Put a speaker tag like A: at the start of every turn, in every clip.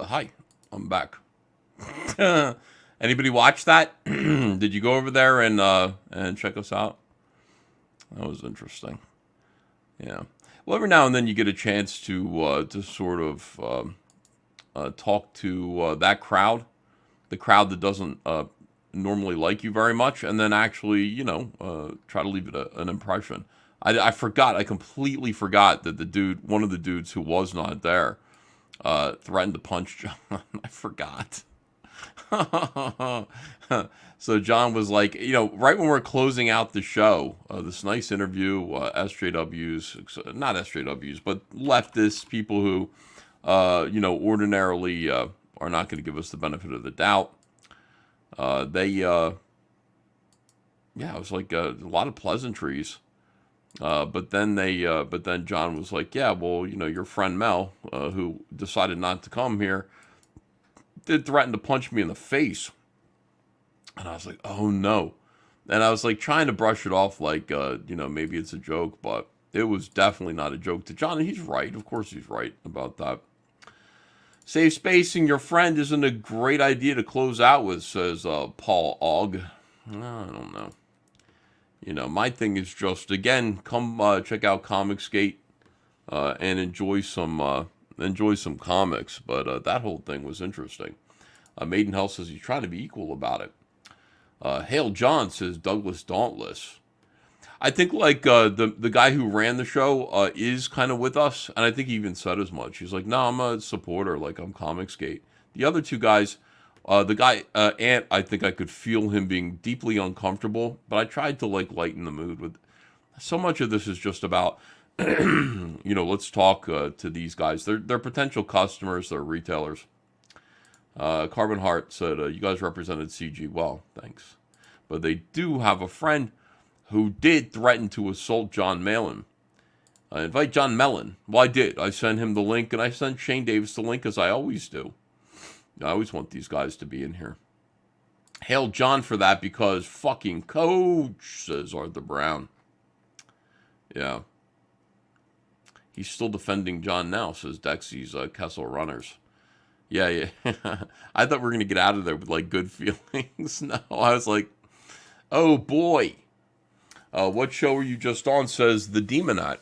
A: Hi, I'm back. Anybody watch that? Did you go over there and check us out? That was interesting. Yeah. Well, every now and then you get a chance to sort of talk to that crowd, the crowd that doesn't normally like you very much, and then actually, try to leave it an impression. I forgot. I completely forgot that one of the dudes who was not there, threatened to punch John. I forgot. So John was like, right when we're closing out the show, this nice interview, not SJWs, but leftists, people who, ordinarily are not going to give us the benefit of the doubt. It was like a lot of pleasantries. But then John was like, yeah, well, your friend Mel, who decided not to come here, did threaten to punch me in the face. And I was like, oh no. And I was like trying to brush it off like, maybe it's a joke, but it was definitely not a joke to John. And he's right. Of course he's right about that. Safe spacing your friend isn't a great idea to close out with, says Paul Ogg. I don't know. My thing is just, again, come check out Comicsgate and enjoy some comics. But that whole thing was interesting. Maidenhell says he's trying to be equal about it. Hale John says Douglas Dauntless. I think like the guy who ran the show is kind of with us, and I think he even said as much. He's like, no, I'm a supporter, like I'm Comicsgate. The other two guys, the guy Ant, I think I could feel him being deeply uncomfortable, but I tried to like lighten the mood with. So much of this is just about, let's talk to these guys. They're potential customers, they're retailers. Carbon Heart said, you guys represented CG well, thanks. But they do have a friend who did threaten to assault John Malin. Invite John Mellon. Well, I did. I sent him the link, and I sent Shane Davis the link, as I always do. I always want these guys to be in here. Hail John for that, because fucking coach, says Arthur Brown. Yeah. He's still defending John now, says Dexy's Kessel Runners. Yeah. I thought we were going to get out of there with, like, good feelings. No, I was like, oh, boy. What show were you just on, says the Demonat.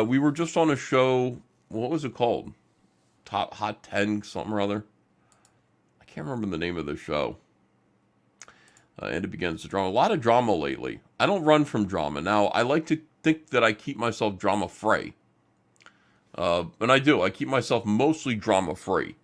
A: We were just on a show, what was it called? Top Hot 10 something or other. I can't remember the name of the show. And it begins the drama. A lot of drama lately. I don't run from drama. Now, I like to think that I keep myself drama-free. And I do. I keep myself mostly drama-free.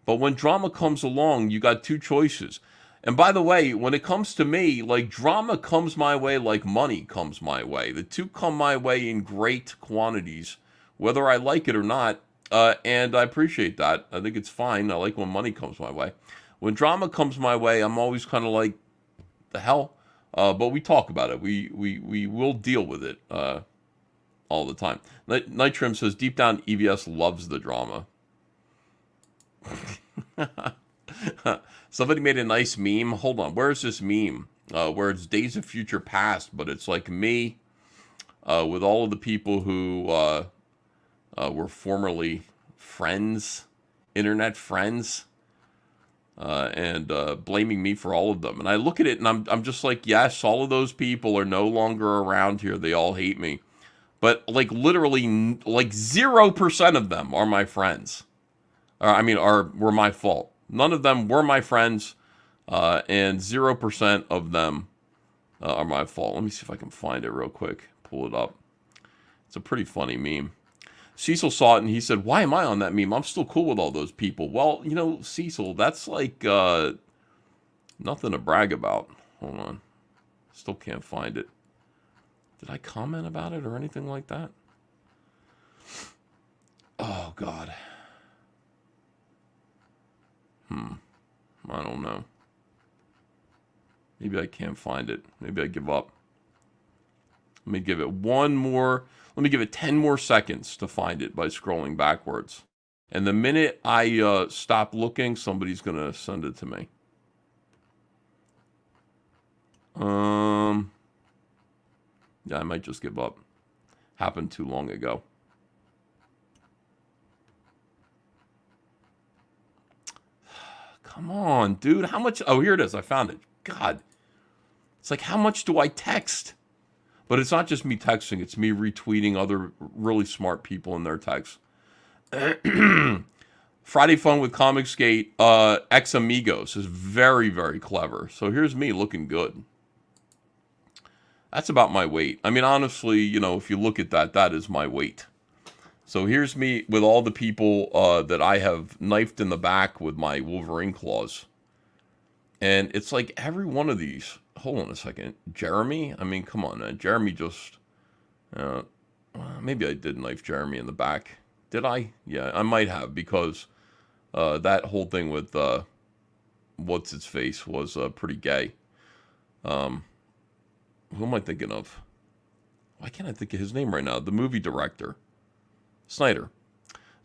A: But when drama comes along, you got two choices. And by the way, when it comes to me, like drama comes my way like money comes my way. The two come my way in great quantities, whether I like it or not. And I appreciate that. I think it's fine. I like when money comes my way. When drama comes my way, I'm always kind of like, the hell? But we talk about it. We will deal with it all the time. Nitrim says, deep down, EVS loves the drama. Somebody made a nice meme. Hold on. Where is this meme? Where it's Days of Future Past, but it's like me with all of the people who were formerly friends, internet friends, and blaming me for all of them. And I look at it and I'm just like, yes, all of those people are no longer around here. They all hate me. But like literally like 0% of them are my friends. Were my fault. None of them were my friends, and 0% of them are my fault. Let me see if I can find it real quick. Pull it up. It's a pretty funny meme. Cecil saw it and he said, why am I on that meme? I'm still cool with all those people. Well, Cecil, that's like nothing to brag about. Hold on. Still can't find it. Did I comment about it or anything like that? Oh, God. I don't know. Maybe I can't find it. Maybe I give up. Let me give it 10 more seconds to find it by scrolling backwards. And the minute I stop looking, somebody's going to send it to me. Yeah, I might just give up. Happened too long ago. Come on, dude. How much? Oh, here it is. I found it. God. It's like, how much do I text? But it's not just me texting. It's me retweeting other really smart people in their texts. Friday Fun with Comicsgate, Ex Amigos is very, very clever. So here's me looking good. That's about my weight. I mean, honestly, you know, if you look at that, that is my weight. So here's me with all the people that I have knifed in the back with my Wolverine claws. And it's like every one of these. Hold on a second. Jeremy? I mean, come on, man. Jeremy just... maybe I did knife Jeremy in the back. Did I? Yeah, I might have, because that whole thing with what's-its-face was pretty gay. Who am I thinking of? Why can't I think of his name right now? The movie director. Snyder.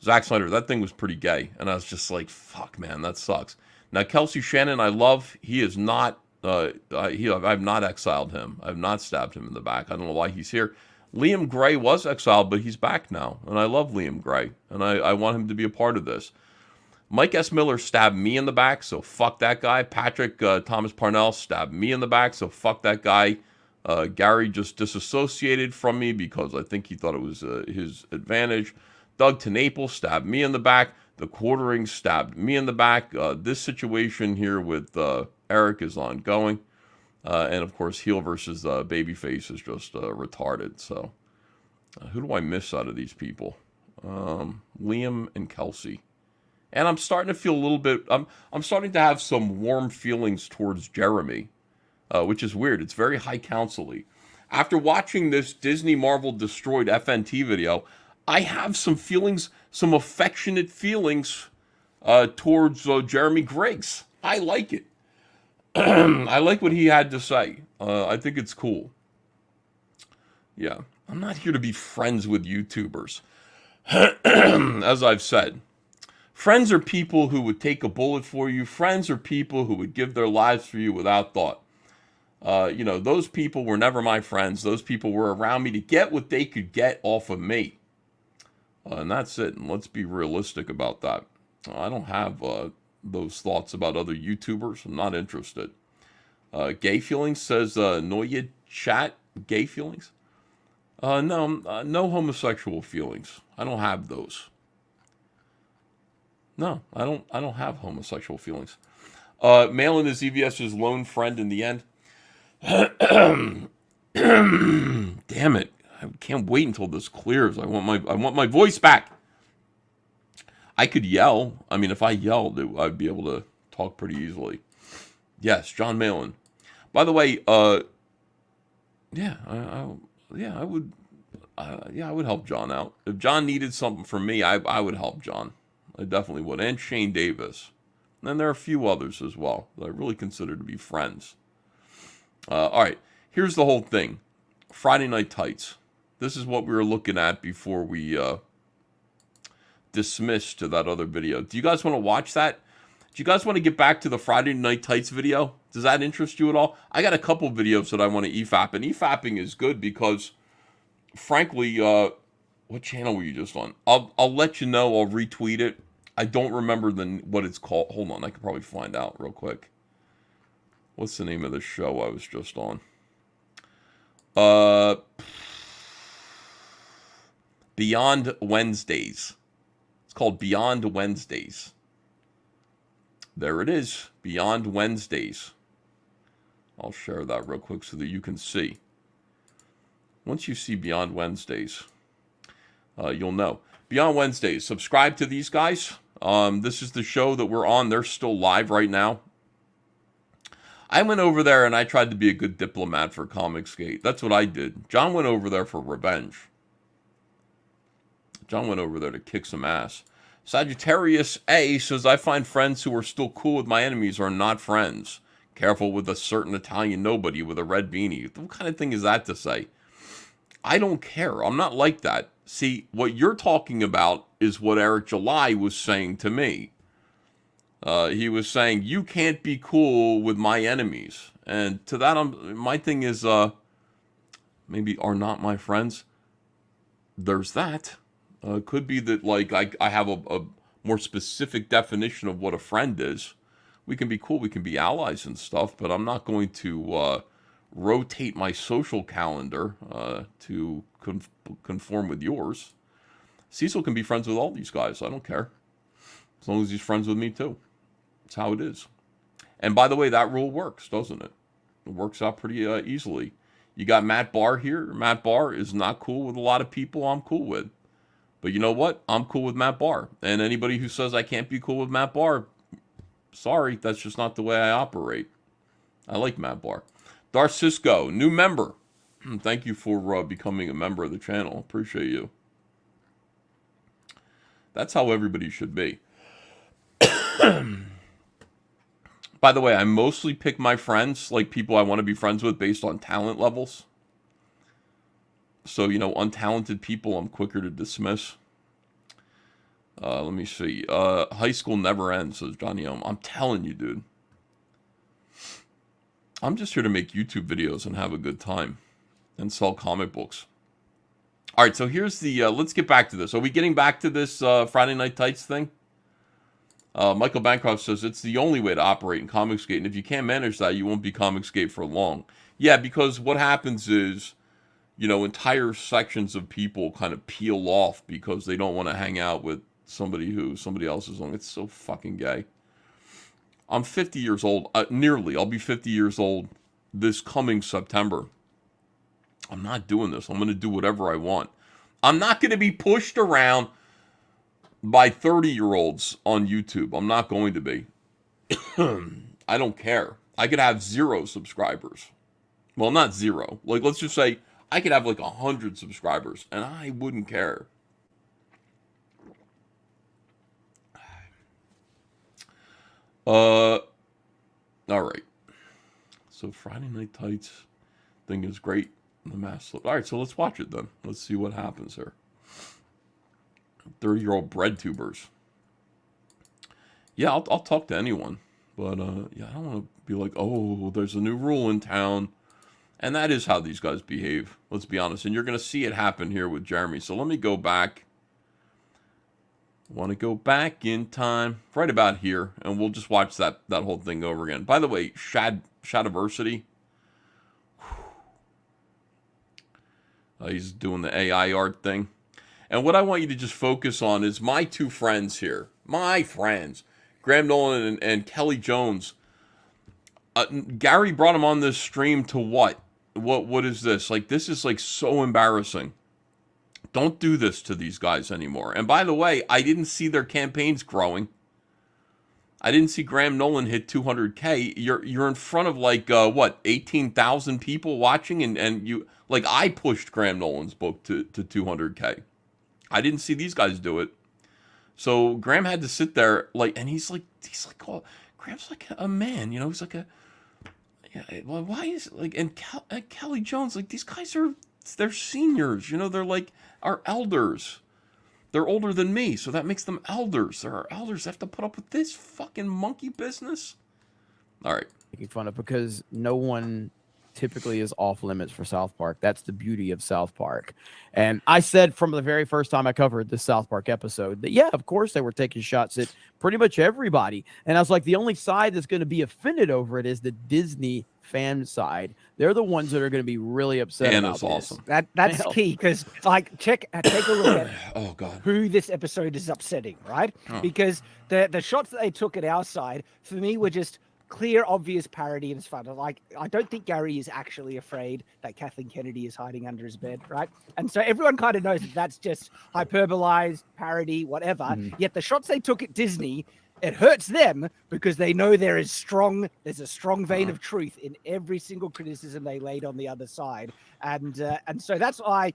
A: Zack Snyder. That thing was pretty gay. And I was just like, fuck, man, that sucks. Now, Kelsey Shannon, I love. He is not... I've not exiled him. I've not stabbed him in the back. I don't know why he's here. Liam Gray was exiled, but he's back now. And I love Liam Gray. And I want him to be a part of this. Mike S. Miller stabbed me in the back, so fuck that guy. Patrick Thomas Parnell stabbed me in the back, so fuck that guy. Gary just disassociated from me because I think he thought it was his advantage. Doug TeNaples stabbed me in the back. The Quartering stabbed me in the back. This situation here with Eric is ongoing. And, of course, heel versus babyface is just retarded. So, who do I miss out of these people? Liam and Kelsey. And I'm starting to feel a little bit... I'm starting to have some warm feelings towards Jeremy, which is weird. It's very high counsel-y. After watching this Disney Marvel Destroyed FNT video, I have some feelings, some affectionate feelings towards Jeremy Griggs. I like it. I like what he had to say. I think it's cool. Yeah. I'm not here to be friends with YouTubers. As I've said. Friends are people who would take a bullet for you. Friends are people who would give their lives for you without thought. You know, those people were never my friends. Those people were around me to get what they could get off of me. And that's it. And let's be realistic about that. I don't have those thoughts about other YouTubers. I'm not interested. Gay feelings says Noya Chat. Gay feelings? No, no homosexual feelings. I don't have those. No, I don't have homosexual feelings. Malin is EVS's lone friend in the end. Damn it. I can't wait until this clears. I want my voice back. I could yell. I mean, if I yelled, I'd be able to talk pretty easily. Yes, John Malin. By the way, I would help John out. If John needed something from me, I would help John. I definitely would. And Shane Davis. And there are a few others as well that I really consider to be friends. All right, here's the whole thing. Friday Night Tights. This is what we were looking at before we dismissed to that other video. Do you guys want to watch that? Do you guys want to get back to the Friday Night Tights video? Does that interest you at all? I got a couple videos that I want to EFAP, and EFAPing is good because, frankly, what channel were you just on? I'll let you know. I'll retweet it. I don't remember what it's called. Hold on, I could probably find out real quick. What's the name of the show I was just on? Beyond Wednesdays. It's called Beyond Wednesdays. There it is. Beyond Wednesdays. I'll share that real quick so that you can see. Once you see Beyond Wednesdays, you'll know. Beyond Wednesdays. Subscribe to these guys. This is the show that we're on. They're still live right now. I went over there and I tried to be a good diplomat for Comicsgate. That's what I did. John went over there for revenge. John went over there to kick some ass. Sagittarius A says, I find friends who are still cool with my enemies are not friends. Careful with a certain Italian nobody with a red beanie. What kind of thing is that to say? I don't care. I'm not like that. See, what you're talking about is what Eric July was saying to me. He was saying, you can't be cool with my enemies. And to that, my thing is, maybe are not my friends. There's that. Could be that, like, I have a more specific definition of what a friend is, We can be cool. We can be allies and stuff, but I'm not going to rotate my social calendar to conform with yours. Cecil can be friends with all these guys. I don't care. As long as he's friends with me, too. That's how it is. And by the way, that rule works, doesn't it? It works out pretty easily. You got Matt Barr here. Matt Barr is not cool with a lot of people I'm cool with. But you know what? I'm cool with Matt Barr. And anybody who says I can't be cool with Matt Barr, sorry, that's just not the way I operate. I like Matt Barr. Darth Cisco, new member. Thank you for becoming a member of the channel. Appreciate you. That's how everybody should be. By the way, I mostly pick my friends, like people I want to be friends with, based on talent levels. So, you know, untalented people I'm quicker to dismiss. Let me see. High school never ends, says Johnny Ohm. I'm telling you, dude. I'm just here to make YouTube videos and have a good time. And sell comic books. All right, so here's the... let's get back to this. Are we getting back to this Friday Night Tights thing? Michael Bancroft says, it's the only way to operate in Comicsgate. And if you can't manage that, you won't be Comicsgate for long. Yeah, because what happens is... you know, entire sections of people kind of peel off because they don't want to hang out with somebody else is on. It's so fucking gay. I'm 50 years old, nearly. I'll be 50 years old this coming September. I'm not doing this. I'm going to do whatever I want. I'm not going to be pushed around by 30-year-olds on YouTube. I'm not going to be. I don't care. I could have 0 subscribers. Well, not 0. Like, let's just say I could have like 100 subscribers, and I wouldn't care. All right. So Friday Night Tights thing is great. The mask slip. All right, so let's watch it then. Let's see what happens here. 30-year-old bread tubers. Yeah, I'll talk to anyone, but yeah, I don't want to be like, oh, there's a new rule in town. And that is how these guys behave, let's be honest. And you're going to see it happen here with Jeremy. So let me go back. I want to go back in time, right about here, and we'll just watch that whole thing over again. By the way, Shadiversity. He's doing the AI art thing. And what I want you to just focus on is my two friends here. My friends. Graham Nolan and Kelly Jones. Gary brought him on this stream to what? What is this? Like, this is like so embarrassing. Don't do this to these guys anymore. And by the way, I didn't see their campaigns growing. I didn't see Graham Nolan hit 200K. You're in front of like, what, 18,000 people watching? And you, like, I pushed Graham Nolan's book to 200K. I didn't see these guys do it. So Graham had to sit there, like, and he's like, oh, Graham's like a man, you know, he's like a, yeah, well, why is, like, and Kelly Jones, like, these guys they're seniors, you know, they're like our elders. They're older than me, so that makes them elders. They're our elders. They have to put up with this fucking monkey business. All right.
B: Making fun of, because no one typically is off limits for South Park. That's the beauty of South Park. And I said from the very first time I covered this South Park episode that, yeah, of course they were taking shots at pretty much everybody. And I was like, the only side that's going to be offended over it is the Disney fan side. They're the ones that are going to be really upset about this.
A: Awesome.
C: That's key, because like take a look at
A: oh god,
C: who this episode is upsetting, right? Because the shots that they took at our side for me were just clear, obvious parody, and it's fun. Like, I don't think Gary is actually afraid that Kathleen Kennedy is hiding under his bed, right? And so everyone kind of knows that that's just hyperbolized parody, whatever. Yet the shots they took at Disney, it hurts them because they know there's a strong vein of truth in every single criticism they laid on the other side. And so that's why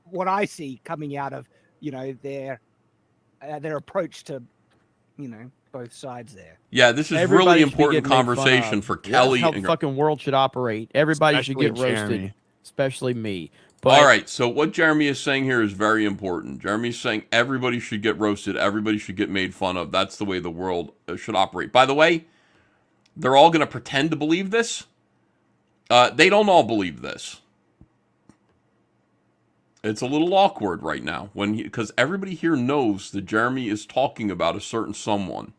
C: what I see coming out of, you know, their approach to, you know, both sides there.
A: Yeah, this is
B: Everybody
A: really
B: should be
A: important
B: getting made fun
A: conversation
B: of.
A: for Kelly.
B: That's how the fucking world should operate. Everybody
D: Especially
B: should get roasted,
D: Jeremy.
B: especially me. But
A: all right, so what Jeremy is saying here is very important. Jeremy's saying everybody should get roasted. Everybody should get made fun of. That's the way the world should operate. By the way, they're all going to pretend to believe this. They don't all believe this. It's a little awkward right now because everybody here knows that Jeremy is talking about a certain someone.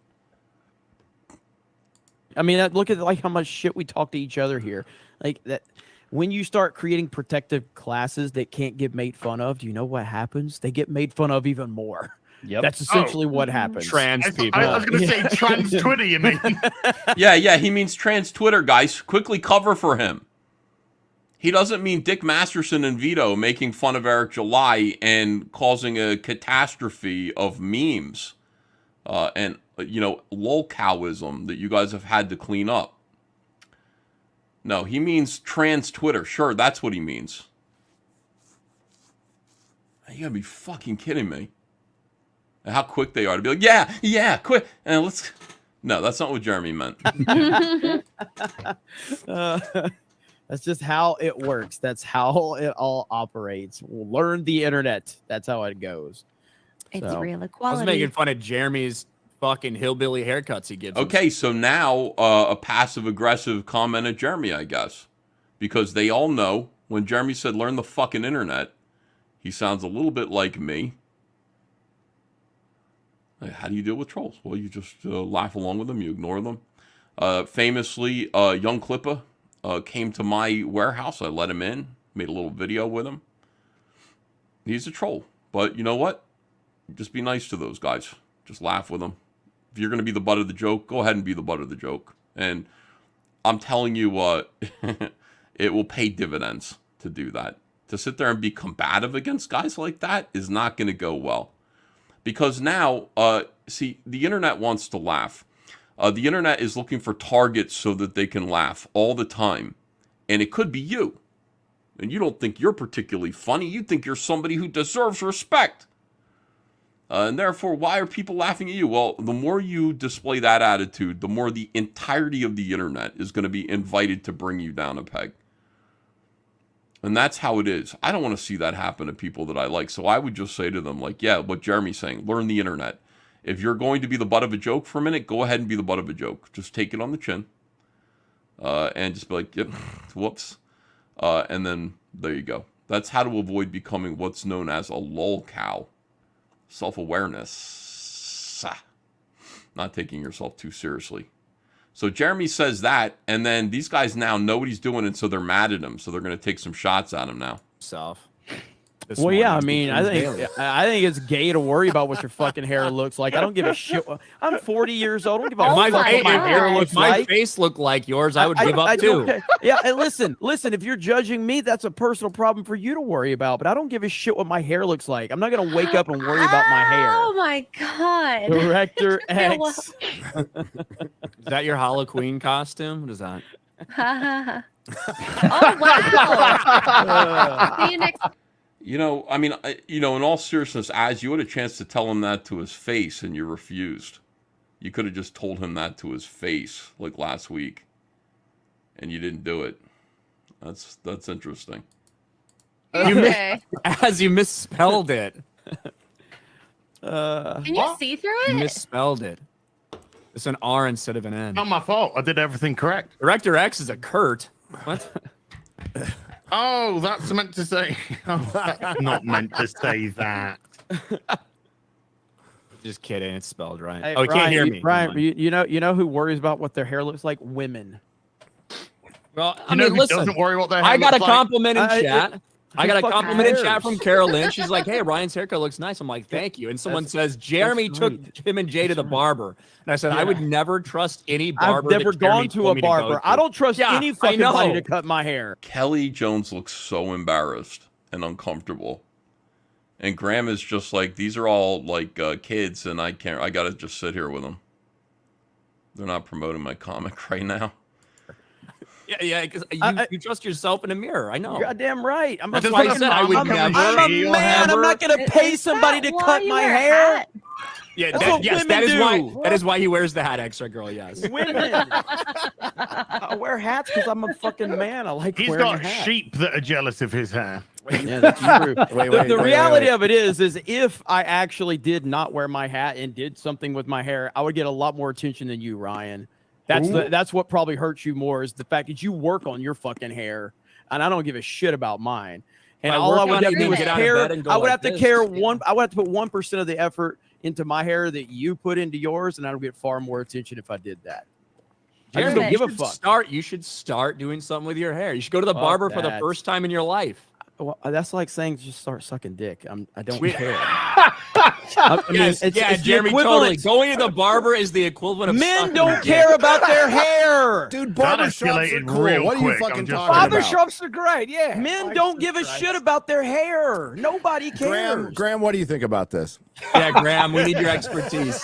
B: I mean, look at like how much shit we talk to each other here. Like that, when you start creating protective classes that can't get made fun of, do you know what happens? They get made fun of even more.
D: Yep.
B: That's essentially what happens.
E: Trans people.
F: I was going to say trans Twitter, you mean?
A: Yeah, he means trans Twitter, guys. Quickly cover for him. He doesn't mean Dick Masterson and Vito making fun of Eric July and causing a catastrophe of memes and, lolcowism that you guys have had to clean up. No, he means trans Twitter. Sure, that's what he means. You gotta be fucking kidding me. And how quick they are to be like, yeah, quick. And let's... No, that's not what Jeremy meant.
B: That's just how it works. That's how it all operates. We'll learn the internet. That's how it goes.
G: It's
B: So,
G: real
E: I
G: equality.
E: was making fun of Jeremy's fucking hillbilly haircuts he gives.
A: Okay, so now a passive-aggressive comment at Jeremy, I guess. Because they all know when Jeremy said, learn the fucking internet, he sounds a little bit like me. How do you deal with trolls? Well, you just laugh along with them. You ignore them. Famously, Young Clippa came to my warehouse. I let him in, made a little video with him. He's a troll. But you know what? Just be nice to those guys. Just laugh with them. If you're going to be the butt of the joke, go ahead and be the butt of the joke. And I'm telling you, it will pay dividends to do that. To sit there and be combative against guys like that is not going to go well. Because now, see, the internet wants to laugh. The internet is looking for targets so that they can laugh all the time. And it could be you. And you don't think you're particularly funny. You think you're somebody who deserves respect. And therefore, why are people laughing at you? Well, the more you display that attitude, the more the entirety of the internet is going to be invited to bring you down a peg. And that's how it is. I don't want to see that happen to people that I like. So I would just say to them, like, yeah, what Jeremy's saying, learn the internet. If you're going to be the butt of a joke for a minute, go ahead and be the butt of a joke. Just take it on the chin. And just be like, yep, whoops. And then there you go. That's how to avoid becoming what's known as a lolcow. Self-awareness. Not taking yourself too seriously. So Jeremy says that, and then these guys now know what he's doing, and so they're mad at him. So they're going to take some shots at him now.
E: Self.
B: Well, yeah, I mean, I think it's gay to worry about what your fucking hair looks like. I don't give a shit. I'm 40 years old. I don't give a fuck what my hair looks
E: if my
B: like.
E: face looked like yours, I would give up too.
B: Okay. Yeah, and listen. If you're judging me, that's a personal problem for you to worry about. But I don't give a shit what my hair looks like. I'm not gonna wake up and worry about my hair.
G: Oh my god.
B: Director X.
E: Is that your Halloween costume? What is that?
G: Oh wow. See you next.
A: I mean, in all seriousness, Az, you had a chance to tell him that to his face, and you refused. You could have just told him that to his face, like last week, and you didn't do it. That's interesting.
G: Okay.
E: As you misspelled it.
G: Can you see through
E: You
G: it?
E: misspelled it. It's an R instead of an N.
F: Not my fault. I did everything correct.
E: Director X is a Kurt. What?
F: Oh, that's meant to say. Oh, that's not meant to say that.
E: Just kidding. It's spelled right.
B: Hey,
E: Oh, you can't hear me.
B: Brian, you know who worries about what their hair looks like? Women.
E: Well, I
F: You know
E: mean,
F: who
E: listen.
F: doesn't worry what their
E: I
F: hair
E: got a
F: looks like?
E: compliment in chat. I got a
B: fucking
E: compliment in chat
B: cares?
E: from Carolyn. She's like, "Hey, Ryan's haircut looks nice." I'm like, "Thank you." And someone says, "Jeremy
B: that's
E: took
B: right.
E: him and Jay to the barber." And I said, "I would never trust any
B: I've
E: barber."
B: never
E: that Jeremy
B: gone to
E: told
B: a
E: me go
B: barber.
E: to.
B: I don't trust
E: Yeah,
B: any
E: I
B: fucking body
E: know.
B: to cut my hair.
A: Kelly Jones looks so embarrassed and uncomfortable. And Graham is just like, these are all like kids, and I got to just sit here with them. They're not promoting my comic right now.
E: Yeah, because you trust yourself in a mirror. I know.
B: You're goddamn right. I'm
E: That's
B: a
E: why I
B: fucking-
E: said I would
B: I'm
E: never.
B: a man. I'm not gonna pay somebody to cut my hair.
E: Yeah,
B: That's what
E: yes,
B: women
E: that is why.
B: do.
E: That is why he wears the hat, extra girl. Yes.
B: Women. I wear hats because I'm a fucking man. I like
F: He's
B: wearing
F: got
B: a hat.
F: sheep that are jealous of his hair.
B: Yeah, that's true.
E: Wait,
B: The reality of it is if I actually did not wear my hat and did something with my hair, I would get a lot more attention than you, Ryan. That's what probably hurts you more is the fact that you work on your fucking hair, and I don't give a shit about mine. And
E: By
B: all I
E: working
B: would
E: on
B: have
E: it,
B: to do
E: you
B: is
E: get out of
B: care.
E: bed and go
B: I would
E: like
B: have to
E: this.
B: care one. I would have to put 1% of the effort into my hair that you put into yours, and I would get far more attention if I did that. I just
E: Jeremy,
B: don't give a fuck.
E: You should start doing something with your hair. You should go to the barber for the
B: that.
E: first time in your life.
B: Well, that's like saying just start sucking dick. I don't
E: We-
B: care. I mean,
E: Yes,
B: it's the
E: Jeremy,
B: equivalent.
E: totally. Going to the barber is the equivalent of
B: Men
E: sucking
B: don't
E: dick.
B: care about their hair.
D: Dude,
F: That
D: barbershops are
F: escalated
D: cool.
F: real
D: What are you
F: quick, I'm
D: fucking
F: just
D: talking
F: saying.
D: about?
C: Barbershops are great, yeah.
B: Men
C: Like,
B: don't give a
C: Christ.
B: shit about their hair. Nobody cares.
D: Graham, what do you think about this?
E: Yeah, Graham, we need your expertise.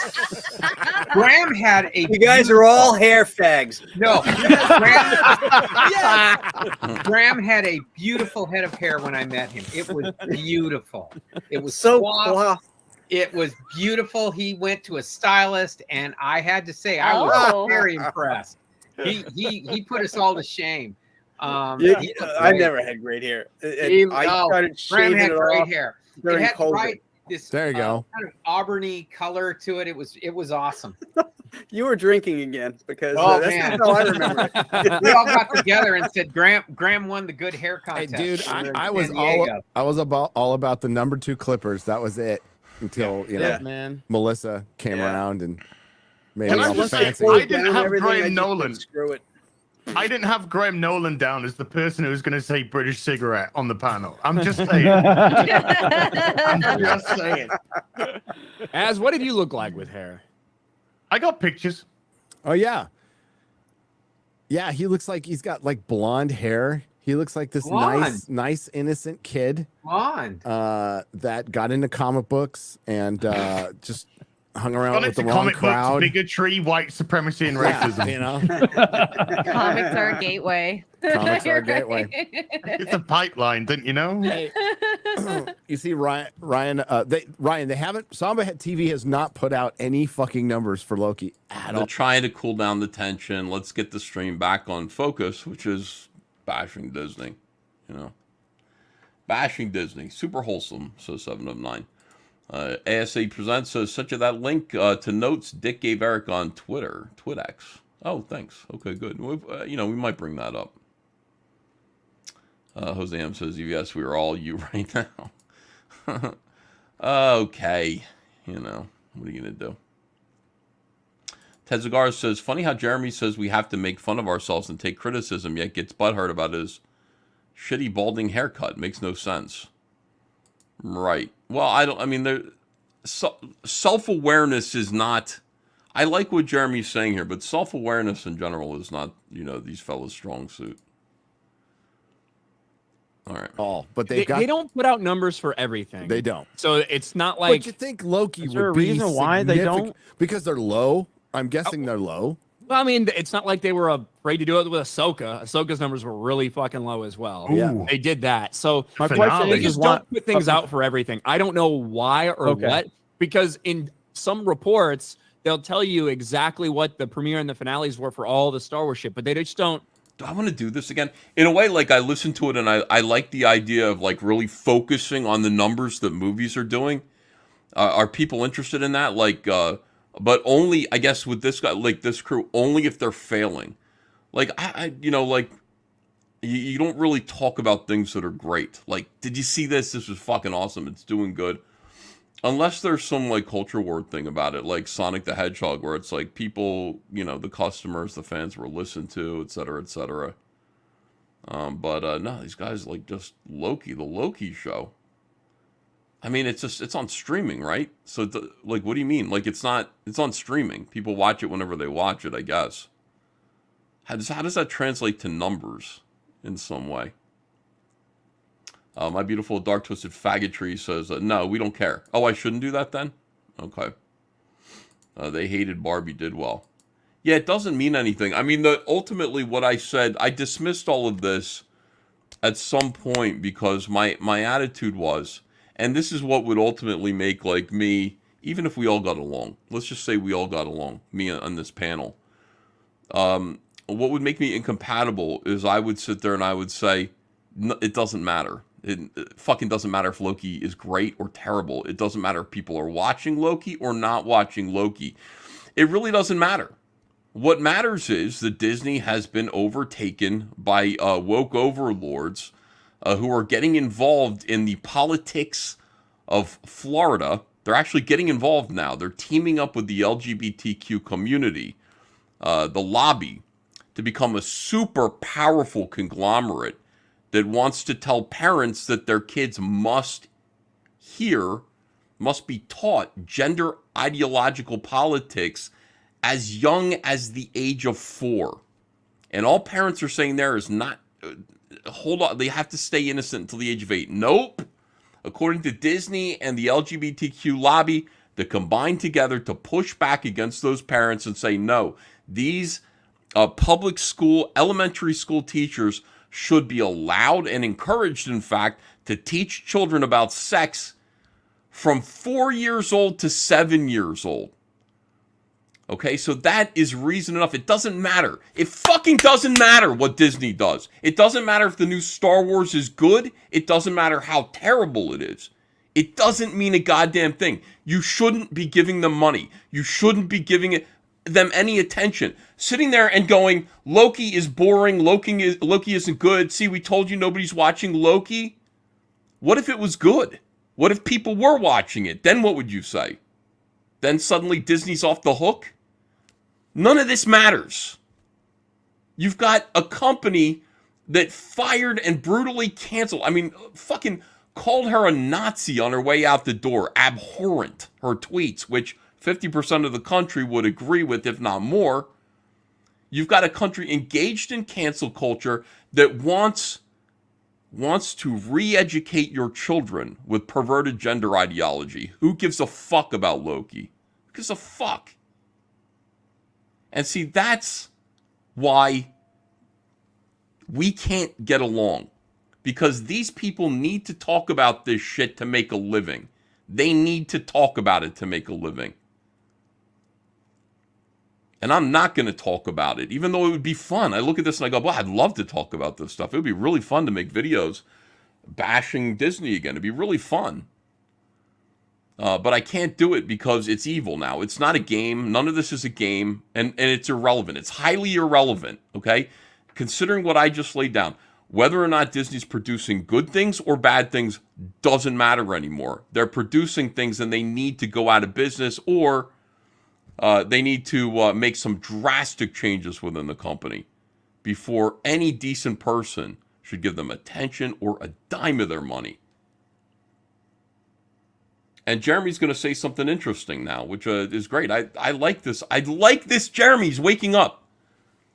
H: Graham had a.
I: You guys are all hair fags.
H: No. Graham had a beautiful head of hair when I met him. It was beautiful. It was
I: So
H: soft. It was beautiful. He went to a stylist, and I had to say I was
G: Oh.
H: very impressed. He put us all to shame.
I: I
H: he looked great.
I: never had great hair.
H: He-
I: I
H: oh,
I: started
H: Graham
I: shaving
H: had
I: it
H: great
I: off
H: hair.
I: during
H: It had
I: COVID.
H: right this
D: There you go.
H: kind of auburny color to it. It was awesome.
I: You were drinking again because
H: Oh,
I: that's
H: man.
I: how I remember it.
H: We all got together and said Graham won the good hair
D: Hey,
H: contest.
D: dude,
H: We were in
D: I was
H: San
D: all
H: Diego.
D: all about the number 2 Clippers. That was it until
B: Yeah, man.
D: Melissa came
I: Yeah.
D: around and made
F: Can
D: me
F: I
D: all
F: just say,
D: fancy.
F: I didn't
I: Down
F: have
I: everything, I
F: Graham
I: just
F: Nolan.
I: said, Screw it.
F: I didn't have Graham Nolan down as the person who was going to say British cigarette on the panel. I'm just saying. I'm just saying.
E: Az, what did you look like with hair?
F: I got pictures.
D: Oh yeah. Yeah, he looks like he's got like blonde hair. He looks like this nice innocent kid
H: Come on.
D: that got into comic books and just hung around
F: Got
D: with the
F: into
D: wrong
F: comic
D: crowd.
F: books, bigotry, white supremacy, and
D: Yeah,
F: racism.
D: you know.
G: Comics are a gateway.
D: Comics are a
G: You're
D: gateway.
G: right.
F: It's a pipeline, didn't you know?
D: Hey, you see, Ryan, they haven't. Samba TV has not put out any fucking numbers for Loki at
A: They're
D: all.
A: trying to cool down the tension. Let's get the stream back on focus, which is bashing Disney. You know, bashing Disney. Super wholesome. So 7 of 9. ASA presents such that link to notes Dick gave Eric on Twitter, TwitX. Oh, thanks. Okay, good. We might bring that up. Jose M says, yes, we are all you right now. Okay. What are you going to do? Ted Zagar says, funny how Jeremy says we have to make fun of ourselves and take criticism, yet gets butthurt about his shitty balding haircut. Makes no sense. Right. Well, self-awareness is not, I like what Jeremy's saying here, but self-awareness in general is not, these fellas' strong suit. All right.
D: But
E: They don't put out numbers for everything.
D: They don't.
E: So it's not like
D: But you think Loki
B: Is there
D: would
B: a
D: be
B: reason why they
D: significant-
B: don't?
D: Because they're low. I'm guessing they're low.
E: Well, I mean, it's not like they were afraid to do it with Ahsoka. Ahsoka's numbers were really fucking low as well.
D: Yeah.
E: They did that. So
B: My
F: Finale.
B: question
E: they
B: is
E: just
B: why?
E: don't put things out for everything. I don't know why or
B: Okay.
E: what, because in some reports, they'll tell you exactly what the premiere and the finales were for all the Star Wars shit, but they just don't.
A: Do I want to do this again? In a way, like, I listen to it and I like the idea of, like, really focusing on the numbers that movies are doing. Are people interested in that? Like, but only, I guess, with this guy, like this crew, only if they're failing. Like, you don't really talk about things that are great. Like, did you see this? This was fucking awesome. It's doing good. Unless there's some, like, culture war thing about it, like Sonic the Hedgehog, where it's like people, the customers, the fans were listened to, et cetera, et cetera. But no, these guys, like, just Loki, the Loki show. I mean, it's on streaming, right? So, like, what do you mean? Like, it's on streaming. People watch it whenever they watch it, I guess. How does that translate to numbers in some way? My beautiful dark twisted faggotry says, no, we don't care. Oh, I shouldn't do that then? Okay. They hated Barbie did well. Yeah, it doesn't mean anything. I mean, ultimately what I said, I dismissed all of this at some point because my attitude was, and this is what would ultimately make, like, me, even if we all got along, let's just say we all got along, me on this panel, what would make me incompatible is I would sit there and I would say, no, it doesn't matter. It fucking doesn't matter if Loki is great or terrible. It doesn't matter if people are watching Loki or not watching Loki. It really doesn't matter. What matters is that Disney has been overtaken by woke overlords who are getting involved in the politics of Florida. They're actually getting involved now. They're teaming up with the LGBTQ community, the lobby, to become a super powerful conglomerate that wants to tell parents that their kids must be taught gender ideological politics as young as the age of 4. And all parents are saying there is not, hold on, they have to stay innocent until the age of 8. Nope. According to Disney and the LGBTQ lobby, they combine together to push back against those parents and say, no, these public school, elementary school teachers should be allowed and encouraged, in fact, to teach children about sex from 4 years old to 7 years old. Okay, so that is reason enough. It doesn't matter. It fucking doesn't matter what Disney does. It doesn't matter if the new Star Wars is good. It doesn't matter how terrible it is. It doesn't mean a goddamn thing. You shouldn't be giving them money. You shouldn't be giving them any attention. Sitting there and going, Loki is boring. Loki isn't good. See, we told you nobody's watching Loki. What if it was good? What if people were watching it? Then what would you say? Then suddenly Disney's off the hook? None of this matters. You've got a company that fired and brutally canceled. I mean, fucking called her a Nazi on her way out the door. Abhorrent, her tweets, which 50% of the country would agree with, if not more. You've got a country engaged in cancel culture that wants to re-educate your children with perverted gender ideology. Who gives a fuck about Loki? Who gives a fuck? And see, that's why we can't get along. Because these people need to talk about this shit to make a living. They need to talk about it to make a living. And I'm not going to talk about it, even though it would be fun. I look at this and I go, well, I'd love to talk about this stuff. It would be really fun to make videos bashing Disney again. It'd be really fun. But I can't do it because it's evil now. It's not a game. None of this is a game. And it's irrelevant. It's highly irrelevant, okay? Considering what I just laid down, whether or not Disney's producing good things or bad things doesn't matter anymore. They're producing things and they need to go out of business, or they need to make some drastic changes within the company before any decent person should give them attention or a dime of their money. And Jeremy's going to say something interesting now, which is great. I like this. I like this. Jeremy's waking up.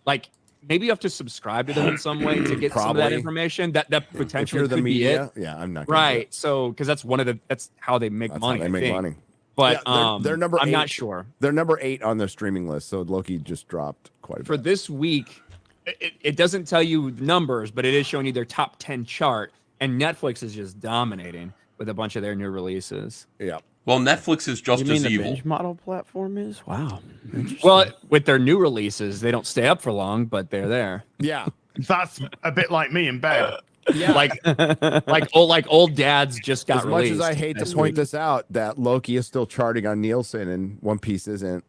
E: Like, maybe you have to subscribe to them in some way to get some of that
D: Probably.
E: information. That potentially
D: If you're the
E: could be
D: media,
E: it.
D: yeah, I'm not gonna do
E: Right.
D: it.
E: So, because that's that's how they make
D: That's
E: money.
D: how they
E: I
D: make
E: think.
D: money.
E: But
D: Yeah, they're number
E: I'm not
D: 8.
E: sure.
D: They're number 8 on their streaming list, so Loki just dropped quite a
E: For
D: bit.
E: this week, it doesn't tell you numbers, but it is showing you their top 10 chart, and Netflix is just dominating with a bunch of their new releases.
D: Yeah.
A: Well, Netflix is just
B: You mean
A: as
B: the
A: evil.
B: binge model platform is? Wow.
E: Well, with their new releases, they don't stay up for long, but they're there.
D: Yeah.
F: That's a bit like me in bed.
D: Yeah.
E: like old dads just got
D: As much
E: released.
D: as I hate to
E: this
D: point
E: week.
D: this out, that Loki is still charting on Nielsen, and One Piece isn't.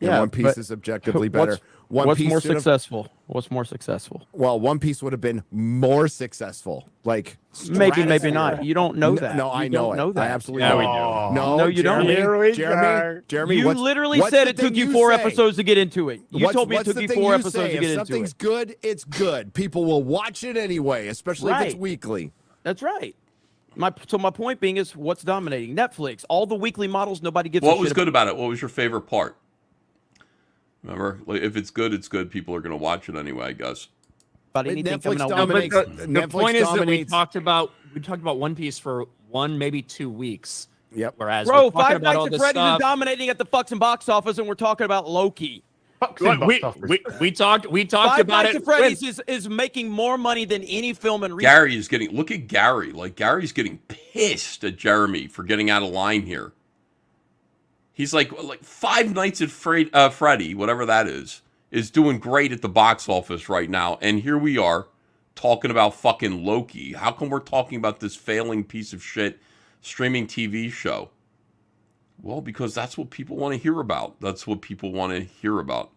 B: Yeah,
D: One Piece
B: but
D: is objectively better. One
B: What's
D: Piece
B: more
D: should have-
B: successful? What's more successful?
D: Well, One Piece would have been more successful. Like
B: Maybe, maybe
D: stratosphere.
B: not. You don't know that.
D: No, I
B: You
D: know
B: don't
D: it.
B: know that.
D: I absolutely
E: Yeah,
D: know
E: we
D: it.
F: do.
D: No,
B: No, you don't.
F: Here we
D: Jeremy,
B: You
D: what's-
B: literally
D: what's
B: said
D: the
B: it took
D: thing
B: you 4
D: say?
B: episodes to get into it. You told me it
D: what's
B: took
D: the
B: you
D: thing
B: 4
D: you
B: episodes
D: say?
B: to get
D: If
B: into
D: something's
B: it.
D: good, it's good. People will watch it anyway, especially if it's
B: Right.
D: weekly.
B: That's right. My point being is what's dominating Netflix. All the weekly models, nobody gives.
A: What
B: a
A: was
B: shit
A: good about it? What was your favorite part? Remember, like, if it's good, it's good. People are going to watch it anyway, I guess.
B: about
D: Wait,
B: anything
D: Netflix
B: coming out.
E: No, but
D: dominates-
E: the
D: Netflix
E: point is that we
D: dominates-
E: talked about One Piece for 1, maybe 2 weeks.
D: Yep.
E: Whereas
B: Bro,
E: we're talking
B: Five
E: about all
B: Nights at
E: this
B: Freddy's is
E: stuff.
B: dominating at the fucking box office, and we're talking about Loki.
E: We talked
B: Five
E: about
B: Nights
E: it.
B: at Freddy's is making more money than any film in recent.
A: Gary is getting, look at Gary. Like, Gary's getting pissed at Jeremy for getting out of line here. He's like Five Nights at Freddy, whatever that is doing great at the box office right now. And here we are talking about fucking Loki. How come we're talking about this failing piece of shit streaming TV show? Well, because that's what people want to hear about. That's what people want to hear about.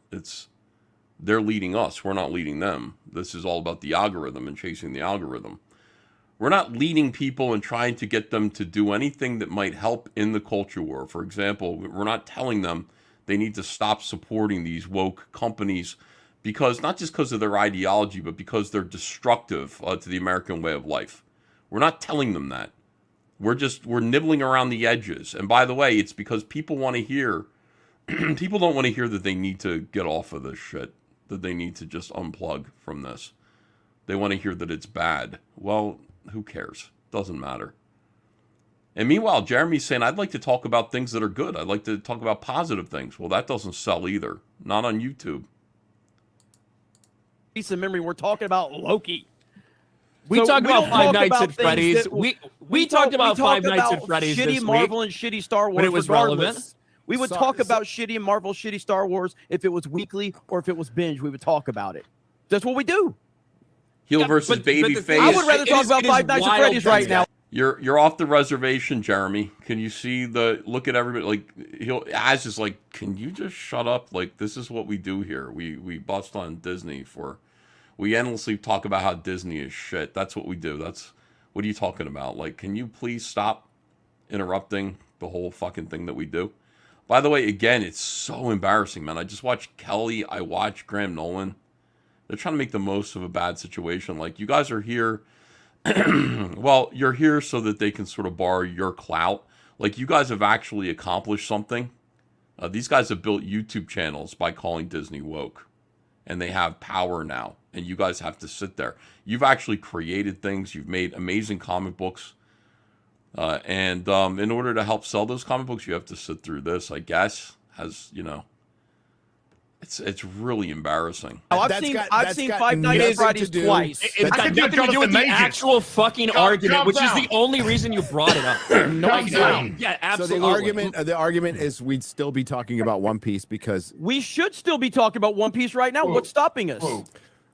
A: They're leading us. We're not leading them. This is all about the algorithm and chasing the algorithm. We're not leading people and trying to get them to do anything that might help in the culture war. For example, we're not telling them they need to stop supporting these woke companies because not just because of their ideology, but because they're destructive to the American way of life. We're not telling them that. We're nibbling around the edges. And by the way, it's because people want to hear, people don't want to hear that they need to get off of this shit, that they need to just unplug from this. They want to hear that it's bad. Well, who cares? Doesn't matter. And meanwhile, Jeremy's saying, I'd like to talk about things that are good. I'd like to talk about positive things. Well, that doesn't sell either. Not on YouTube.
B: Piece of memory. We're talking about Loki.
E: We
B: So
E: talked
B: we
E: about
B: don't
E: Five
B: talk
E: Nights
B: about
E: at
B: things
E: Freddy's.
B: that-
E: We talked about Five Nights
B: about
E: at Freddy's
B: shitty
E: this
B: Marvel
E: week.
B: and shitty Star Wars.
E: But it was
B: regardless.
E: relevant.
B: We would talk about shitty Marvel, shitty Star Wars if it was weekly or if it was binge. We would talk about it. That's what we do.
A: Heel versus
E: but
A: baby
E: the
A: face.
E: thing
B: I would rather talk about Five Nights at Freddy's right now.
A: You're off the reservation, Jeremy. Can you see look at everybody, like, Az is like, can you just shut up? Like, this is what we do here. We bust on Disney we endlessly talk about how Disney is shit. That's what we do. What are you talking about? Like, can you please stop interrupting the whole fucking thing that we do? By the way, again, it's so embarrassing, man. I just watched Kelly. I watched Graham Nolan. They're trying to make the most of a bad situation. Like, you guys are here. Well, you're here so that they can sort of borrow your clout. Like, you guys have actually accomplished something. These guys have built YouTube channels by calling Disney woke. And they have power now. And you guys have to sit there. You've actually created things. You've made amazing comic books. And in order to help sell those comic books, you have to sit through this, I guess. It's really embarrassing.
B: I've seen Five Nights at Freddy's twice.
E: It's got nothing to do with the actual fucking argument, which is the only reason you brought it up.
D: No,
E: yeah, absolutely.
D: So the argument is we'd still be talking about One Piece because
B: We should still be talking about One Piece right now. What's stopping us?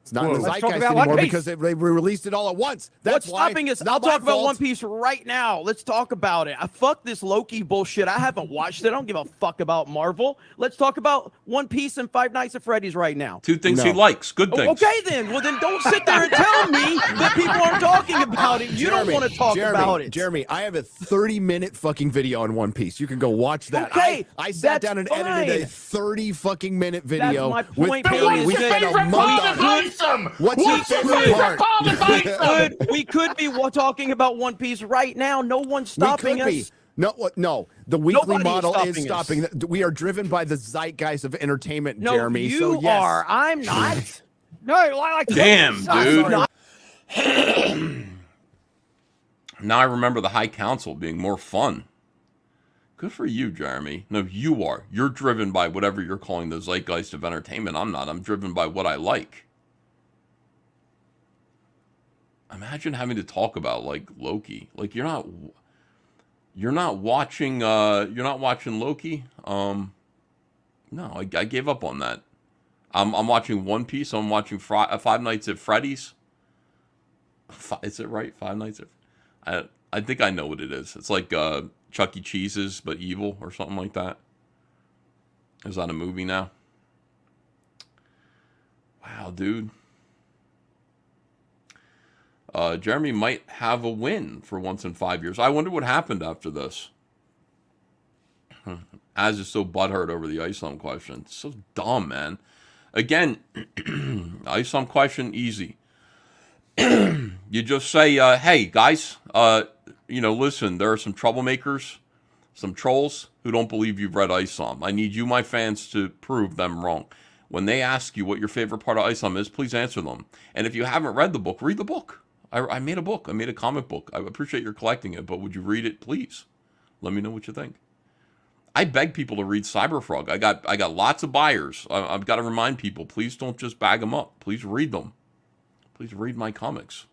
D: it's not in the
C: Let's talk
D: zeitgeist
C: about One
D: anymore
C: Piece.
D: because they released it all at once. That's
B: What's stopping us?
D: not
B: I'll
D: my
B: talk about
D: fault.
B: One Piece right now. Let's talk about it. I fuck this Loki bullshit. I haven't watched it. I don't give a fuck about Marvel. Let's talk about One Piece and Five Nights at Freddy's right now.
A: Two things he likes. Good things.
B: Okay, then. Well, then don't sit there and tell me that people aren't talking about it. You don't want to talk about it.
D: Jeremy, I have a 30-minute fucking video on One Piece. You can go watch that.
B: Okay,
D: I sat
B: that's
D: down and edited a
B: fine.
D: 30 fucking minute video.
B: That's my point
D: with
B: being
D: we
B: is
D: spent
B: that
D: a month on it. What's your favorite part?
B: We could be talking about One Piece right now. No one's stopping us.
D: No. The weekly
B: Nobody is
D: model is
B: stopping us.
D: stopping. We are driven by the zeitgeist of entertainment,
B: No,
D: Jeremy.
B: you
D: so yes.
B: are. I'm not.
C: No, like
A: Damn, dude.
B: not.
A: Now I remember the High Council being more fun. Good for you, Jeremy. No, you are. You're driven by whatever you're calling the zeitgeist of entertainment. I'm not. I'm driven by what I like. Imagine having to talk about like Loki. Like you're not watching Loki. No, I gave up on that. I'm watching One Piece. I'm watching Five Nights at Freddy's. Is it right? Five Nights at... I think I know what it is. It's like Chuck E. Cheese's, but evil or something like that. Is that a movie now? Wow, dude. Jeremy might have a win for once in 5 years. I wonder what happened after this. Az is so butthurt over the Isom question. It's so dumb, man. Again, Isom question, easy. You just say, hey, guys, listen, there are some troublemakers, some trolls who don't believe you've read Isom. I need you, my fans, to prove them wrong. When they ask you what your favorite part of Isom is, please answer them. And if you haven't read the book, read the book. I made a book. I made a comic book. I appreciate your collecting it, but would you read it, please? Let me know what you think. I beg people to read Cyberfrog. I got lots of buyers. I've got to remind people, please don't just bag them up. Please read them. Please read my comics.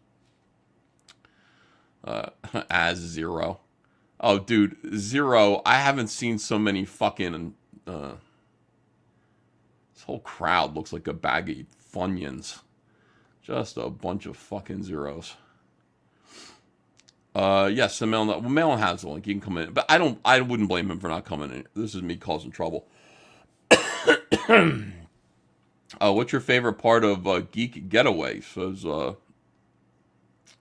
A: As Zero. Oh, dude, Zero. I haven't seen so many fucking... this whole crowd looks like a bag of Funyuns. Just a bunch of fucking zeros. Yes, the Malin has the link. You can come in, but I wouldn't blame him for not coming in. This is me causing trouble. What's your favorite part of Geek Getaway? Says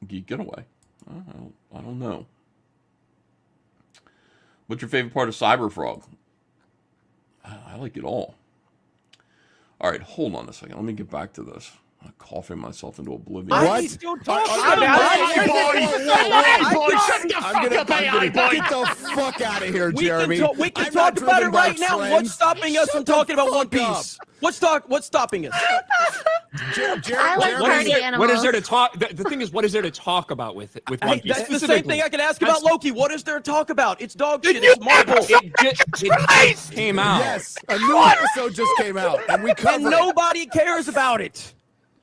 A: Geek Getaway. I don't know. What's your favorite part of Cyberfrog? I like it all. All right, hold on a second. Let me get back to this. I'm coughing myself into oblivion.
B: Why are you still talking
F: AI boy, shut the fuck up, AI boy.
D: Get the fuck out of here, Jeremy.
B: We can
D: I'm
B: talk
D: not
B: about it
D: driven by
B: right now.
D: trends.
B: What's stopping us from
D: Shut the
B: talking about One
D: fuck
B: Piece? What's stopping us?
G: I like
E: What is,
G: party
E: there,
G: animals.
E: what is there to talk? The thing is, what is there to talk about with One Piece?
B: That's the same thing I can ask about Loki. What is there to talk about? It's dog shit.
E: You
B: It's Marvel.
E: It just came out.
D: Yes, a new episode just came out, and we
B: And
D: covered it.
B: nobody cares about it.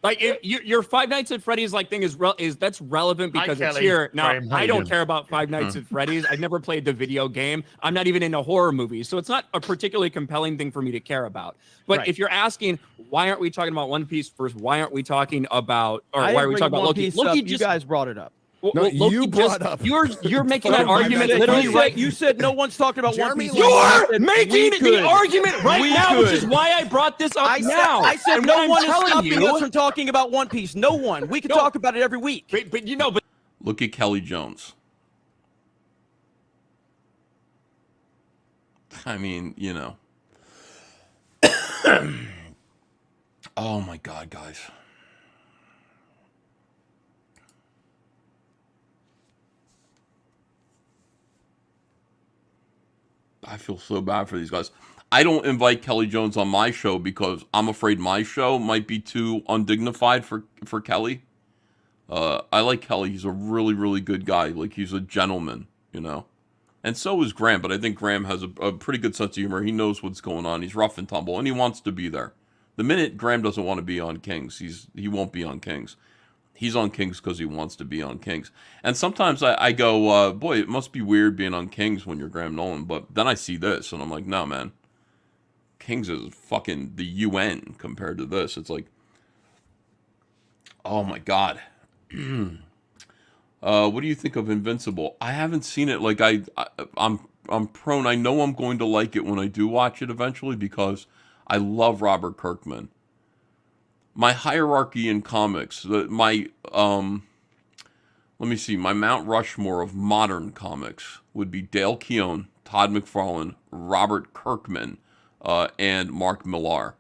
E: Like your Five Nights at Freddy's like thing is that's relevant because it's
F: Kelly.
E: here now.
F: Graham, how
E: I
F: you
E: don't
F: doing?
E: care about Five Nights at Freddy's. I've never played the video game. I'm not even into horror movies, so it's not a particularly compelling thing for me to care about. But
B: Right.
E: if you're asking why aren't we talking about One Piece first, why aren't we talking about
B: I
E: why
B: didn't
E: are we
B: bring
E: talking about
B: One
E: Loki?
B: Piece
E: Loki
B: up.
E: just
B: You guys brought it up.
D: No,
E: Loki
D: you
E: just-
D: brought up.
E: You're making
D: Five
E: that argument
D: Nights at
E: literally
D: Freddy's.
E: right.
B: You said no one's talking about
D: Jeremy,
B: One Piece.
E: You're
B: We
E: making
B: could.
E: the argument right
B: We
E: now, which
B: could.
E: is why I brought this up
B: I
E: now.
B: said
E: And
B: no
E: what I'm
B: one is
E: telling
B: stopping
E: you-
B: us from talking about One Piece. No one. We can
E: No.
B: talk about it every week.
E: But you know, but
A: Look at Kelly Jones. I mean, you know. Oh my God, guys. I feel so bad for these guys. I don't invite Kelly Jones on my show because I'm afraid my show might be too undignified for Kelly. I like Kelly. He's a really, really good guy. Like, he's a gentleman, you know. And so is Graham, but I think Graham has a pretty good sense of humor. He knows what's going on. He's rough and tumble, and he wants to be there. The minute Graham doesn't want to be on Kings, he won't be on Kings. He's on Kings because he wants to be on Kings. And sometimes I go, boy, it must be weird being on Kings when you're Graham Nolan. But then I see this, and I'm like, no, man. Kings is fucking the UN compared to this. It's like, oh my God. What do you think of Invincible? I haven't seen it. Like I'm prone. I know I'm going to like it when I do watch it eventually because I love Robert Kirkman. My hierarchy in comics, let me see, my Mount Rushmore of modern comics would be Dale Keown, Todd McFarlane, Robert Kirkman, and Mark Millar.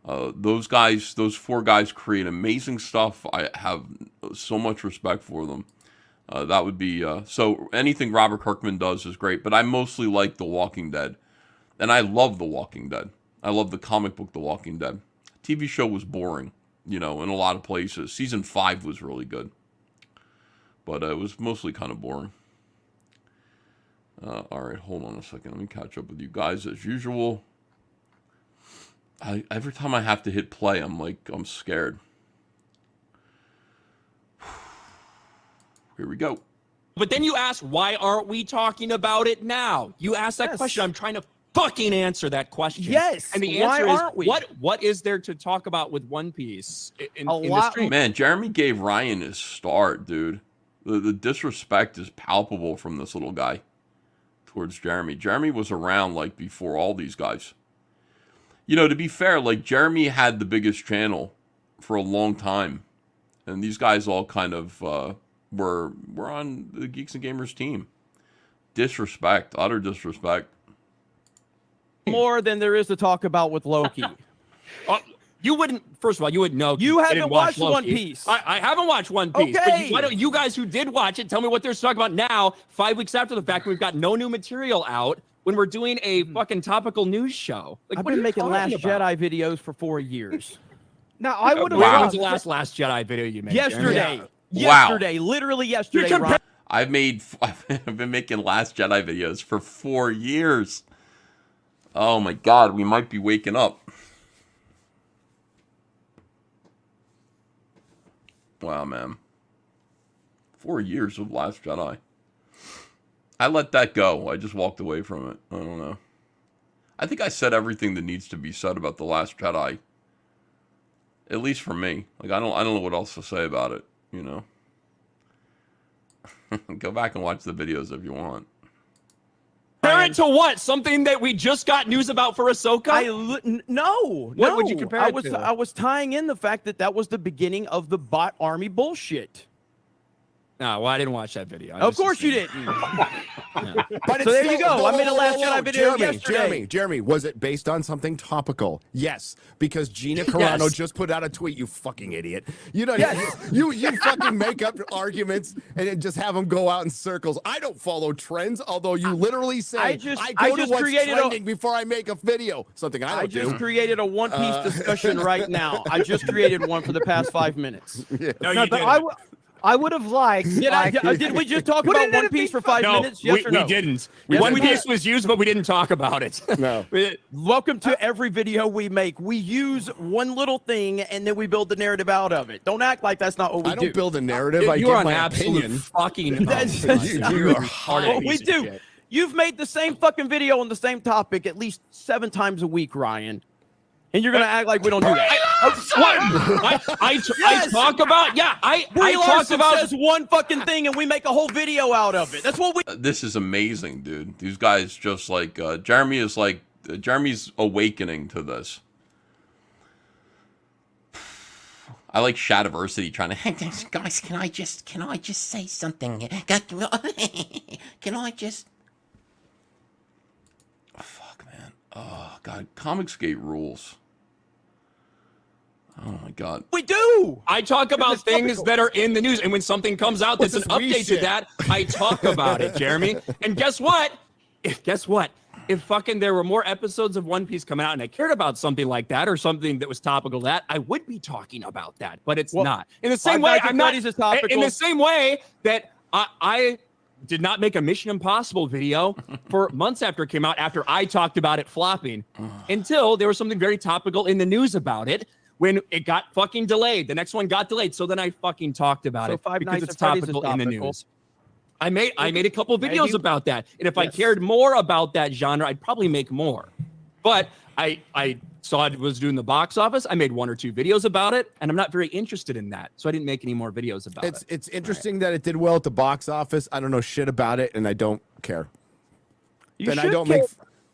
A: Those guys, those four guys create amazing stuff. I have so much respect for them. That would be, so anything Robert Kirkman does is great, but I mostly like The Walking Dead. And I love The Walking Dead. I love the comic book The Walking Dead. TV show was boring, you know, in a lot of places. Season 5 was really good. But it was mostly kind of boring. All right, hold on a second. Let me catch up with you guys as usual. Every time I have to hit play, I'm scared. Here we go.
E: But then you ask, why aren't we talking about it now? You ask that
B: Yes.
E: question. I'm trying to fucking answer that question.
B: Yes.
E: And the
B: Why
E: answer is,
B: aren't we?
E: what is there to talk about with One Piece in
B: A
E: the
B: lot-
E: stream?
A: Man, Jeremy gave Ryan his start, dude. The disrespect is palpable from this little guy towards Jeremy. Jeremy was around like before all these guys. You know, to be fair, like Jeremy had the biggest channel for a long time. And these guys all kind of were on the Geeks and Gamers team. Disrespect, utter disrespect.
B: More than there is to talk about with Loki.
E: You wouldn't, first of all, you wouldn't know.
B: You
E: I
B: haven't
E: didn't watch
B: watched One
E: Loki.
B: Piece.
E: I haven't watched One Piece. But
B: Okay.
E: why don't you guys who did watch it tell me what there's to talk about now, 5 weeks after the fact, we've got no new material out when we're doing a fucking topical news show. Like,
B: I've
E: what are
B: been
E: you
B: making
E: talking
B: Last
E: about?
B: Jedi videos for 4 years.
C: Now I would have
E: When was
C: loved.
E: the last Jedi video you made?
B: Yesterday.
A: Wow.
B: Yesterday. Literally yesterday.
E: You're
B: Ryan.
A: I've been making Last Jedi videos for 4 years. Oh my God, we might be waking up. Wow, man. 4 years of Last Jedi. I let that go. I just walked away from it. I don't know. I think I said everything that needs to be said about The Last Jedi. At least for me. Like, I don't know what else to say about it, you know. Go back and watch the videos if you want.
E: Compare it to what? Something that we just got news about for Ahsoka?
B: No.
E: What would you compare
B: I
E: it
B: was,
E: to?
B: I was tying in the fact that that was the beginning of the bot army bullshit.
E: No, well, I didn't watch that video.
B: Of course you didn't.
D: But
B: So there you
D: still-
B: go. I made a Last Jedi video
D: Jeremy,
B: yesterday.
D: Jeremy, was it based on something topical? Yes, because Gina Carano
E: Yes.
D: just put out a tweet. You fucking idiot. You don't. You fucking make up arguments and then just have them go out in circles. I don't follow trends, although you literally say
B: I just
D: go to what's
B: created
D: trending before I make a video. Something I don't
B: I just
D: do.
B: created a One Piece discussion right now. I just created one for the past 5 minutes.
E: No,
C: No,
E: you
C: but
E: didn't.
C: I would have liked.
B: Did we just talk about One Piece for 5
E: No,
B: minutes? Yes or no?
E: we didn't.
B: Yes,
E: One
B: we
E: Piece
B: did.
E: was used, but we didn't talk about it.
D: No.
B: Welcome to every video we make. We use one little thing and then we build the narrative out of it. Don't act like that's not what we
D: I don't
B: do.
D: build a narrative. I
E: You
D: give
E: are an
D: my
E: absolute
D: opinion.
E: fucking.
B: That's-
E: you are hard.
B: What we do. You've made the same fucking video on the same topic at least 7 times a week, Ryan. And you're gonna act like we don't do that.
E: I talk about I
B: Brie
E: talk
B: Larson
E: about
B: says one fucking thing and we make a whole video out of it. That's what we.
A: This is amazing, dude. These guys just like Jeremy is like Jeremy's awakening to this. I like Shadiversity trying to. Hey, guys, can I just say something? Can I just? Oh, fuck, man. Oh God, Comicsgate rules. Oh my God.
B: We do.
E: I talk about things that are in the news, and when something comes out that's an
D: This is we
E: update to
D: shit.
E: that, I talk about it, Jeremy. And guess what? If fucking there were more episodes of One Piece coming out and I cared about something like that or something that was topical to that, I would be talking about that. But it's not. In the same
B: Five
E: way,
B: Nights at
E: I'm not.
B: Freddy's is topical.
E: In the same way that I did not make a Mission Impossible video for months after it came out, after I talked about it flopping, until there was something very topical in the news about it. When it got fucking delayed, the next one got delayed. So then I fucking talked about it
B: Five
E: because
B: Nights
E: it's
B: at Freddy's is
E: topical in the
B: topical.
E: news. I made a couple videos
B: Maybe.
E: about that, and if I
B: Yes.
E: cared more about that genre, I'd probably make more. But I saw it was doing the box office. I made 1 or 2 videos about it, and I'm not very interested in that, so I didn't make any more videos about it.
D: It's interesting that it did well at the box office. I don't know shit about it, and I don't care.
B: You
D: And I
B: should
D: don't
B: care.
D: make.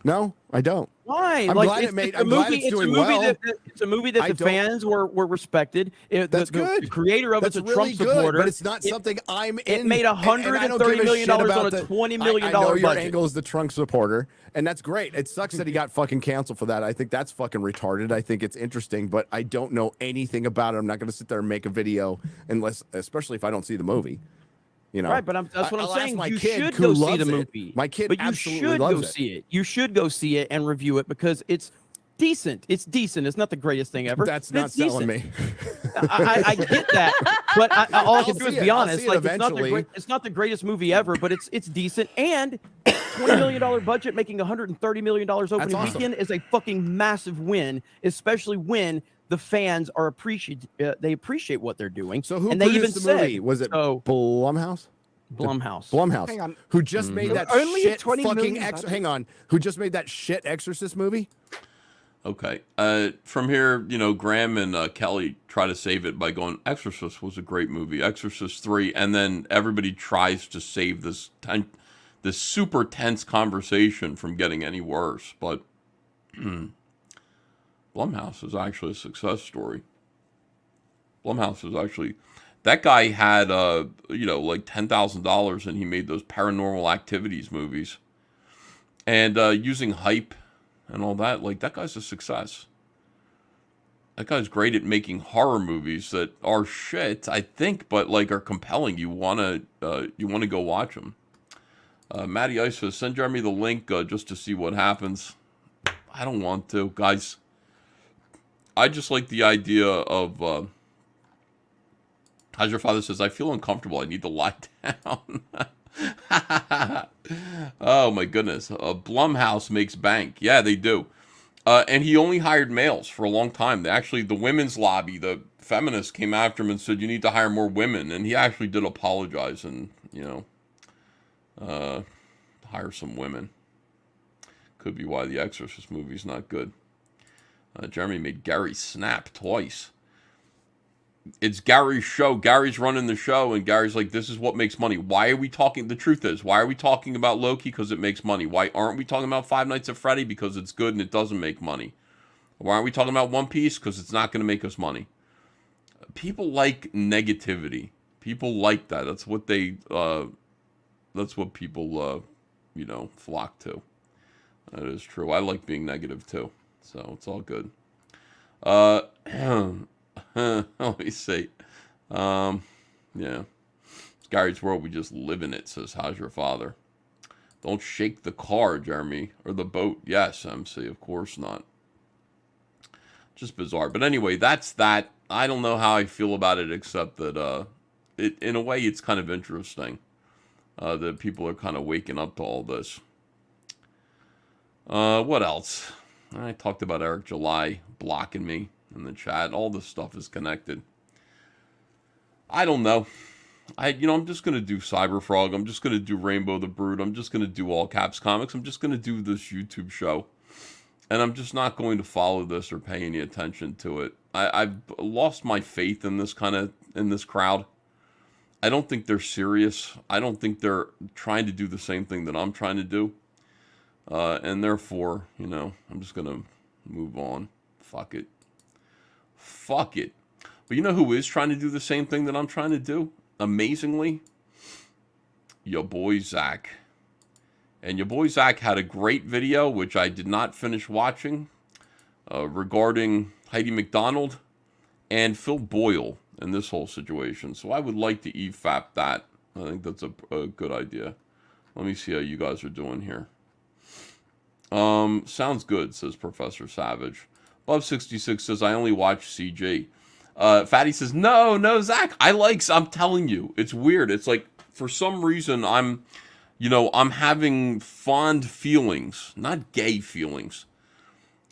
D: No, I don't.
B: Why?
D: I'm
B: like,
D: glad
B: it's,
D: it made-
B: it's a
D: I'm glad
B: movie.
D: it's
B: It's a
D: doing
B: movie
D: well.
B: that it's a movie that
D: I
B: the
D: don't-
B: fans were respected.
D: That's
B: the
D: good.
B: creator of
D: That's
B: it's a
D: really
B: Trump
D: good,
B: supporter.
D: but it's not
B: It-
D: something I'm
B: it
D: in.
B: made
D: and I don't
B: $130
D: give a
B: million
D: shit
B: on
D: about
B: a
D: the-
B: $20 million
D: I know your
B: budget.
D: angle is the Trump supporter, and that's great. It sucks that he got fucking canceled for that. I think that's fucking retarded. I think it's interesting, but I don't know anything about it. I'm not going to sit there and make a video unless, especially if I don't see the movie. You know,
B: Right, but that's what I'm
D: I'll ask
B: saying.
D: my
B: You
D: kid
B: should
D: who
B: go see
D: loves
B: the
D: it.
B: movie.
D: My kid
B: but you
D: absolutely
B: should
D: loves
B: go
D: it.
B: see it. You should go see it and review it because it's decent. It's decent. It's not the greatest thing ever.
D: That's
B: but
D: not
B: it's
D: selling
B: decent.
D: me.
B: I get that, but all I can do
D: I'll
B: is
D: see
B: be
D: it. I'll
B: honest.
D: see it
B: Like it's not,
D: eventually.
B: it's not the greatest movie ever, but it's decent. And $20 million budget making $130 million opening
D: awesome.
B: weekend is a fucking massive win, especially when the fans are they appreciate what they're doing.
D: So who
B: and they
D: produced
B: even
D: the
B: said,
D: movie? Was it
B: so,
D: Blumhouse?
B: Blumhouse.
D: Blumhouse.
C: Hang on.
D: Who just made that
C: Only a
D: shit
C: 20
D: fucking
C: million budget?
D: hang on. Who just made that shit Exorcist movie?
A: Okay. From here, Graham and Kelly try to save it by going, Exorcist was a great movie, Exorcist 3, and then everybody tries to save this super tense conversation from getting any worse. But Blumhouse is actually a success story. Blumhouse is actually... That guy had, like $10,000 and he made those Paranormal Activities movies. And using hype and all that, like, that guy's a success. That guy's great at making horror movies that are shit, I think, but, like, are compelling. You wanna go watch them. Matty Ice says, send Jeremy the link just to see what happens. I don't want to. Guys, I just like the idea of... As your father says, I feel uncomfortable. I need to lie down. Oh, my goodness. Blumhouse makes bank. Yeah, they do. And he only hired males for a long time. The women's lobby, the feminists came after him and said, you need to hire more women. And he actually did apologize and, hire some women. Could be why the Exorcist movie's not good. Jeremy made Gary snap twice. It's Gary's show. Gary's running the show, and Gary's like, this is what makes money. Why are we talking? The truth is, why are we talking about Loki? Because it makes money. Why aren't we talking about Five Nights at Freddy? Because it's good and it doesn't make money. Why aren't we talking about One Piece? Because it's not going to make us money. People like negativity. People like that. That's what they. That's what people, flock to. That is true. I like being negative too, so it's all good. Let me see. Yeah. It's Gary's world. We just live in it. Says, how's your father? Don't shake the car, Jeremy, or the boat. Yes, MC. Of course not. Just bizarre. But anyway, that's that. I don't know how I feel about it, except that in a way, it's kind of interesting that people are kind of waking up to all this. What else? I talked about Eric July blocking me in the chat. All this stuff is connected. I don't know. I'm just going to do Cyberfrog. I'm just going to do Rainbow the Brood. I'm just going to do All Caps Comics. I'm just going to do this YouTube show. And I'm just not going to follow this or pay any attention to it. I've lost my faith in this crowd. I don't think they're serious. I don't think they're trying to do the same thing that I'm trying to do. And therefore, I'm just going to move on. Fuck it. Fuck it. But you know who is trying to do the same thing that I'm trying to do? Amazingly? Your boy Zach. And your boy Zach had a great video, which I did not finish watching, regarding Heidi McDonald and Phil Boyle in this whole situation. So I would like to EFAP that. I think that's a good idea. Let me see how you guys are doing here. Sounds good, says Professor Savage. Bub66 says, I only watch CG. Fatty says, no, Zach, I'm telling you, it's weird. It's like, for some reason, I'm having fond feelings, not gay feelings,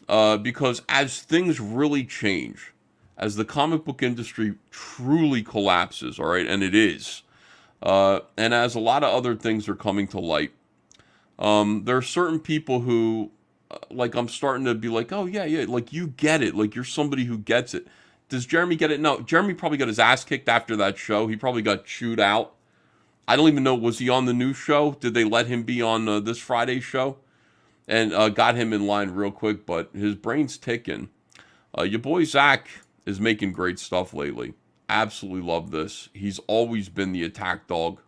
A: because as things really change, as the comic book industry truly collapses, all right, and it is, and as a lot of other things are coming to light, there are certain people who, I'm starting to be like, oh, yeah, like, you get it, like, you're somebody who gets it. Does Jeremy get it? No, Jeremy probably got his ass kicked after that show. He probably got chewed out. I don't even know, was he on the new show? Did they let him be on this Friday show? And got him in line real quick, but his brain's ticking. Your boy Zach is making great stuff lately. Absolutely love this. He's always been the attack dog.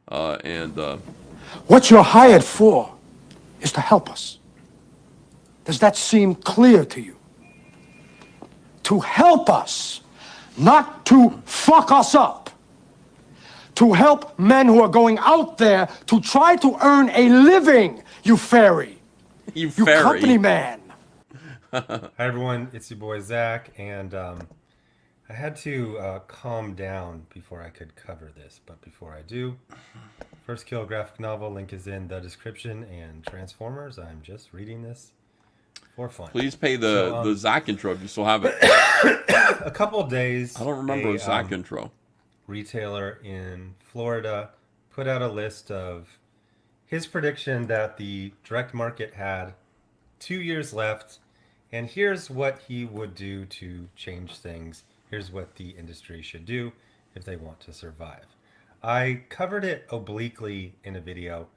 J: What you're hired for is to help us. Does that seem clear to you? To help us, not to fuck us up. To help men who are going out there to try to earn a living, you fairy.
A: You
J: company man.
K: Hi everyone, it's your boy Zach, and I had to calm down before I could cover this, but before I do, First Kill graphic novel, link is in the description, and Transformers, I'm just reading this for fun.
A: Please pay the Zach intro if you still have it.
K: A couple of days.
A: I don't remember a Zach intro.
K: Retailer in Florida put out a list of his prediction that the direct market had 2 years left, and here's what he would do to change things. Here's what the industry should do if they want to survive. I covered it obliquely in a video.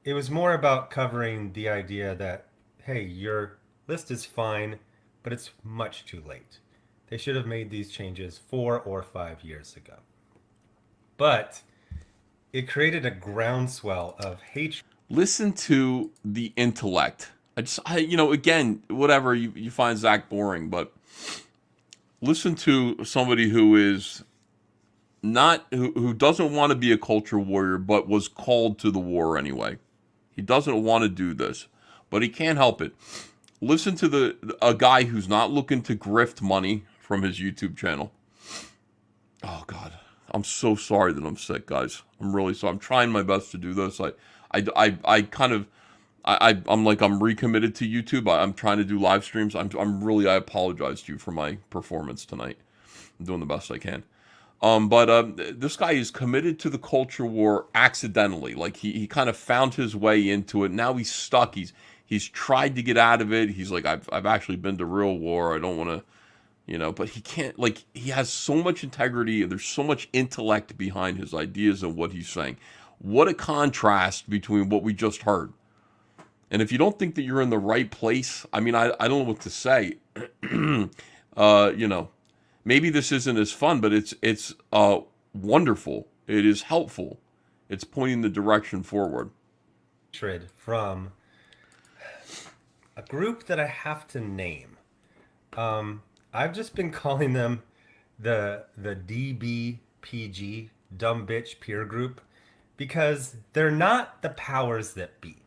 K: It was more about covering the idea that, hey, your list is fine, but it's much too late. They should have made these changes 4 or 5 years ago. But it created a groundswell of hatred.
A: Listen to the intellect. Again, whatever, you find Zach boring, but listen to somebody who is who doesn't want to be a culture warrior, but was called to the war anyway. He doesn't want to do this, but he can't help it. Listen to a guy who's not looking to grift money from his YouTube channel. Oh God, I'm so sorry that I'm sick, guys. I'm really sorry. I'm trying my best to do this. I'm recommitted to YouTube. I'm trying to do live streams. I apologize to you for my performance tonight. I'm doing the best I can. This guy is committed to the culture war accidentally. Like he kind of found his way into it. Now he's stuck. He's tried to get out of it. He's like, I've actually been to real war. I don't want to, but he can't, like, he has so much integrity and there's so much intellect behind his ideas and what he's saying. What a contrast between what we just heard. And if you don't think that you're in the right place, I mean, I don't know what to say. Maybe this isn't as fun, but it's wonderful. It is helpful. It's pointing the direction forward.
K: From a group that I have to name. I've just been calling them the DBPG, dumb bitch peer group, because they're not the powers that be.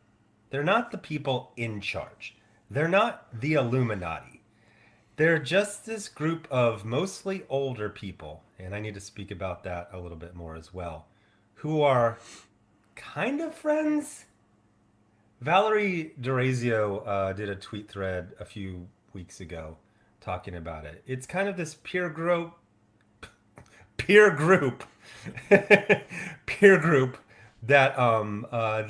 K: They're not the people in charge. They're not the Illuminati. They're just this group of mostly older people, and I need to speak about that a little bit more as well, who are kind of friends. Valerie D'Orazio did a tweet thread a few weeks ago talking about it. It's kind of this peer group, peer group that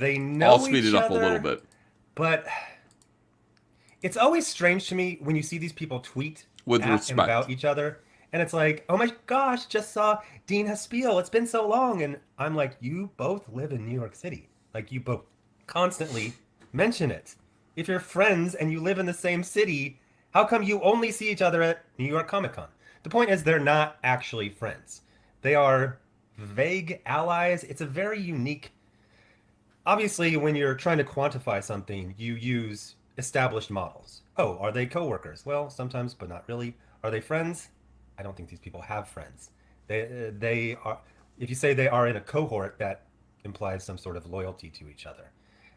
K: they know
A: I'll speed
K: each
A: it up
K: other,
A: a little bit.
K: But it's always strange to me when you see these people tweet
A: With
K: at and
A: respect.
K: about each other, and it's like, oh my gosh, just saw Dean Haspiel. It's been so long, and I'm like, you both live in New York City. Like, you both constantly mention it. If you're friends and you live in the same city, how come you only see each other at New York Comic Con? The point is, they're not actually friends. They are vague allies. It's a very unique. Obviously, when you're trying to quantify something, you use established models. Oh, are they coworkers? Well, sometimes, but not really. Are they friends? I don't think these people have friends. They are. If you say they are in a cohort, that implies some sort of loyalty to each other.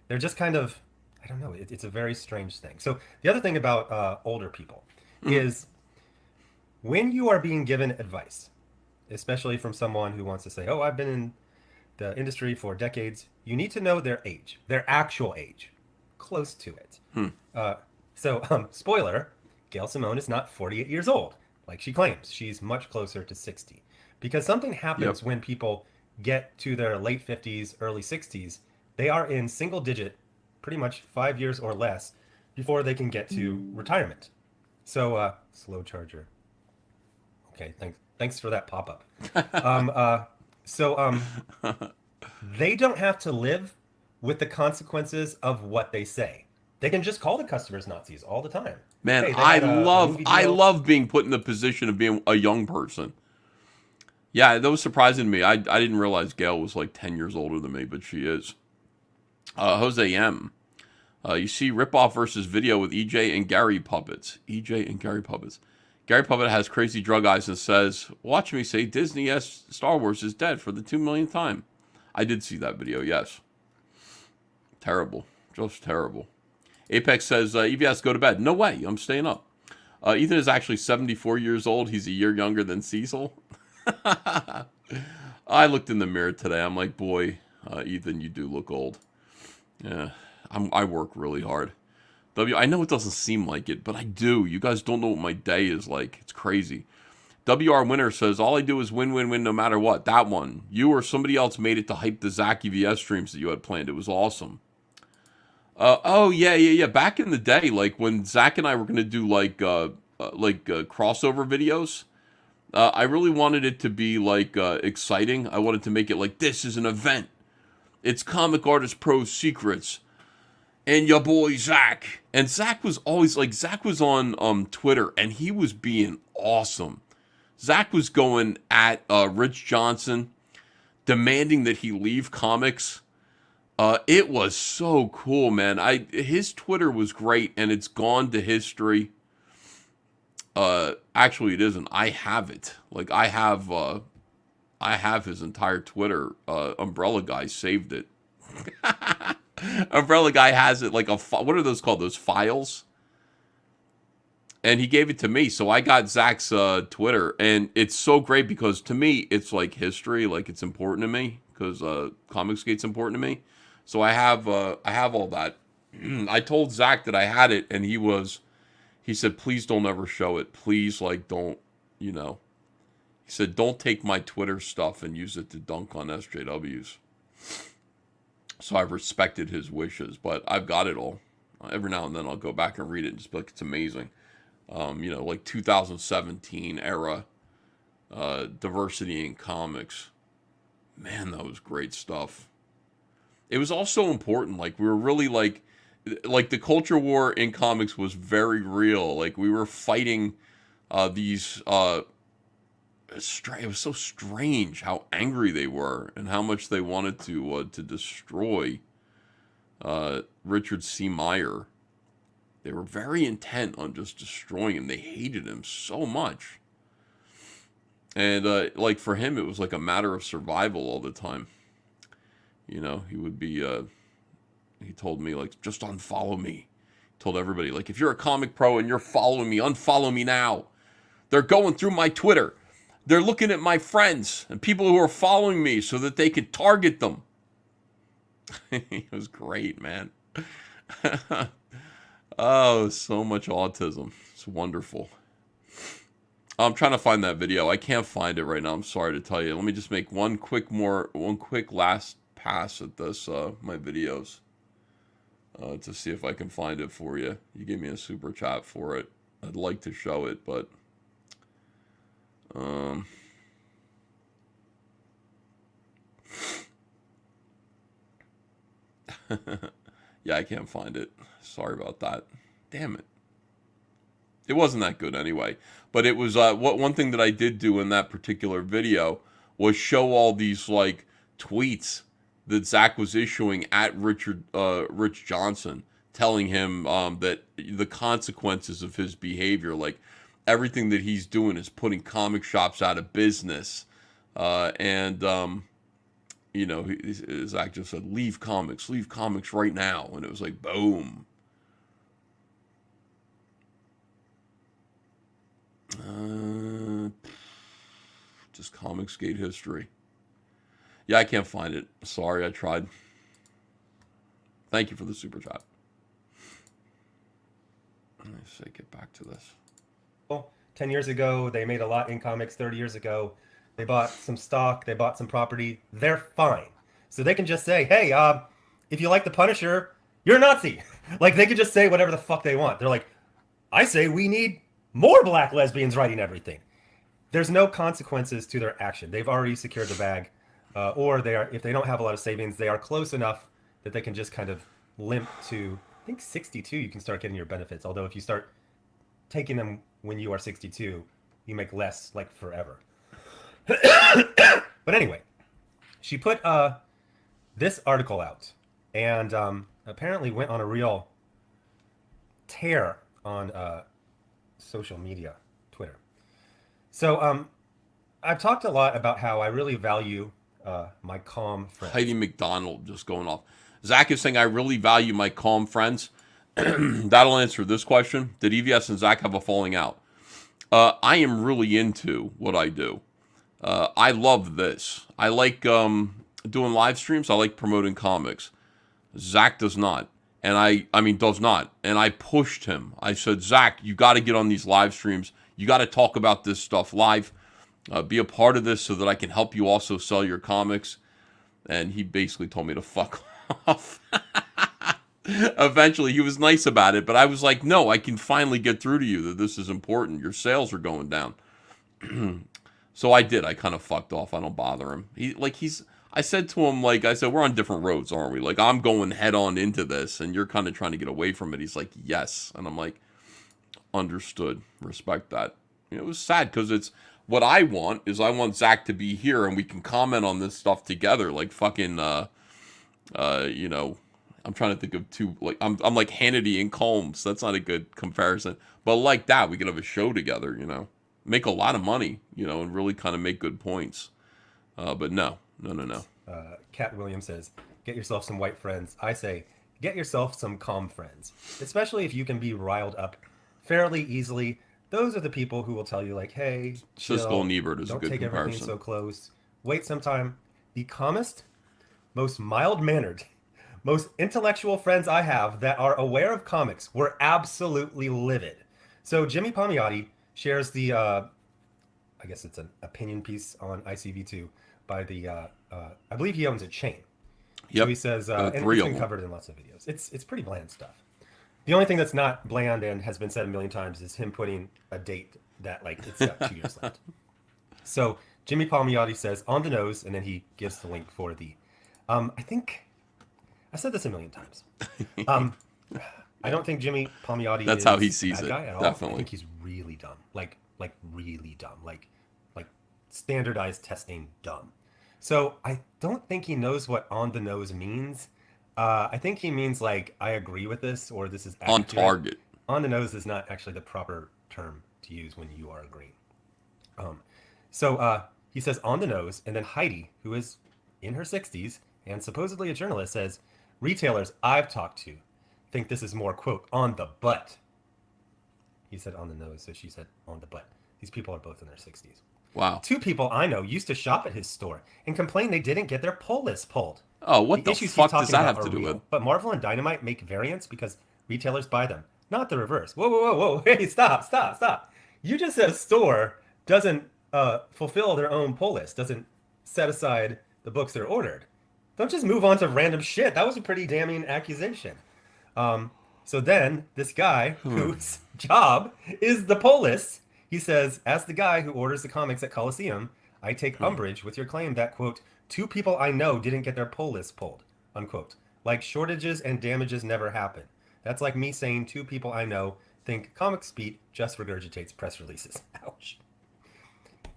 K: They're just kind of, I don't know. It's a very strange thing. So the other thing about older people is when you are being given advice, especially from someone who wants to say, oh, I've been in the industry for decades, you need to know their age, their actual age, close to it. Spoiler, Gail Simone is not 48 years old, like she claims. She's much closer to 60. Because something happens when people get to their late 50s, early 60s. They are in single digit, pretty much 5 years or less, before they can get to retirement. So, slow charger. Okay, thanks for that pop-up. They don't have to live with the consequences of what they say. They can just call the customers Nazis all the time.
A: Man,
K: Hey,
A: I
K: they had a
A: love
K: movie
A: I
K: deal.
A: love being put in the position of being a young person. Yeah, that was surprising to me. I didn't realize Gail was like 10 years older than me, but she is. Jose M. You see Ripoff versus video with EJ and Gary puppets. EJ and Gary puppets. Gary Puppet has crazy drug eyes and says, watch me say Disney yes, Star Wars is dead for the 2 millionth time. I did see that video, yes. Terrible. Just terrible. Apex says, EVS, go to bed. No way, I'm staying up. Ethan is actually 74 years old. He's a year younger than Cecil. I looked in the mirror today. I'm like, boy, Ethan, you do look old. Yeah, I work really hard. I know it doesn't seem like it, but I do. You guys don't know what my day is like. It's crazy. WR Winner says, all I do is win, win, win no matter what. That one. You or somebody else made it to hype the Zach EVS streams that you had planned. It was awesome. Yeah. Back in the day, like when Zach and I were going to do like crossover videos, I really wanted it to be like exciting. I wanted to make it like, this is an event. It's Comic Artist Pro Secrets. And your boy Zach. And Zach was always like, Zach was on Twitter and he was being awesome. Zach was going at Rich Johnson, demanding that he leave comics. It was so cool, man. His Twitter was great and it's gone to history. Actually it isn't. I have it. Like I have his entire Twitter. Umbrella Guy saved it. Umbrella Guy has it like what are those called? Those files? And he gave it to me. So I got Zach's Twitter. And it's so great because to me, it's like history. Like it's important to me because Comicsgate's important to me. So I have all that. I told Zach that I had it and he said, please don't ever show it. Please, like, don't, He said, don't take my Twitter stuff and use it to dunk on SJWs. So I've respected his wishes, but I've got it all. Every now and then I'll go back and read it and just be like, it's amazing. Like 2017 era diversity in comics. Man, that was great stuff. It was also important. Like we were really like the culture war in comics was very real. Like we were fighting these it was so strange how angry they were and how much they wanted to destroy Richard C. Meyer. They were very intent on just destroying him. They hated him so much. And like for him, it was like a matter of survival all the time. You know, he would be, he told me, like, just unfollow me. He told everybody, like, if you're a comic pro and you're following me, unfollow me now. They're going through my Twitter. They're looking at my friends and people who are following me so that they could target them. It was great, man. Oh, so much autism. It's wonderful. I'm trying to find that video. I can't find it right now. I'm sorry to tell you. Let me just make one quick last pass at this, my videos, to see if I can find it for you. You gave me a super chat for it. I'd like to show it, but yeah, I can't find it. Sorry about that. Damn it. It wasn't that good anyway. But it was one thing that I did do in that particular video was show all these like tweets that Zach was issuing at Rich Johnson, telling him that the consequences of his behavior, like everything that he's doing is putting comic shops out of business. You know, Zach just said, leave comics right now. And it was like, boom. Just Comicsgate history. Yeah, I can't find it. Sorry, I tried. Thank you for the super chat. Let me see, get back to this.
K: 10 years ago, they made a lot in comics. 30 years ago, they bought some stock, they bought some property. They're fine. So they can just say, hey, if you like the Punisher, you're a Nazi. Like, they could just say whatever the fuck they want. They're like, I say we need more black lesbians writing everything. There's no consequences to their action. They've already secured the bag. Or they are, if they don't have a lot of savings, they are close enough that they can just kind of limp to, I think 62, you can start getting your benefits. Although if you start taking them when you are 62, you make less, like, forever. But anyway, she put this article out and apparently went on a real tear on social media, Twitter. So I've talked a lot about how I really value my calm friends.
A: Heidi McDonald just going off. Zach is saying, I really value my calm friends. That'll answer this question. Did EVS and Zach have a falling out? I am really into what I do. I love this. I like doing live streams. I like promoting comics. Zach does not. And I mean, does not. And I pushed him. I said, Zach, you got to get on these live streams. You got to talk about this stuff live. Be a part of this so that I can help you also sell your comics. And he basically told me to fuck off. Eventually, he was nice about it. But I was like, no, I can finally get through to you that this is important. Your sales are going down. So I did. I kind of fucked off. I don't bother him. I said to him, like, I said, we're on different roads, aren't we? Like, I'm going head on into this, and you're kind of trying to get away from it. He's like, yes. And I'm like, understood. Respect that. It was sad because it's what I want is I want Zach to be here, and we can comment on this stuff together. Like, fucking, you know, I'm trying to think of two, like, I'm like Hannity and Combs. That's not a good comparison. But like that, we could have a show together, you know. Make a lot of money, you know, and really kind of make good points. But no.
K: Cat Williams says, get yourself some white friends. I say, get yourself some calm friends, especially if you can be riled up fairly easily. Those are the people who will tell you, like, hey, chill,
A: Siskel and Ebert is a good
K: don't take
A: comparison.
K: everything so close. Wait some time. The calmest, most mild-mannered, most intellectual friends I have that are aware of comics were absolutely livid. So Jimmy Palmiotti shares the, I guess it's an opinion piece on ICV2 by the, I believe he owns a chain.
A: Yep.
K: So he says, and it's
A: three of
K: been
A: them.
K: covered in lots of videos. It's pretty bland stuff. The only thing that's not bland and has been said a million times is him putting a date that, like, it's got 2 years left. So Jimmy Palmiotti says, on the nose, and then he gives the link for the, I think, I said this a million times. I don't think Jimmy Palmiotti
A: That's
K: is
A: how he sees
K: a bad
A: it,
K: guy at all.
A: definitely.
K: I think he's really dumb. Like really dumb. Like standardized testing dumb. So I don't think he knows what on the nose means. I think he means like, I agree with this, or this is
A: On
K: accurate.
A: target.
K: On the nose is not actually the proper term to use when you are agreeing. So he says on the nose, and then Heidi, who is in her 60s and supposedly a journalist, says, retailers I've talked to think this is more, quote, on the butt. He said on the nose, so she said on the butt. These people are both in their 60s.
A: Wow.
K: 2 people I know used to shop at his store and complained they didn't get their pull list pulled.
A: Oh, what the
K: issues he's
A: fuck does
K: talking
A: that
K: about
A: have to
K: are
A: do
K: real,
A: with?
K: But Marvel and Dynamite make variants because retailers buy them, not the reverse. Whoa, whoa, whoa, whoa. Hey, stop. You just said a store doesn't fulfill their own pull list, doesn't set aside the books they're ordered. Don't just move on to random shit. That was a pretty damning accusation. So then this guy whose job is the pull list, he says, as the guy who orders the comics at Coliseum, I take umbrage with your claim that, quote, 2 people I know didn't get their pull list pulled, unquote. Like shortages and damages never happen. That's like me saying 2 people I know think Comic Speed just regurgitates press releases. Ouch.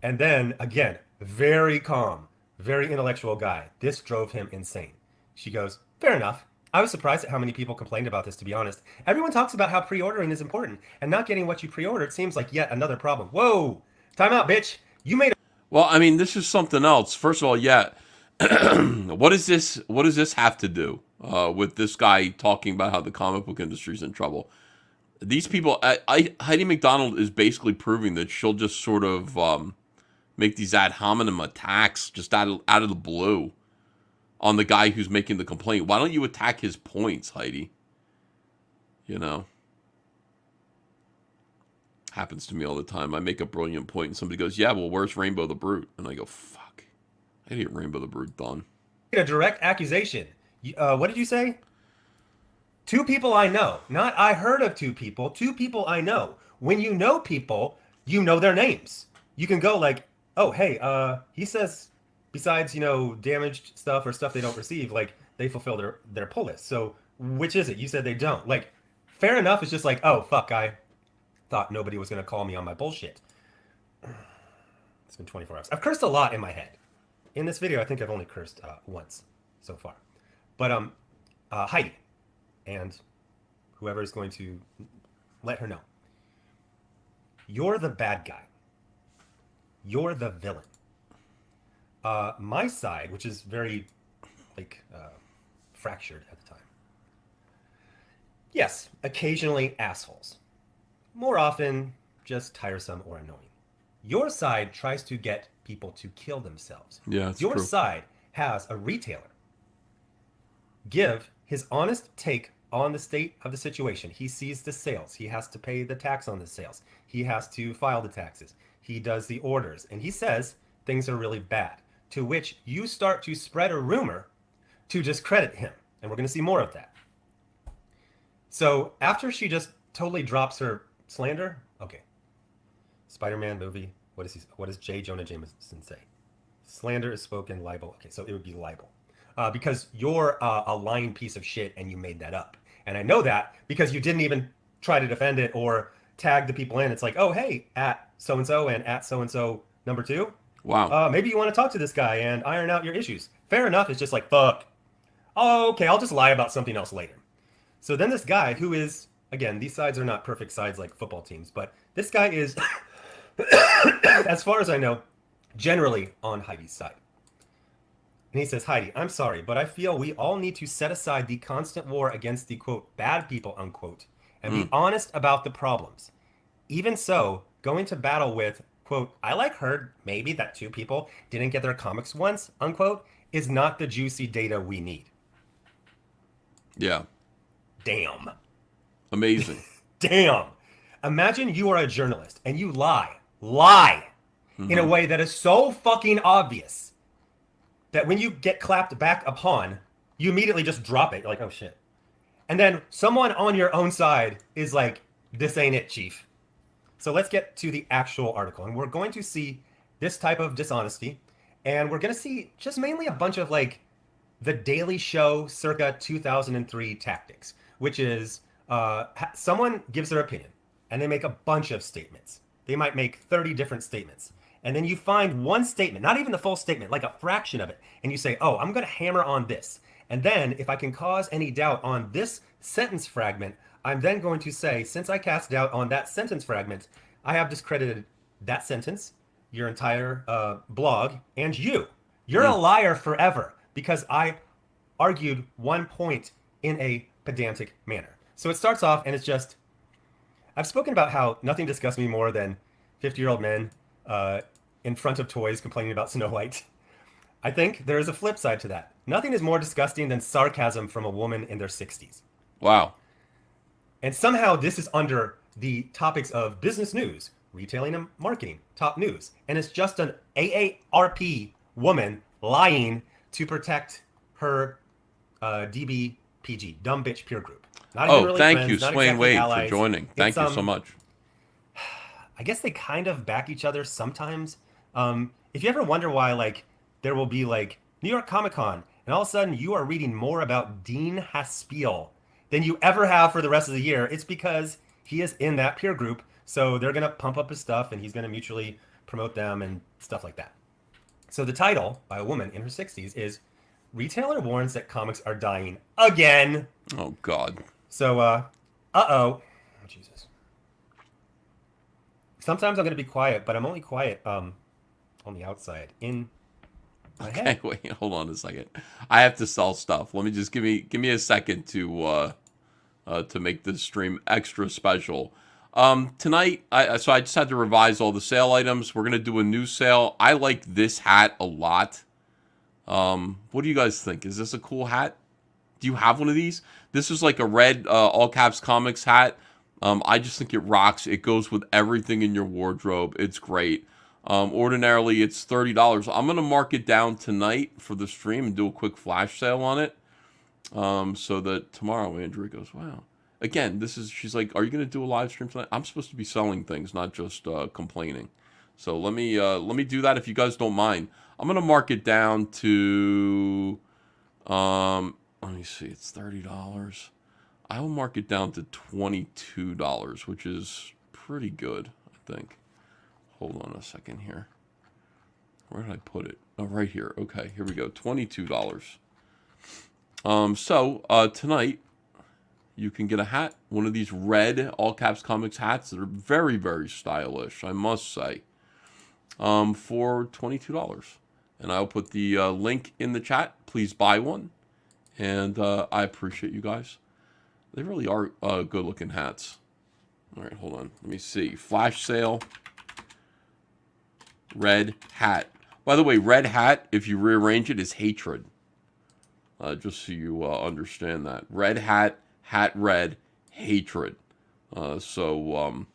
K: And then, again, very calm, very intellectual guy. This drove him insane. She goes, fair enough. I was surprised at how many people complained about this, to be honest. Everyone talks about how pre-ordering is important, and not getting what you pre-ordered seems like yet another problem. Whoa! Time out, bitch! You made a...
A: Well, I mean, this is something else. First of all, yeah. What does this have to do with this guy talking about how the comic book industry is in trouble? These people, Heidi McDonald is basically proving that she'll just sort of make these ad hominem attacks just out of the blue on the guy who's making the complaint. Why don't you attack his points, Heidi? You know? Happens to me all the time. I make a brilliant point and somebody goes, yeah, well, where's Rainbow the Brute? And I go, fuck. I need Rainbow the Brute done.
K: A direct accusation. What did you say? 2 people I know. Not I heard of 2 people. 2 people I know. When you know people, you know their names. You can go like, oh, hey, he says besides, damaged stuff or stuff they don't receive, like they fulfill their pull list. So which is it? You said they don't. Like, fair enough. It's just like, oh, fuck, I thought nobody was going to call me on my bullshit. It's been 24 hours. I've cursed a lot in my head. In this video, I think I've only cursed once so far. But Heidi and whoever is going to let her know. You're the bad guy. You're the villain. My side, which is very fractured at the time. Yes, occasionally assholes. More often, just tiresome or annoying. Your side tries to get people to kill themselves.
A: Yeah, that's
K: Your
A: true.
K: side has a retailer give his honest take on the state of the situation. He sees the sales. He has to pay the tax on the sales. He has to file the taxes. He does the orders. And he says things are really bad, to which you start to spread a rumor to discredit him. And we're going to see more of that. So after she just totally drops her slander, okay. Spider-Man movie, what does J. Jonah Jameson say? Slander is spoken, libel. Okay, so it would be libel. Because you're a lying piece of shit and you made that up. And I know that because you didn't even try to defend it or tag the people in. It's like, oh, hey, at so-and-so and at so-and-so number 2.
A: Wow.
K: Maybe you want to talk to this guy and iron out your issues. Fair enough. It's just like, fuck. Oh, okay, I'll just lie about something else later. So then this guy who is, again, these sides are not perfect sides like football teams, but this guy is, as far as I know, generally on Heidi's side. And he says, Heidi, I'm sorry, but I feel we all need to set aside the constant war against the, quote, bad people, unquote, and be honest about the problems. Even so, going to battle with, quote, I heard maybe that 2 people didn't get their comics once, unquote, is not the juicy data we need.
A: Yeah.
K: Damn.
A: Amazing.
K: Damn. Imagine you are a journalist and you lie in a way that is so fucking obvious that when you get clapped back upon, you immediately just drop it. You're like, oh shit. And then someone on your own side is like, this ain't it, chief. So let's get to the actual article. And we're going to see this type of dishonesty. And we're going to see just mainly a bunch of like the Daily Show circa 2003 tactics, which is someone gives their opinion and they make a bunch of statements. They might make 30 different statements. and then you find one statement, not even the full statement, like a fraction of it, and you say, oh, I'm going to hammer on this. And then if I can cause any doubt on this sentence fragment, I'm then going to say, since I cast doubt on that sentence fragment, I have discredited that sentence, your entire blog, and you. You're a liar forever because I argued one point in a pedantic manner. So it starts off and it's just, I've spoken about how nothing disgusts me more than 50-year-old men in front of toys complaining about Snow White. I think there is a flip side to that. Nothing is more disgusting than sarcasm from a woman in their 60s.
A: Wow.
K: And somehow this is under the topics of business news, retailing and marketing, top news. And it's just an AARP woman lying to protect her DBPG, dumb bitch peer group. Not even really
A: thank
K: friends,
A: you,
K: not
A: Swain
K: exactly
A: Wade,
K: allies.
A: for joining. Thank you so much.
K: I guess they kind of back each other sometimes. If you ever wonder why, like, there will be like New York Comic Con, and all of a sudden you are reading more about Dean Haspiel than you ever have for the rest of the year, it's because he is in that peer group. So they're going to pump up his stuff and he's going to mutually promote them and stuff like that. So the title by a woman in her 60s is Retailer Warns That Comics Are Dying Again.
A: Oh, God.
K: So, uh-oh. Oh, Jesus. Sometimes I'm going to be quiet, but I'm only quiet on the outside. In my head.
A: Okay, wait, hold on a second. I have to sell stuff. Let me just give me a second to make this stream extra special. Tonight, I just had to revise all the sale items. We're gonna do a new sale. I like this hat a lot. What do you guys think? Is this a cool hat? Do you have one of these? This is like a red all caps comics hat. I just think it rocks. It goes with everything in your wardrobe. It's great. Ordinarily, it's $30. I'm going to mark it down tonight for the stream and do a quick flash sale on it. So that tomorrow, Andrea goes, wow. Again, she's like, are you going to do a live stream tonight? I'm supposed to be selling things, not just complaining. So let me do that if you guys don't mind. I'm going to mark it down to, let me see, it's $30. I will mark it down to $22, which is pretty good, I think. Hold on a second here. Where did I put it? Oh, right here. Okay, here we go. $22. So tonight you can get a hat, one of these red all caps comics hats that are very, very stylish, I must say, for $22. And I'll put the link in the chat. Please buy one. And I appreciate you guys. They really are good looking hats. All right, hold on. Let me see. Flash sale. Red hat. By the way, red hat, if you rearrange it, is hatred. Just so you understand that. Red hat, hat red, hatred. So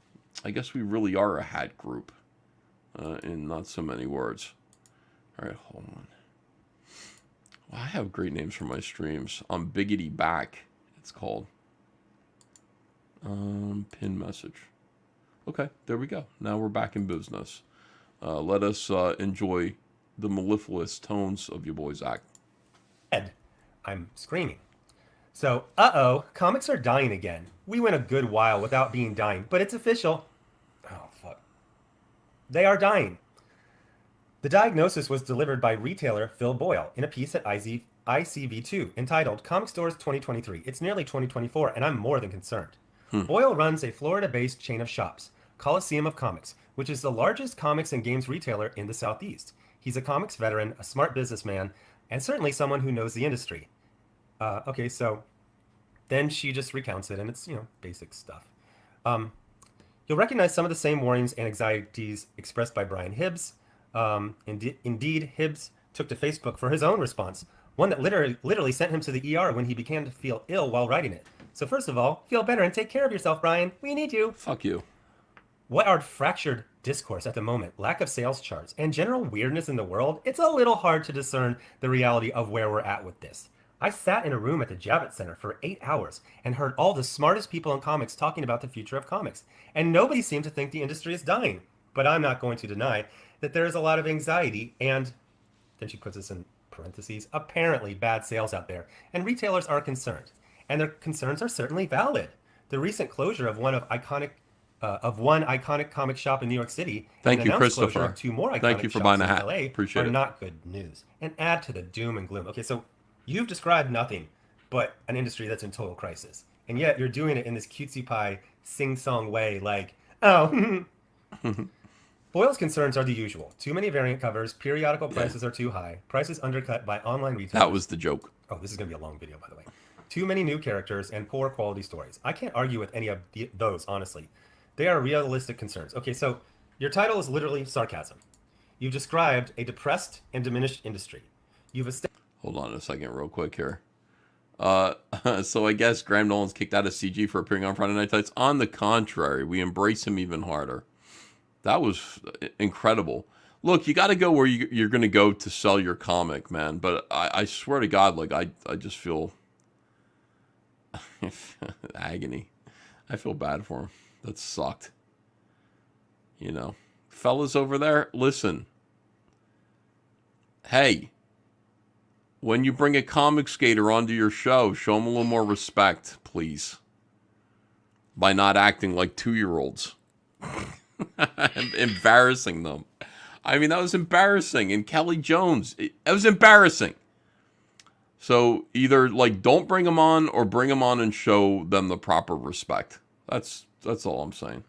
A: I guess we really are a hat group in not so many words. All right, hold on. Well, I have great names for my streams. Biggity back, it's called. Pin message. Okay, there we go. Now we're back in business. Let us enjoy the mellifluous tones of your boy's act.
K: I'm screaming. So, comics are dying again. We went a good while without being dying, but it's official. Oh, fuck. They are dying. The diagnosis was delivered by retailer Phil Boyle in a piece at ICV2 entitled Comic Stores 2023. It's nearly 2024, and I'm more than concerned. Boyle runs a Florida-based chain of shops, Coliseum of Comics, which is the largest comics and games retailer in the Southeast. He's a comics veteran, a smart businessman, and certainly someone who knows the industry. Okay, so then she just recounts it, and it's, basic stuff. You'll recognize some of the same warnings and anxieties expressed by Brian Hibbs. Indeed, Hibbs took to Facebook for his own response, one that literally sent him to the ER when he began to feel ill while writing it. So first of all, feel better and take care of yourself, Brian. We need you.
A: Fuck you.
K: What are fractured discourse at the moment, lack of sales charts, and general weirdness in the world, it's a little hard to discern the reality of where we're at with this. I sat in a room at the Javits Center for 8 hours and heard all the smartest people in comics talking about the future of comics, and nobody seemed to think the industry is dying. But I'm not going to deny that there is a lot of anxiety and, then she puts this in parentheses, apparently bad sales out there, and retailers are concerned. And their concerns are certainly valid. The recent closure of one of iconic of one iconic comic shop in New York City.
A: Thank
K: and
A: you,
K: announced closure
A: Christopher.
K: of 2 more iconic
A: Thank you for
K: shops
A: buying a
K: in
A: hat.
K: LA
A: Appreciate
K: are
A: it.
K: not good news and add to the doom and gloom. Okay, so you've described nothing but an industry that's in total crisis, and yet you're doing it in this cutesy pie sing-song way, like, oh. Boyle's concerns are the usual. Too many variant covers, periodical prices are too high, prices undercut by online retailers.
A: That was the joke.
K: Oh, this is going to be a long video, by the way. Too many new characters and poor quality stories. I can't argue with any of those, honestly. They are realistic concerns. Okay, so your title is literally sarcasm. You've described a depressed and diminished industry. You've established...
A: Hold on a second real quick here. So I guess Graham Nolan's kicked out of CG for appearing on Friday Night Tights. On the contrary, we embrace him even harder. That was incredible. Look, you got to go where you're going to go to sell your comic, man. But I swear to God, like I just feel agony. I feel bad for him. That sucked. You know, fellas over there, listen. Hey, when you bring a comic skater onto your show, show him a little more respect, please. By not acting like 2-year-olds. Embarrassing them. I mean, that was embarrassing. And Kelly Jones, it was embarrassing. So either like don't bring them on or bring them on and show them the proper respect. That's all I'm saying.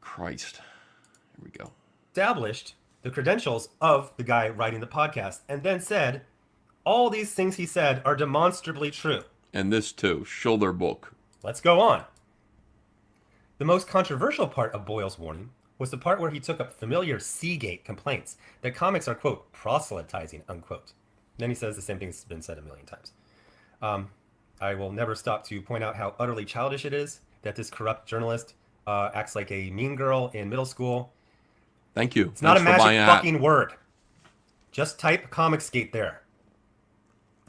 A: Christ. Here we go.
K: Established the credentials of the guy writing the podcast and then said all these things he said are demonstrably true.
A: And this too. Schilder book.
K: Let's go on. The most controversial part of Boyle's warning was the part where he took up familiar Seagate complaints that comics are, quote, proselytizing, unquote. Then he says the same thing that's been said a million times. I will never stop to point out how utterly childish it is that this corrupt journalist acts like a mean girl in middle school.
A: Thank you.
K: It's not a magic fucking word. Just type Comicsgate there.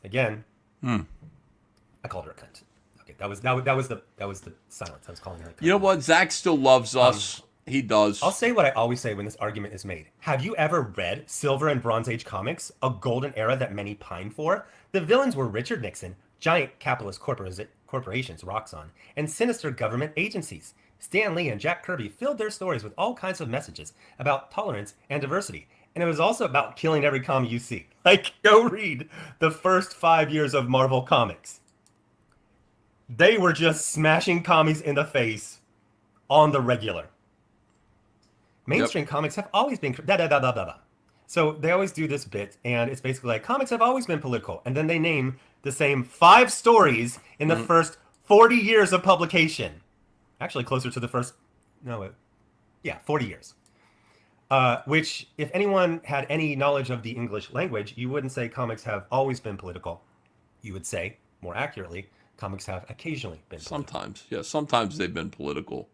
K: Again, I called her a cunt. Okay, that was the silence. I was calling her a cunt.
A: You know what? Zach still loves us. He does.
K: I'll say what I always say when this argument is made. Have you ever read Silver and Bronze Age comics, a golden era that many pine for? The villains were Richard Nixon, giant capitalist corporations, Roxxon, and sinister government agencies. Stan Lee and Jack Kirby filled their stories with all kinds of messages about tolerance and diversity. And it was also about killing every commie you see. Like, go read the first 5 years of Marvel Comics. They were just smashing commies in the face on the regular. Mainstream comics have always been So they always do this bit, and it's basically like comics have always been political, and then they name the same 5 stories in the first 40 years of publication. Actually, closer to the first, 40 years. Which, if anyone had any knowledge of the English language, you wouldn't say comics have always been political. You would say, more accurately, comics have occasionally been political.
A: Sometimes, yeah, sometimes they've been political.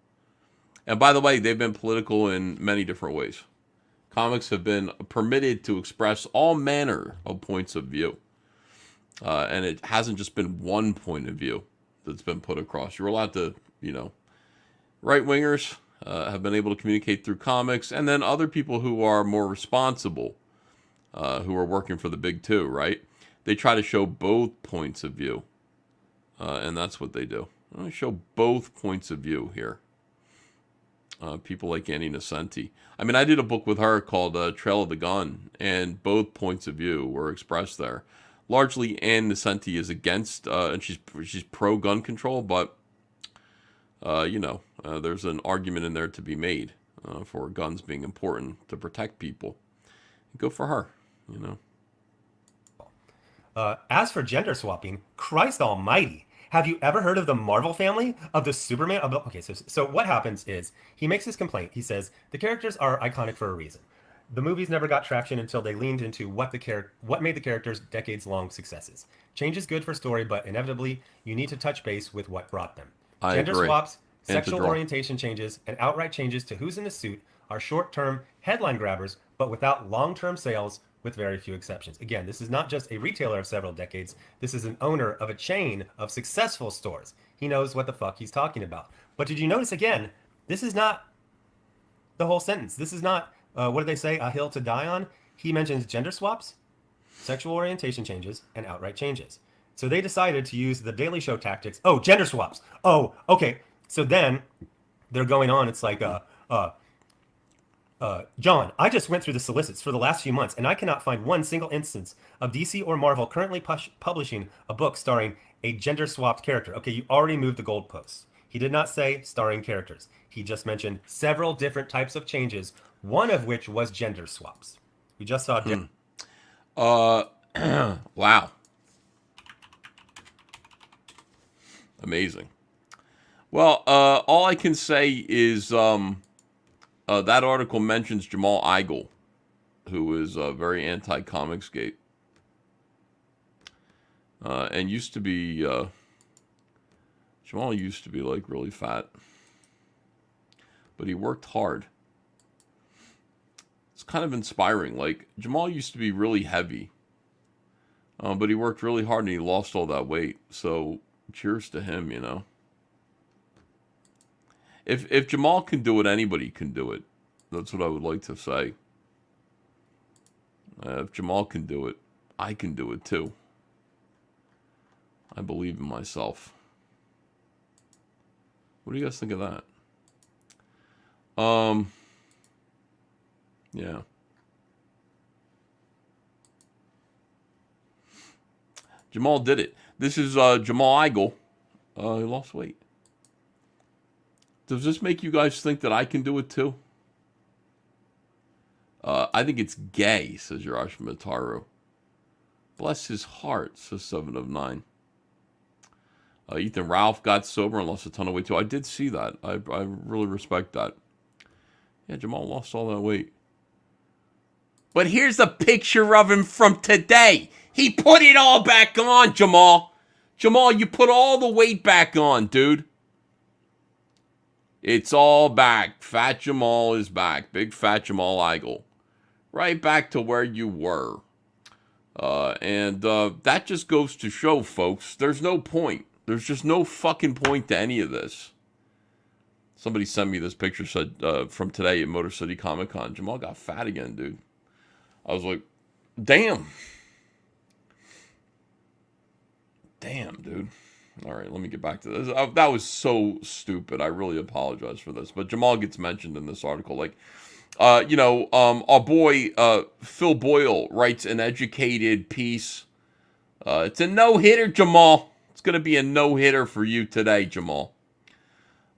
A: And by the way, they've been political in many different ways. Comics have been permitted to express all manner of points of view. And it hasn't just been one point of view that's been put across. You're allowed to, right-wingers have been able to communicate through comics, and then other people who are more responsible, who are working for the big two, right? They try to show both points of view. And that's what they do. They show both points of view here. People like Annie Nocenti. I mean, I did a book with her called Trail of the Gun, and both points of view were expressed there. Largely, Annie Nocenti is against, and she's pro-gun control, but, there's an argument in there to be made for guns being important to protect people. Go for her,
K: As for gender swapping, Christ almighty. Have you ever heard of the Marvel family of the Superman? Okay, so what happens is he makes his complaint. He says the characters are iconic for a reason. The movies never got traction until they leaned into what made the characters decades-long successes. Change is good for story, but inevitably you need to touch base with what brought them. Gender swaps, sexual orientation changes, and outright changes to who's in the suit are short-term headline grabbers, but without long-term sales, with very few exceptions. Again, this is not just a retailer of several decades. This is an owner of a chain of successful stores. He knows what the fuck he's talking about. But did you notice again, this is not the whole sentence. This is not, what did they say, a hill to die on? He mentions gender swaps, sexual orientation changes, and outright changes. So they decided to use the Daily Show tactics. Oh, gender swaps. Oh, okay. So then they're going on. It's like, John, I just went through the solicits for the last few months, and I cannot find one single instance of DC or Marvel currently publishing a book starring a gender-swapped character. Okay, you already moved the goalposts. He did not say starring characters. He just mentioned several different types of changes, one of which was gender swaps. We just saw...
A: Wow. Amazing. Well, all I can say is that article mentions Jamal Igle, who is very anti-Comicsgate. And used to be... Jamal used to be, like, really fat. But he worked hard. It's kind of inspiring. Like, Jamal used to be really heavy. But he worked really hard and he lost all that weight. So, cheers to him, you know. If Jamal can do it, anybody can do it. That's what I would like to say. If Jamal can do it, I can do it too. I believe in myself. What do you guys think of that? Yeah. Jamal did it. This is Jamal Igle. He lost weight. Does this make you guys think that I can do it too? I think it's gay, says Yarash Mataru. Bless his heart, says 7 of 9. Ethan Ralph got sober and lost a ton of weight too. I did see that. I really respect that. Yeah, Jamal lost all that weight. But here's a picture of him from today. He put it all back on, Jamal. Jamal, you put all the weight back on, dude. It's all back. Fat Jamal is back. Big fat Jamal Igle. Right back to where you were. And that just goes to show, folks, there's no point. There's just no fucking point to any of this. Somebody sent me this picture said from today at Motor City Comic Con. Jamal got fat again, dude. I was like, damn. Damn, dude. All right, let me get back to this. That was so stupid. I really apologize for this. But Jamal gets mentioned in this article. Like, our boy Phil Boyle writes an educated piece. It's a no-hitter, Jamal. It's going to be a no-hitter for you today, Jamal.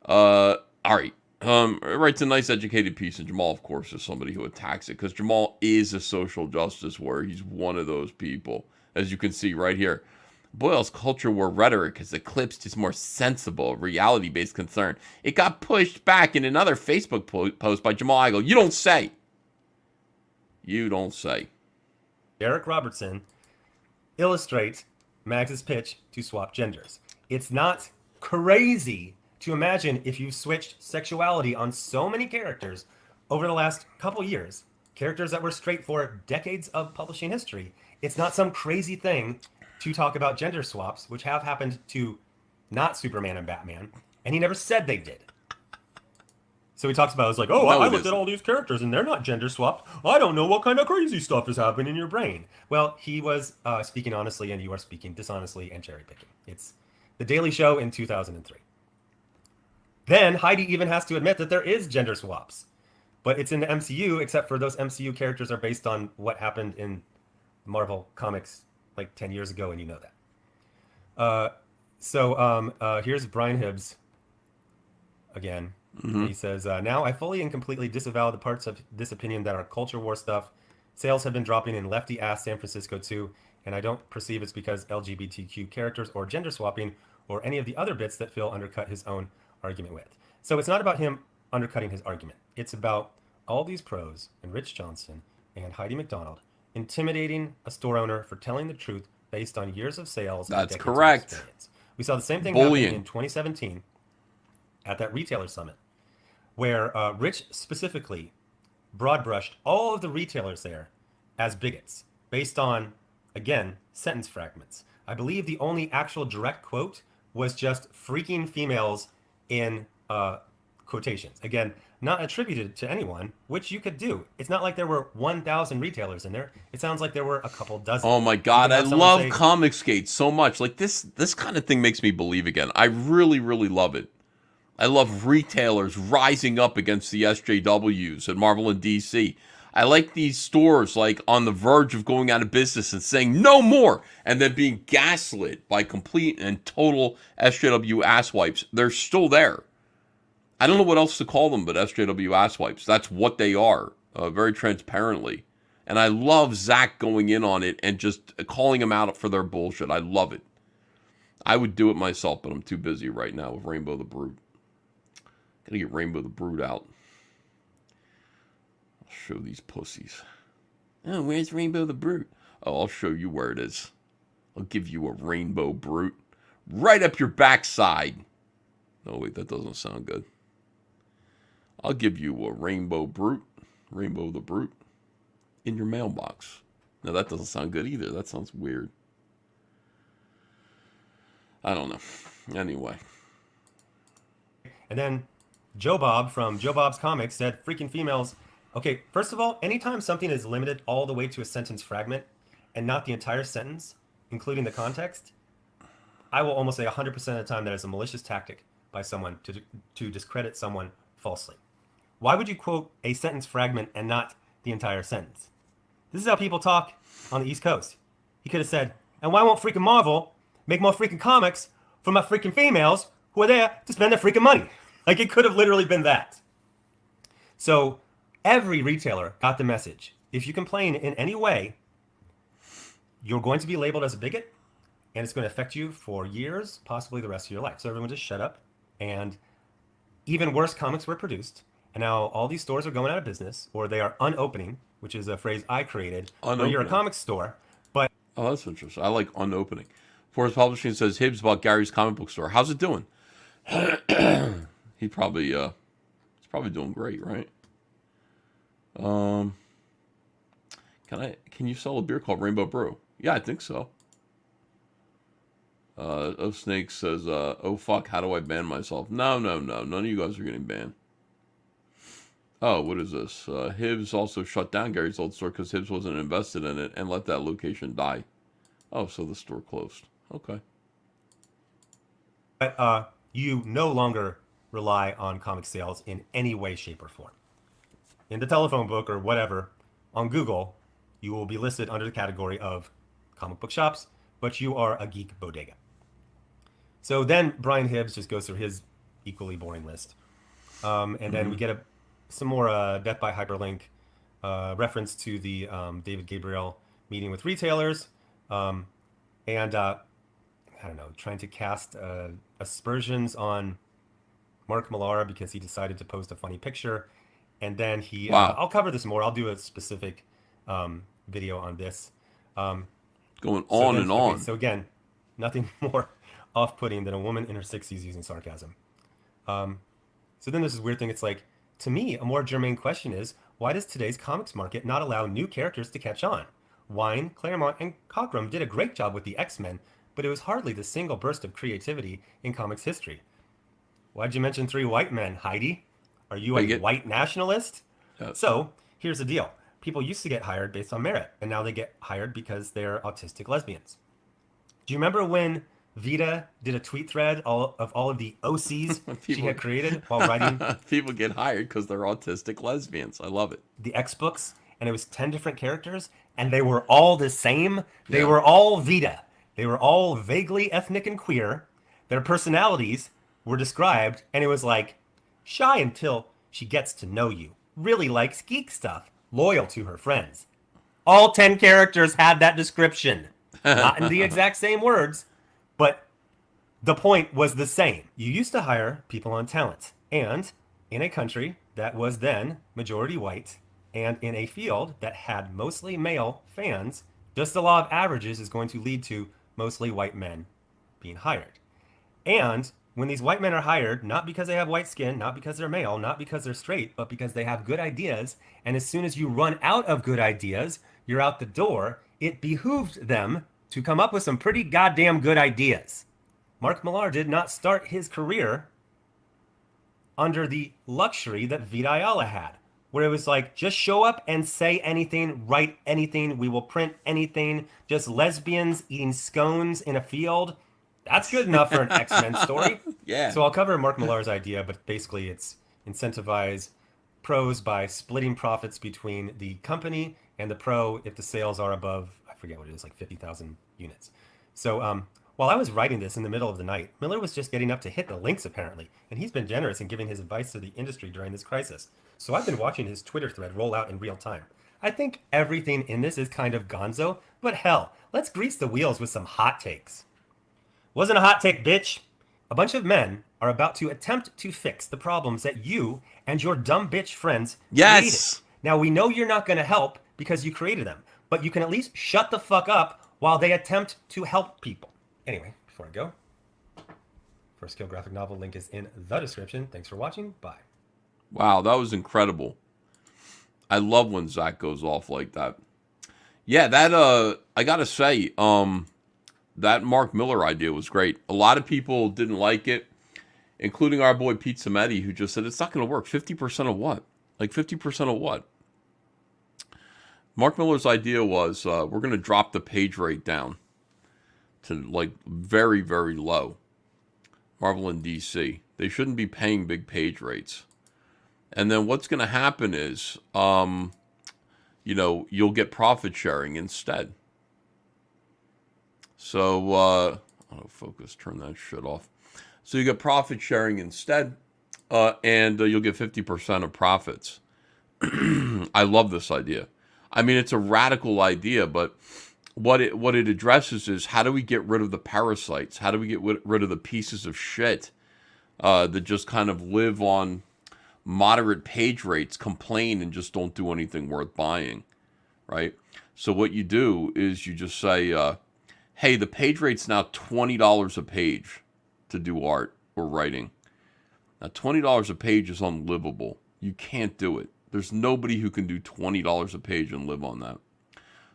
A: All right. Writes a nice educated piece, and Jamal, of course, is somebody who attacks it, because Jamal is a social justice warrior. He's one of those people, as you can see right here. Boyle's culture war rhetoric has eclipsed his more sensible, reality-based concern. It got pushed back in another Facebook post by Jamal Igle. You don't say. You don't say.
K: Eric Robertson illustrates Max's pitch to swap genders. It's not crazy to imagine if you've switched sexuality on so many characters over the last couple years, characters that were straight for decades of publishing history. It's not some crazy thing to talk about gender swaps, which have happened to not Superman and Batman, and he never said they did. So he talks about, it's like, oh, I looked at all these characters and they're not gender swapped. I don't know what kind of crazy stuff is happening in your brain. Well, he was speaking honestly, and you are speaking dishonestly and cherry picking. It's The Daily Show in 2003. Then Heidi even has to admit that there is gender swaps, but it's in the MCU, except for those MCU characters are based on what happened in Marvel Comics like 10 years ago, and you know that. Here's Brian Hibbs again. Mm-hmm. He says, now I fully and completely disavow the parts of this opinion that are culture war stuff. Sales have been dropping in lefty-ass San Francisco too, and I don't perceive it's because LGBTQ characters or gender swapping or any of the other bits that Phil undercut his own argument with. So it's not about him undercutting his argument. It's about all these pros and Rich Johnson and Heidi McDonald intimidating a store owner for telling the truth based on years of sales.
A: That's correct.
K: We saw the same thing happen in 2017 at that retailer summit, where Rich specifically broad brushed all of the retailers there as bigots based on, again, sentence fragments. I believe the only actual direct quote was just freaking females in quotations. Again, not attributed to anyone, which you could do. It's not like there were 1,000 retailers in there. It sounds like there were a couple dozen.
A: Oh my God, I love Comicsgate so much. Like this kind of thing makes me believe again. I really, really love it. I love retailers rising up against the SJWs at Marvel and DC. I like these stores like on the verge of going out of business and saying no more, and then being gaslit by complete and total SJW asswipes. They're still there. I don't know what else to call them but SJW asswipes. That's what they are, very transparently. And I love Zach going in on it and just calling them out for their bullshit. I love it. I would do it myself, but I'm too busy right now with Rainbow the Brute. Gotta get Rainbow the Brute out. I'll show these pussies. Oh, where's Rainbow the Brute? Oh, I'll show you where it is. I'll give you a Rainbow Brute. Right up your backside. Oh, wait, that doesn't sound good. I'll give you a Rainbow Brute. Rainbow the Brute. In your mailbox. Now, that doesn't sound good either. That sounds weird. I don't know. Anyway.
K: And then Joe Bob from Joe Bob's Comics said, freaking females. Okay, first of all, anytime something is limited all the way to a sentence fragment and not the entire sentence, including the context, I will almost say 100% of the time that is a malicious tactic by someone to discredit someone falsely. Why would you quote a sentence fragment and not the entire sentence? This is how people talk on the East Coast. He could have said, and why won't freaking Marvel make more freaking comics for my freaking females who are there to spend their freaking money? Like, it could have literally been that. So every retailer got the message. If you complain in any way, you're going to be labeled as a bigot, and it's going to affect you for years, possibly the rest of your life. So everyone just shut up. And even worse comics were produced. And now all these stores are going out of business, or they are unopening, which is a phrase I created. When you're a comic store, but...
A: Oh, that's interesting. I like unopening. Forest Publishing says, Hibbs bought Gary's comic book store. How's it doing? He's probably doing great, right? Can you sell a beer called Rainbow Brew? Yeah, I think so. Snake says, oh fuck, how do I ban myself? No. None of you guys are getting banned. Oh, what is this? Hibbs also shut down Gary's old store because Hibbs wasn't invested in it and let that location die. Oh, so the store closed. Okay.
K: But you no longer rely on comic sales in any way, shape, or form. In the telephone book or whatever, on Google, you will be listed under the category of comic book shops, but you are a geek bodega. So then Brian Hibbs just goes through his equally boring list. And then we get some more Death by Hyperlink reference to the David Gabriel meeting with retailers. And I don't know, trying to cast aspersions on Mark Millar because he decided to post a funny picture. And then he, I'll cover this more. I'll do a specific video on this.
A: Going on and on.
K: So again, nothing more off-putting than a woman in her 60s using sarcasm. So then there's this weird thing. It's like, to me, a more germane question is, why does today's comics market not allow new characters to catch on? Wine, Claremont, and Cockrum did a great job with the X-Men, but it was hardly the single burst of creativity in comics history. Why'd you mention 3 white men, Heidi? Are you a white nationalist? So here's the deal. People used to get hired based on merit, and now they get hired because they're autistic lesbians. Do you remember when Vita did a tweet thread of all of the OCs she had created while writing?
A: People get hired because they're autistic lesbians. I love it.
K: The X books, and it was 10 different characters, and they were all the same. They were all Vita. They were all vaguely ethnic and queer. Their personalities were described, and it was like, shy until she gets to know you, really likes geek stuff, loyal to her friends. All 10 characters had that description. Not in the exact same words, but the point was the same. You used to hire people on talent, and in a country that was then majority white, and in a field that had mostly male fans, just the law of averages is going to lead to mostly white men being hired. And when these white men are hired, not because they have white skin, not because they're male, not because they're straight, but because they have good ideas, and as soon as you run out of good ideas, you're out the door, it behooved them to come up with some pretty goddamn good ideas. Mark Millar did not start his career under the luxury that Vita Ayala had, where it was like, just show up and say anything, write anything, we will print anything, just lesbians eating scones in a field. That's good enough for an X-Men story.
A: Yeah.
K: So I'll cover Mark Millar's idea, but basically it's incentivize pros by splitting profits between the company and the pro if the sales are above, I forget what it is, like 50,000 units. So while I was writing this in the middle of the night, Miller was just getting up to hit the links apparently, and he's been generous in giving his advice to the industry during this crisis. So I've been watching his Twitter thread roll out in real time. I think everything in this is kind of gonzo, but hell, let's grease the wheels with some hot takes. Wasn't a hot take, bitch. A bunch of men are about to attempt to fix the problems that you and your dumb bitch friends created. Now, we know you're not going to help because you created them, but you can at least shut the fuck up while they attempt to help people. Anyway, before I go, first Kill graphic novel link is in the description. Thanks for watching. Bye.
A: Wow, that was incredible. I love when Zach goes off like that. Yeah, that I gotta say, that Mark Miller idea was great. A lot of people didn't like it, including our boy Pete Sametti, who just said it's not going to work. 50% of what? Like 50% of what? Mark Miller's idea was we're going to drop the page rate down to like very, very low. Marvel and DC. They shouldn't be paying big page rates. And then what's going to happen is, you know, you'll get profit sharing instead. So, autofocus, turn that shit off. So you get profit sharing instead, and you'll get 50% of profits. I love this idea. I mean, it's a radical idea, but what it addresses is how do we get rid of the parasites? How do we get rid of the pieces of shit that just kind of live on moderate page rates, complain, and just don't do anything worth buying, right? So what you do is you just say, hey, the page rate's now $20 a page to do art or writing. Now, $20 a page is unlivable. You can't do it. There's nobody who can do $20 a page and live on that.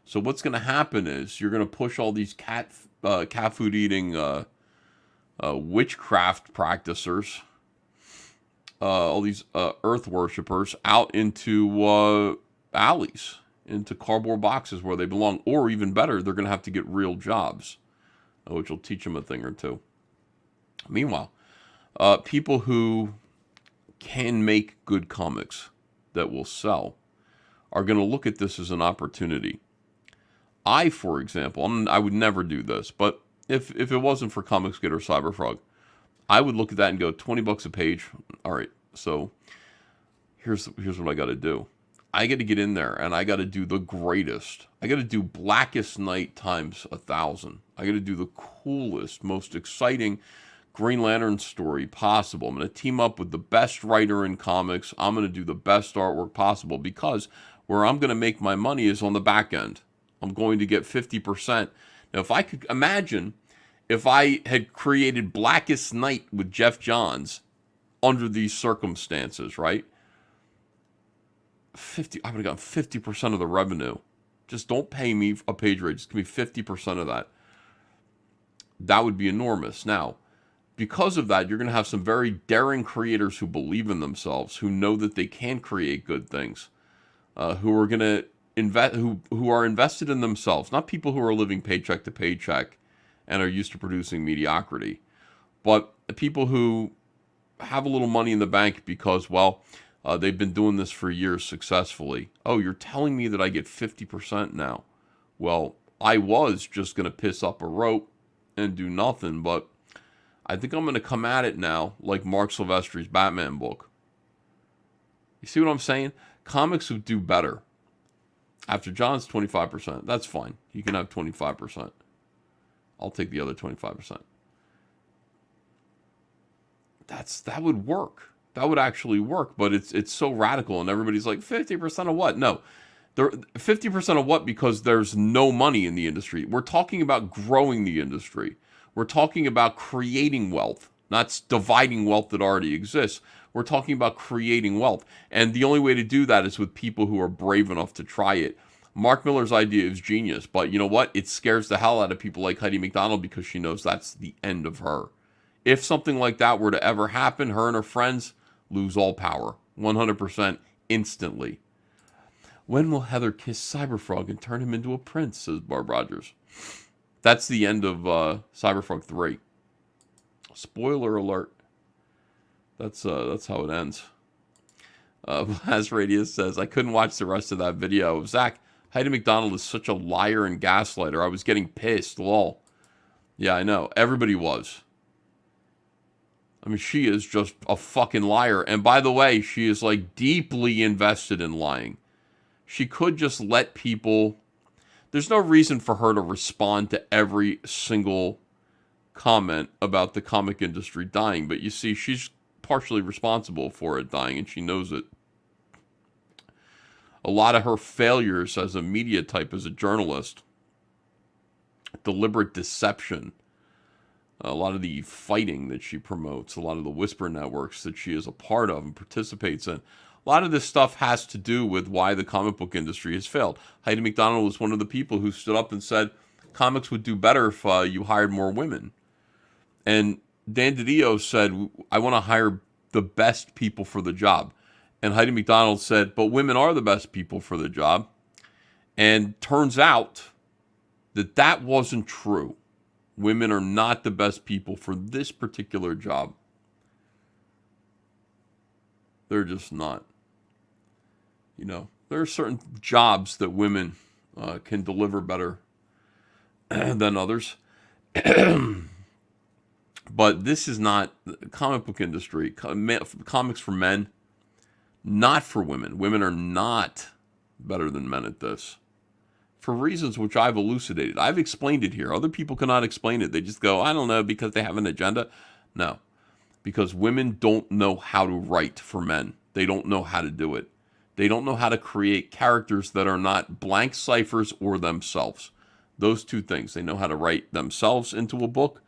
A: So what's going to happen is you're going to push all these cat food eating witchcraft practicers, all these earth worshippers out into alleys, into cardboard boxes where they belong, or even better, they're going to have to get real jobs, which will teach them a thing or two. Meanwhile, people who can make good comics that will sell are going to look at this as an opportunity. I, for example, I would never do this, but if it wasn't for Comicsgate or Cyberfrog, I would look at that and go, $20 a page. All right, so here's what I got to do. I got to get in there and I got to do the greatest. I got to do Blackest Night times 1,000. I got to do the coolest, most exciting Green Lantern story possible. I'm going to team up with the best writer in comics. I'm going to do the best artwork possible because where I'm going to make my money is on the back end. I'm going to get 50%. Now, if I could imagine if I had created Blackest Night with Jeff Johns under these circumstances, right? I would have gotten 50% of the revenue. Just don't pay me a page rate. Just give me 50% of that. That would be enormous. Now, because of that, you're going to have some very daring creators who believe in themselves, who know that they can create good things, who are going to invest, who are invested in themselves, not people who are living paycheck to paycheck and are used to producing mediocrity, but people who have a little money in the bank because, well, they've been doing this for years successfully. Oh, you're telling me that I get 50% now? Well, I was just going to piss up a rope and do nothing, but I think I'm going to come at it now like Mark Silvestri's Batman book. You see what I'm saying? Comics would do better. After John's 25%, that's fine. You can have 25%. I'll take the other 25%. That would work. That would actually work, but it's so radical, and everybody's like, 50% of what? No. 50% of what? Because there's no money in the industry. We're talking about growing the industry. We're talking about creating wealth, not dividing wealth that already exists. We're talking about creating wealth. And the only way to do that is with people who are brave enough to try it. Mark Miller's idea is genius, but you know what? It scares the hell out of people like Heidi McDonald because she knows that's the end of her. If something like that were to ever happen, her and her friends lose all power, 100% instantly. When will Heather kiss Cyberfrog and turn him into a prince, says Barb Rogers. That's the end of Cyberfrog 3. Spoiler alert. That's how it ends. Blast Radius says, I couldn't watch the rest of that video. Zach, Heidi McDonald is such a liar and gaslighter. I was getting pissed. Lol. Yeah, I know. Everybody was. I mean, she is just a fucking liar. And by the way, she is like deeply invested in lying. She could just let people... There's no reason for her to respond to every single comment about the comic industry dying. But you see, she's partially responsible for it dying, and she knows it. A lot of her failures as a media type, as a journalist, deliberate deception, a lot of the fighting that she promotes, a lot of the whisper networks that she is a part of and participates in, a lot of this stuff has to do with why the comic book industry has failed. Heidi McDonald was one of the people who stood up and said comics would do better if you hired more women. And Dan DiDio said, I want to hire the best people for the job. And Heidi McDonald said, but women are the best people for the job. And turns out that that wasn't true. Women are not the best people for this particular job. They're just not. You know, there are certain jobs that women can deliver better than others. But this is not the comic book industry. Comics for men, not for women. Women are not better than men at this. For reasons which I've elucidated. I've explained it here. Other people cannot explain it. They just go, I don't know, because they have an agenda. No. Because women don't know how to write for men. They don't know how to do it. They don't know how to create characters that are not blank ciphers or themselves. Those two things. They know how to write themselves into a book,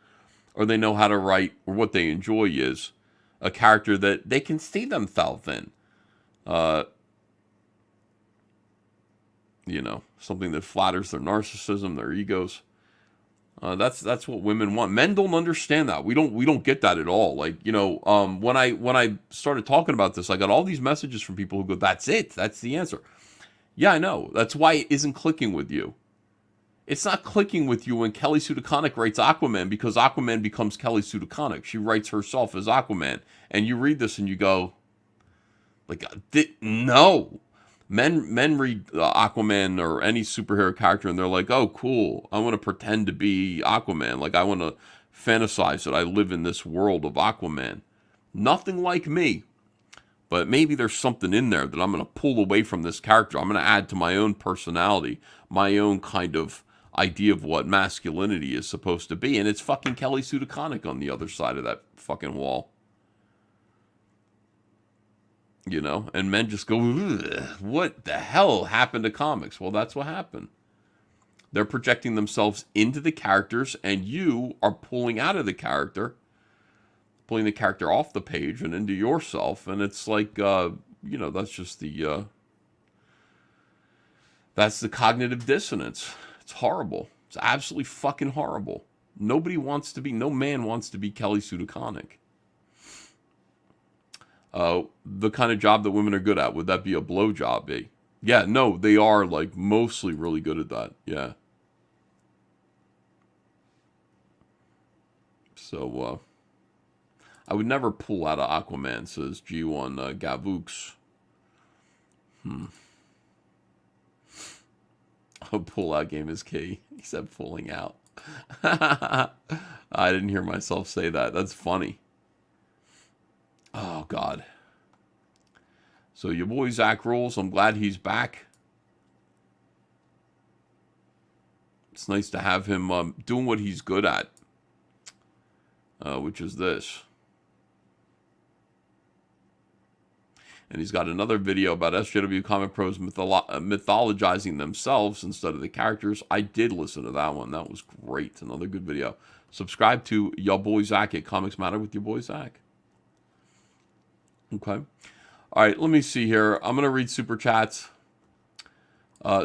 A: or they know how to write, or what they enjoy is a character that they can see themselves in. You know, something that flatters their narcissism, their egos. That's what women want. Men don't understand that. We don't get that at all. Like, you know, when I started talking about this, I got all these messages from people who go, "That's it. That's the answer." Yeah, I know. That's why it isn't clicking with you. It's not clicking with you when Kelly Sue DeConnick writes Aquaman, because Aquaman becomes Kelly Sue DeConnick. She writes herself as Aquaman, and you read this and you go, like, no. Men read Aquaman or any superhero character and they're like, oh, cool. I want to pretend to be Aquaman. Like, I want to fantasize that I live in this world of Aquaman. Nothing like me. But maybe there's something in there that I'm going to pull away from this character. I'm going to add to my own personality, my own kind of idea of what masculinity is supposed to be. And it's fucking Kelly Sue DeConnick on the other side of that fucking wall. You know, and men just go, what the hell happened to comics? Well, that's what happened. They're projecting themselves into the characters, and you are pulling out of the character, pulling the character off the page and into yourself. And it's like, you know, that's just that's the cognitive dissonance. It's horrible. It's absolutely fucking horrible. No man wants to be Kelly Sue DeConnick. The kind of job that women are good at, would that be a blow job, eh? Yeah, no, they are, like, mostly really good at that, yeah. So, I would never pull out of Aquaman, says G1 Gavooks. A pull-out game is key. He said pulling out. I didn't hear myself say that. That's funny. Oh, God. So your boy Zach rules. I'm glad he's back. It's nice to have him doing what he's good at, which is this. And he's got another video about SJW Comic Pros mythologizing themselves instead of the characters. I did listen to that one. That was great. Another good video. Subscribe to your boy Zach at Comics Matter with your boy Zach. Okay. All right, let me see here. I'm going to read super chats.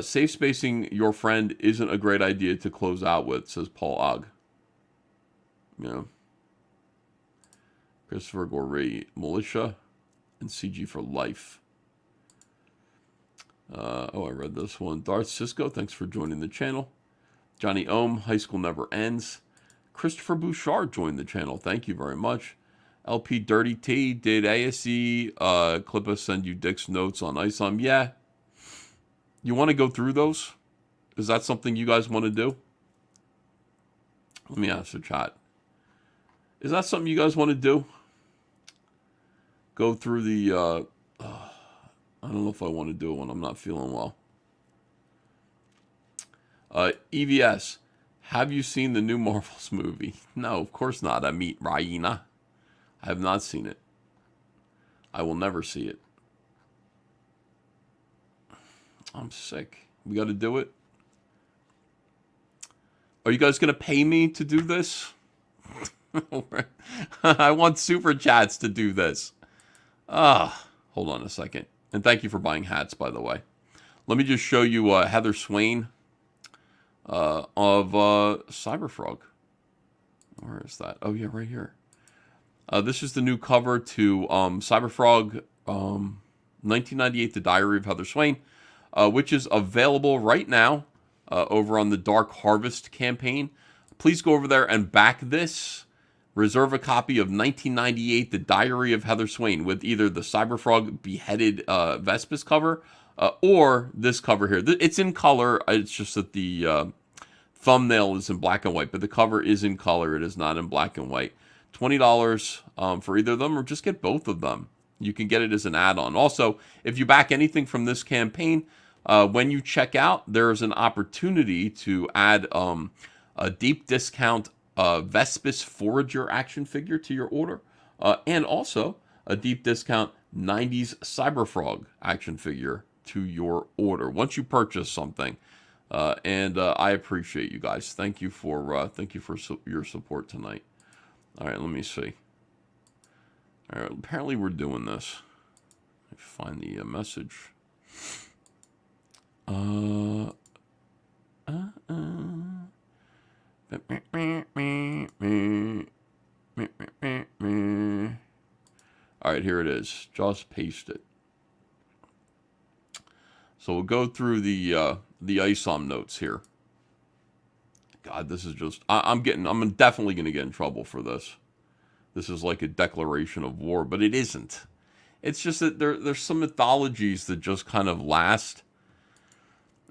A: Safe spacing your friend isn't a great idea to close out with, says Paul Ogg. Yeah. Christopher Gorey, Militia, and CG for Life. I read this one. Darth Cisco, thanks for joining the channel. Johnny Ohm, High School Never Ends. Christopher Bouchard joined the channel. Thank you very much. LP Dirty T, did ASE clip us send you Dick's notes on ISOM? Yeah. You want to go through those? Is that something you guys want to do? Let me ask the chat. Is that something you guys want to do? Go through the, I don't know if I want to do it when I'm not feeling well. EVS, have you seen the new Marvels movie? No, of course not. I meet Raina. I have not seen it. I will never see it. I'm sick. We got to do it. Are you guys going to pay me to do this? I want super chats to do this. Hold on a second. And thank you for buying hats, by the way. Let me just show you Heather Swain of Cyberfrog. Where is that? Oh, yeah, right here. This is the new cover to Cyberfrog 1998, The Diary of Heather Swain, which is available right now over on the Dark Harvest campaign. Please go over there and back this. Reserve a copy of 1998, The Diary of Heather Swain, with either the Cyberfrog beheaded Vespis cover or this cover here. It's in color. It's just that the thumbnail is in black and white, but the cover is in color. It is not in black and white. $20 for either of them, or just get both of them. You can get it as an add-on. Also, if you back anything from this campaign, when you check out, there's an opportunity to add a deep discount Vespis Forager action figure to your order, and also a deep discount 90s Cyberfrog action figure to your order once you purchase something. And I appreciate you guys. Thank you for your support tonight. All right, let me see. All right, apparently we're doing this. Let me find the message. All right, here it is. Just paste it. So we'll go through the ISOM notes here. God, this is just... I'm definitely going to get in trouble for this. This is like a declaration of war, but it isn't. It's just that there's some mythologies that just kind of last.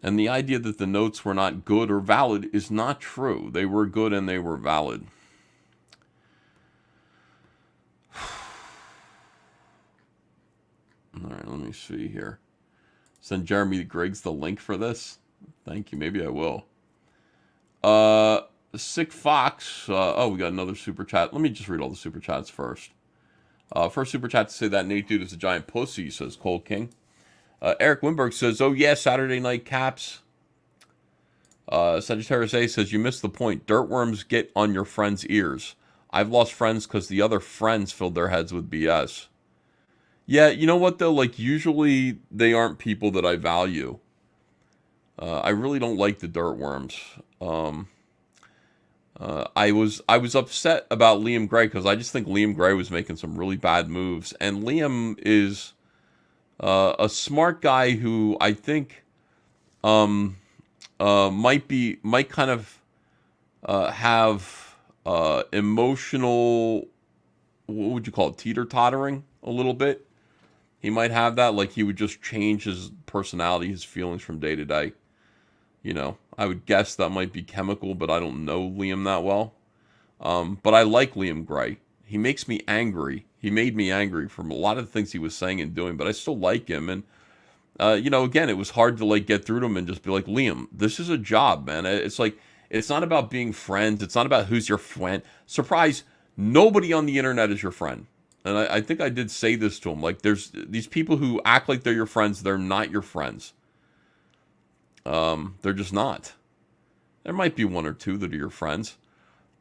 A: And the idea that the notes were not good or valid is not true. They were good and they were valid. All right, let me see here. Send Jeremy Griggs the link for this. Thank you. Maybe I will. Sick Fox. Oh, we got another super chat. Let me just read all the super chats first. First super chat to say that Nate dude is a giant pussy, says Cold King. Eric Wimberg says, oh yeah, Saturday night caps. Sagittarius A says, you missed the point. Dirtworms get on your friends' ears. I've lost friends because the other friends filled their heads with BS. Yeah, you know what though? Like usually they aren't people that I value. I really don't like the Dirtworms. I was upset about Liam Gray because I just think Liam Gray was making some really bad moves, and Liam is a smart guy who I think might kind of have emotional, what would you call it, teeter-tottering a little bit. He might have that, like he would just change his personality, his feelings from day to day. You know, I would guess that might be chemical, but I don't know Liam that well. But I like Liam Gray. He makes me angry. He made me angry from a lot of the things he was saying and doing, but I still like him. And, you know, again, it was hard to like get through to him and just be like, Liam, this is a job, man. It's like, it's not about being friends. It's not about who's your friend. Surprise, nobody on the internet is your friend. And I think I did say this to him. Like, there's these people who act like they're your friends. They're not your friends. They're just not. There might be one or two that are your friends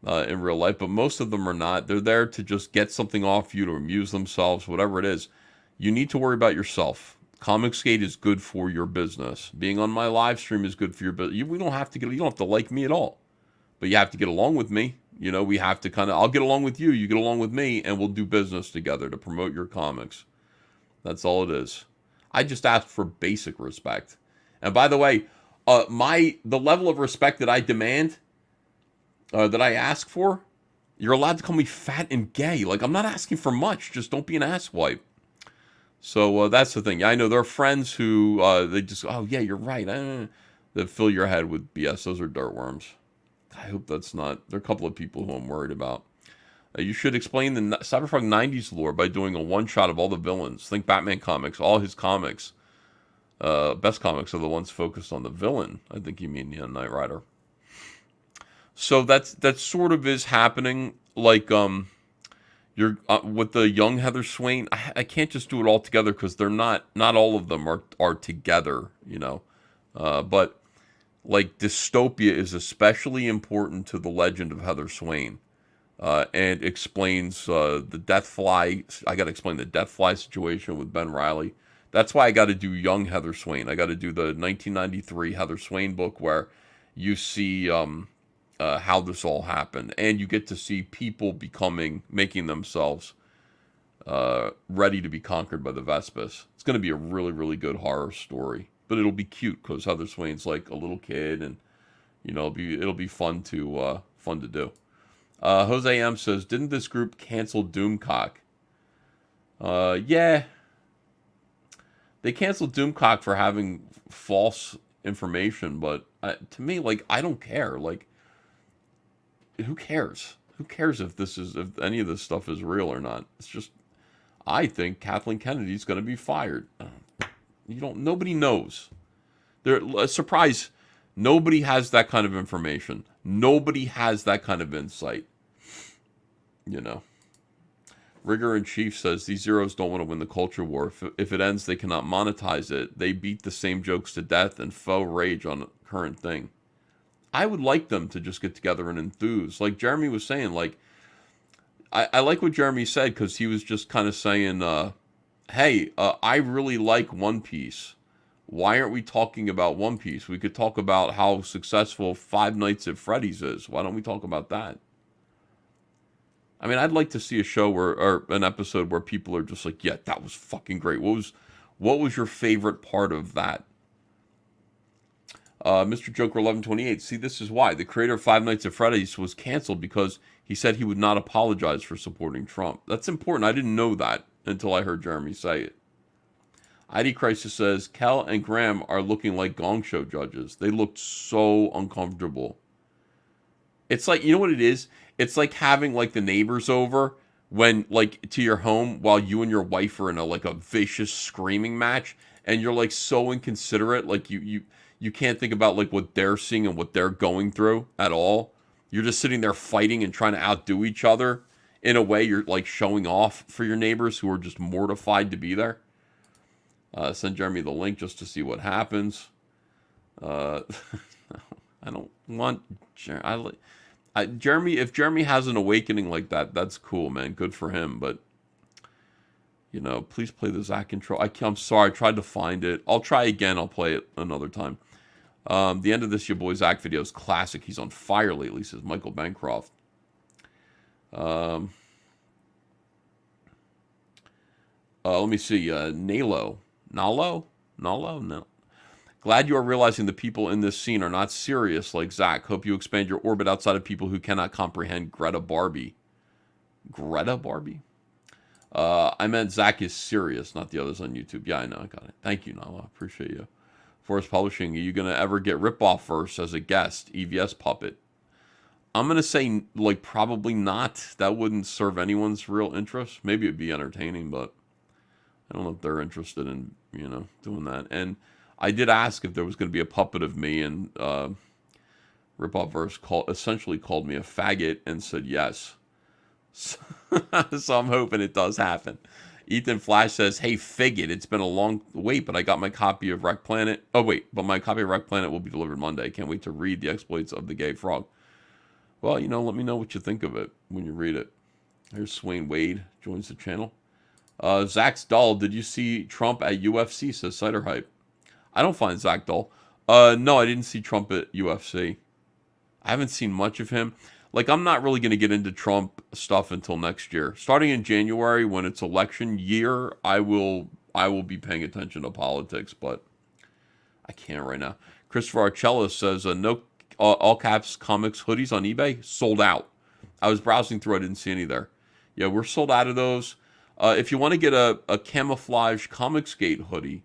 A: in real life, but most of them are not. They're there to just get something off you, to amuse themselves, whatever it is. You need to worry about yourself. Comicsgate is good for your business. Being on my live stream is good for your business. You don't have to like me at all, but you have to get along with me. You know, we have to kind of, I'll get along with you, you get along with me, and we'll do business together to promote your comics. That's all it is. I just ask for basic respect. And by the way, the level of respect that I demand that I ask for, you're allowed to call me fat and gay. Like, I'm not asking for much. Just don't be an asswipe. So that's the thing. Yeah, I know there are friends who they just, oh yeah, you're right. That fill your head with BS. Those are dirt worms. I hope that's not. There are a couple of people who I'm worried about. You should explain the Cyberpunk 90s lore by doing a one-shot of all the villains. Think Batman comics, all his comics. Best comics are the ones focused on the villain. I think you mean Knight Rider. So that sort of is happening. Like you're with the young Heather Swain. I can't just do it all together because they're not all of them are together. You know, but like dystopia is especially important to the legend of Heather Swain. And explains the Deathfly. I got to explain the Deathfly situation with Ben Reilly. That's why I got to do young Heather Swain. I got to do the 1993 Heather Swain book where you see how this all happened, and you get to see people making themselves ready to be conquered by the Vespis. It's going to be a really, really good horror story, but it'll be cute because Heather Swain's like a little kid, and you know it'll be fun to do. Jose M says, didn't this group cancel Doomcock? Yeah. They canceled Doomcock for having false information, but to me, like, I don't care. Like, who cares? Who cares if any of this stuff is real or not? It's just, I think Kathleen Kennedy's going to be fired. Nobody knows. Surprise, nobody has that kind of information. Nobody has that kind of insight. You know, Rigger in Chief says these zeros don't want to win the culture war. If it ends, they cannot monetize it. They beat the same jokes to death and faux rage on the current thing. I would like them to just get together and enthuse. Like Jeremy was saying, like, I like what Jeremy said because he was just kind of saying, hey, I really like One Piece. Why aren't we talking about One Piece? We could talk about how successful Five Nights at Freddy's is. Why don't we talk about that? I mean, I'd like to see a show or an episode where people are just like, yeah, that was fucking great. What was your favorite part of that? Mr. Joker 1128. See, this is why. The creator of Five Nights at Freddy's was canceled because he said he would not apologize for supporting Trump. That's important. I didn't know that until I heard Jeremy say it. ID Crisis says, Kel and Graham are looking like Gong Show judges. They looked so uncomfortable. It's like, you know what it is? It's like having like the neighbors over when like to your home while you and your wife are in a vicious screaming match, and you're like so inconsiderate, like you can't think about like what they're seeing and what they're going through at all. You're just sitting there fighting and trying to outdo each other. In a way, you're like showing off for your neighbors who are just mortified to be there. Send Jeremy the link just to see what happens. I don't want Jeremy. If Jeremy has an awakening like that, that's cool, man. Good for him. But you know, please play the Zach intro. I'm sorry, I tried to find it. I'll try again. I'll play it another time. The end of this your boy Zach video is classic. He's on fire lately, says Michael Bancroft. Let me see. Nalo. No. Glad you are realizing the people in this scene are not serious like Zach. Hope you expand your orbit outside of people who cannot comprehend Greta Barbie. Greta Barbie? I meant Zach is serious, not the others on YouTube. Yeah, I know. I got it. Thank you, Nala. Appreciate you. Forest Publishing, are you going to ever get Ripoff Verse as a guest? EVS Puppet. I'm going to say, like, probably not. That wouldn't serve anyone's real interest. Maybe it'd be entertaining, but I don't know if they're interested in, you know, doing that. And I did ask if there was going to be a puppet of me, and Ripoff Verse essentially called me a faggot and said yes. So I'm hoping it does happen. Ethan Flash says, hey, Figget, it's been a long wait, but I got my copy of Wreck Planet. Oh, wait, but my copy of Wreck Planet will be delivered Monday. Can't wait to read the exploits of the gay frog. Well, you know, let me know what you think of it when you read it. Here's Swain Wade, joins the channel. Zach's dull. Did you see Trump at UFC, says Cider Hype. I don't find Zach dull. No, I didn't see Trump at UFC. I haven't seen much of him. Like, I'm not really going to get into Trump stuff until next year. Starting in January, when it's election year, I will be paying attention to politics, but I can't right now. Christopher Arcella says, no all caps comics hoodies on eBay, sold out. I was browsing through, I didn't see any there. Yeah, we're sold out of those. If you want to get a camouflage Comicsgate hoodie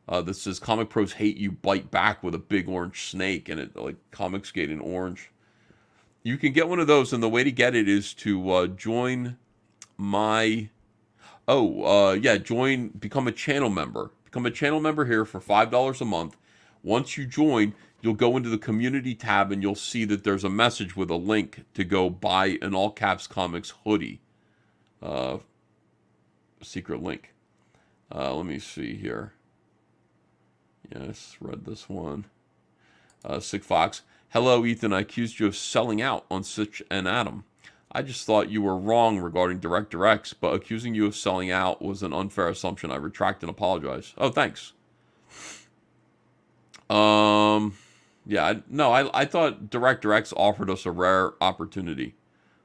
A: that says "Comic Pros Hate You, Bite Back" with a big orange snake and it like Comicsgate in orange, you can get one of those. And the way to get it is to join my become a channel member. Become a channel member here for $5 a month. Once you join, you'll go into the community tab and you'll see that there's a message with a link to go buy an all caps comics hoodie. Secret link. Let me see here. Yes, read this one. Sick Fox. Hello, Ethan. I accused you of selling out on Sitch and Adam. I just thought you were wrong regarding Director X, but accusing you of selling out was an unfair assumption. I retract and apologize. Oh, thanks. I thought Director X offered us a rare opportunity.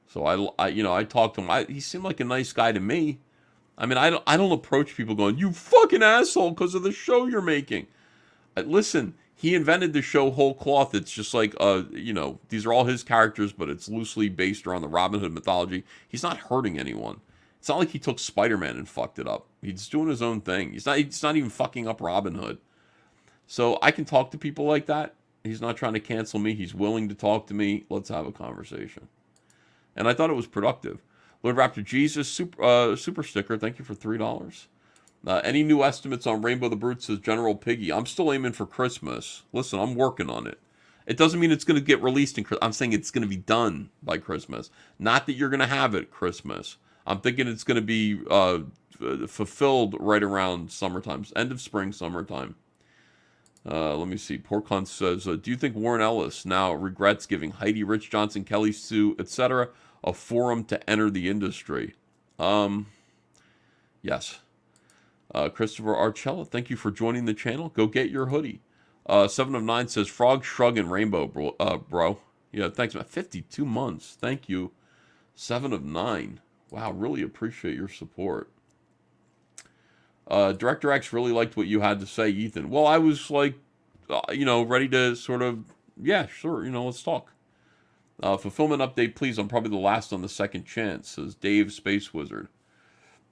A: So I talked to him. He seemed like a nice guy to me. I mean, I don't approach people going, "You fucking asshole," because of the show you're making. Listen, he invented the show whole cloth. It's just like, these are all his characters, but it's loosely based around the Robin Hood mythology. He's not hurting anyone. It's not like he took Spider-Man and fucked it up. He's doing his own thing. He's not even fucking up Robin Hood. So I can talk to people like that. He's not trying to cancel me. He's willing to talk to me. Let's have a conversation. And I thought it was productive. Lord Raptor Jesus, super sticker. Thank you for $3. Any new estimates on Rainbow the Brute, says General Piggy. I'm still aiming for Christmas. Listen, I'm working on it. It doesn't mean it's going to get released in Christmas. I'm saying it's going to be done by Christmas. Not that you're going to have it Christmas. I'm thinking it's going to be fulfilled right around summertime. End of spring, summertime. Let me see. Porkhunt says, do you think Warren Ellis now regrets giving Heidi, Rich Johnson, Kelly Sue, etc. a forum to enter the industry? Yes. Christopher Archella, thank you for joining the channel. Go get your hoodie. 7 of 9 says, Frog, Shrug, and Rainbow, bro. Yeah, thanks, man. 52 months. Thank you. 7 of 9. Wow, really appreciate your support. Director X really liked what you had to say, Ethan. Well, I was like, ready to sort of, yeah, sure, let's talk. Fulfillment update, please. I'm probably the last on the second chance, says Dave Space Wizard.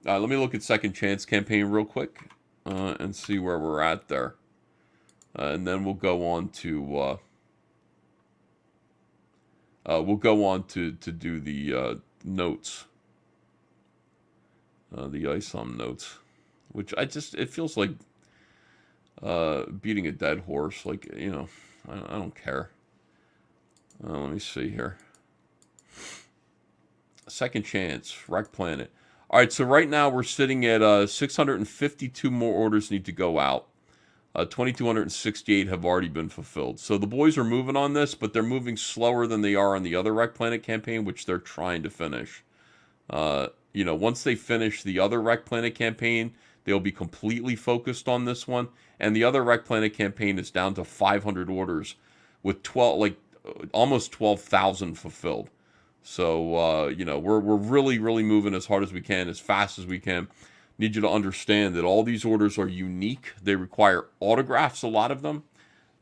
A: Let me look at second chance campaign real quick and see where we're at there. And then we'll go on to do the notes. The ISOM notes. Which it feels like beating a dead horse. Like, I don't care. Let me see here. Second chance, Wreck Planet. All right, so right now we're sitting at 652 more orders need to go out. 2,268 have already been fulfilled. So the boys are moving on this, but they're moving slower than they are on the other Wreck Planet campaign, which they're trying to finish. Once they finish the other Wreck Planet campaign, they'll be completely focused on this one. And the other Wreck Planet campaign is down to 500 orders with almost 12,000 fulfilled. So, we're really, really moving as hard as we can, as fast as we can. Need you to understand that all these orders are unique. They require autographs, a lot of them.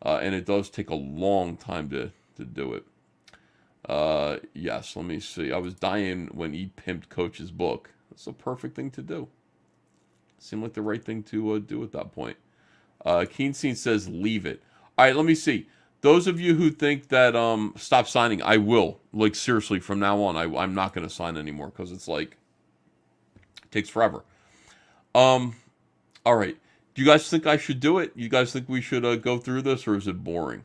A: And it does take a long time to do it. Yes, let me see. I was dying when he pimped Coach's book. That's a perfect thing to do. Seemed like the right thing to do at that point. Keen Scene says, leave it. All right, let me see. Those of you who think that stop signing, I will. Like, seriously, from now on, I'm not going to sign anymore because it's like, it takes forever. All right. Do you guys think I should do it? You guys think we should go through this, or is it boring?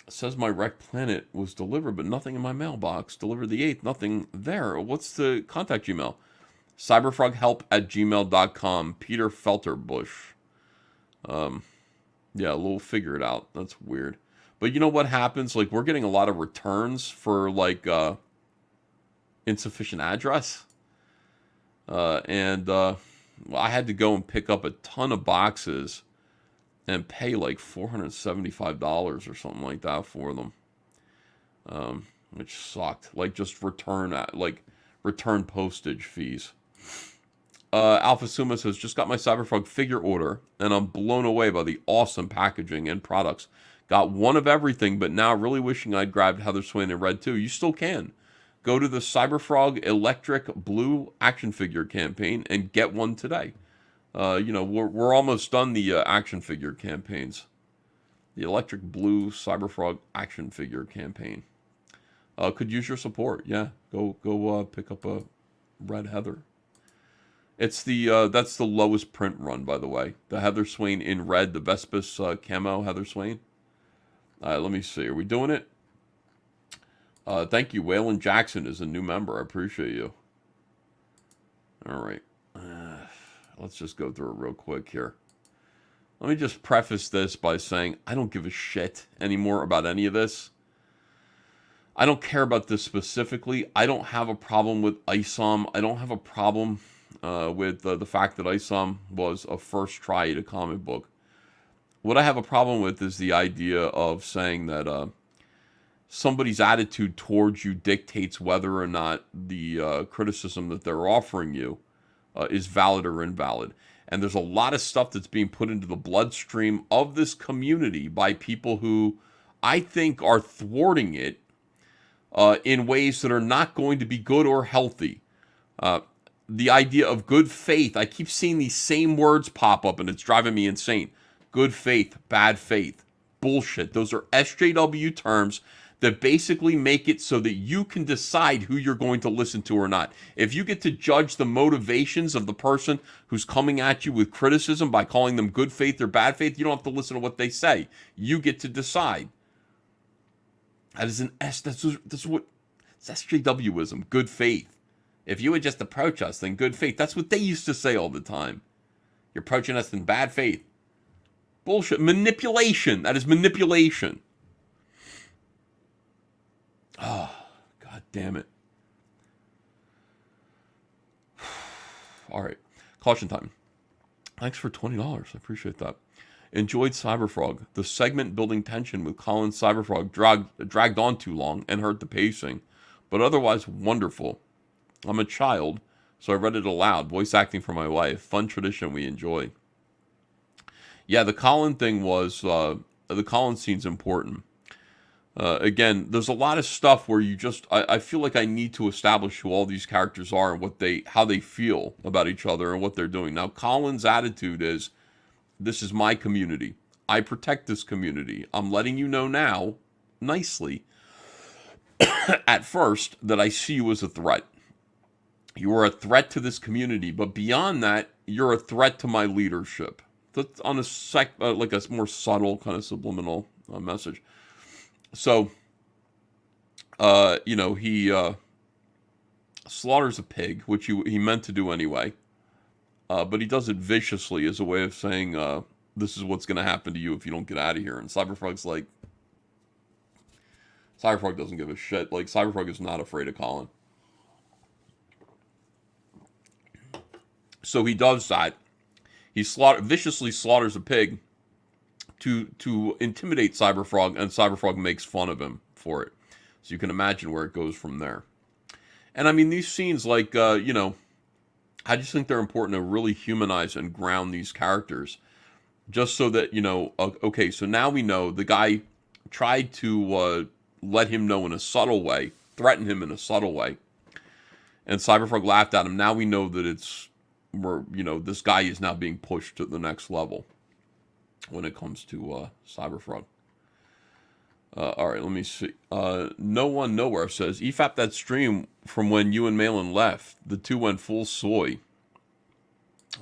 A: It says my Wreck Planet was delivered, but nothing in my mailbox. Delivered the 8th, nothing there. What's the contact Gmail? cyberfroghelp@gmail.com. Peter Felterbush. Yeah, we'll figure it out. That's weird. But you know what happens? Like, we're getting a lot of returns for, like, insufficient address. I had to go and pick up a ton of boxes and pay like $475 or something like that for them. Which sucked. Like, just return postage fees. Alpha Suma says, just got my Cyberfrog figure order, and I'm blown away by the awesome packaging and products. Got one of everything, but now really wishing I'd grabbed Heather Swain in red too. You still can. Go to the Cyberfrog Electric Blue action figure campaign and get one today. We're almost done the action figure campaigns. The Electric Blue Cyberfrog action figure campaign. Could use your support. Yeah, go pick up a red Heather. It's that's the lowest print run, by the way. The Heather Swain in red, the Vespus camo Heather Swain. Let me see. Are we doing it? Thank you. Waylon Jackson is a new member. I appreciate you. All right. Let's just go through it real quick here. Let me just preface this by saying I don't give a shit anymore about any of this. I don't care about this specifically. I don't have a problem with ISOM. I don't have a problem with the fact that ISOM was a first try at a comic book. What I have a problem with is the idea of saying that somebody's attitude towards you dictates whether or not the criticism that they're offering you is valid or invalid. And there's a lot of stuff that's being put into the bloodstream of this community by people who I think are thwarting it in ways that are not going to be good or healthy. The idea of good faith, I keep seeing these same words pop up and it's driving me insane. Good faith, bad faith, bullshit. Those are SJW terms that basically make it so that you can decide who you're going to listen to or not. If you get to judge the motivations of the person who's coming at you with criticism by calling them good faith or bad faith, you don't have to listen to what they say. You get to decide. That is that's what it's SJWism, good faith. If you would just approach us, then good faith. That's what they used to say all the time. You're approaching us in bad faith. Bullshit. Manipulation. That is manipulation. Oh, God damn it. All right. Caution time. Thanks for $20. I appreciate that. Enjoyed Cyberfrog. The segment building tension with Colin Cyberfrog dragged on too long and hurt the pacing, but otherwise wonderful. I'm a child, so I read it aloud. Voice acting for my wife. Fun tradition we enjoy. Yeah, the Colin thing was, the Colin scene's important. Again, there's a lot of stuff where you just, I feel like I need to establish who all these characters are and how they feel about each other and what they're doing. Now, Colin's attitude is, this is my community. I protect this community. I'm letting you know now, nicely, at first, that I see you as a threat. You are a threat to this community, but beyond that, you're a threat to my leadership. That's on a like a more subtle kind of subliminal message. So, he slaughters a pig, which he meant to do anyway, but he does it viciously as a way of saying, this is what's going to happen to you if you don't get out of here. And Cyberfrog doesn't give a shit. Like, Cyberfrog is not afraid of Colin. So he does that. He viciously slaughters a pig to intimidate Cyberfrog, and Cyberfrog makes fun of him for it. So you can imagine where it goes from there. And I mean, these scenes, like, I just think they're important to really humanize and ground these characters. Just so that, okay, so now we know the guy tried to let him know in a subtle way, threaten him in a subtle way. And Cyberfrog laughed at him. Now we know that this guy is now being pushed to the next level when it comes to Cyberfrog. All right, let me see. No One Nowhere says, EFAP that stream from when you and Malin left. The two went full soy.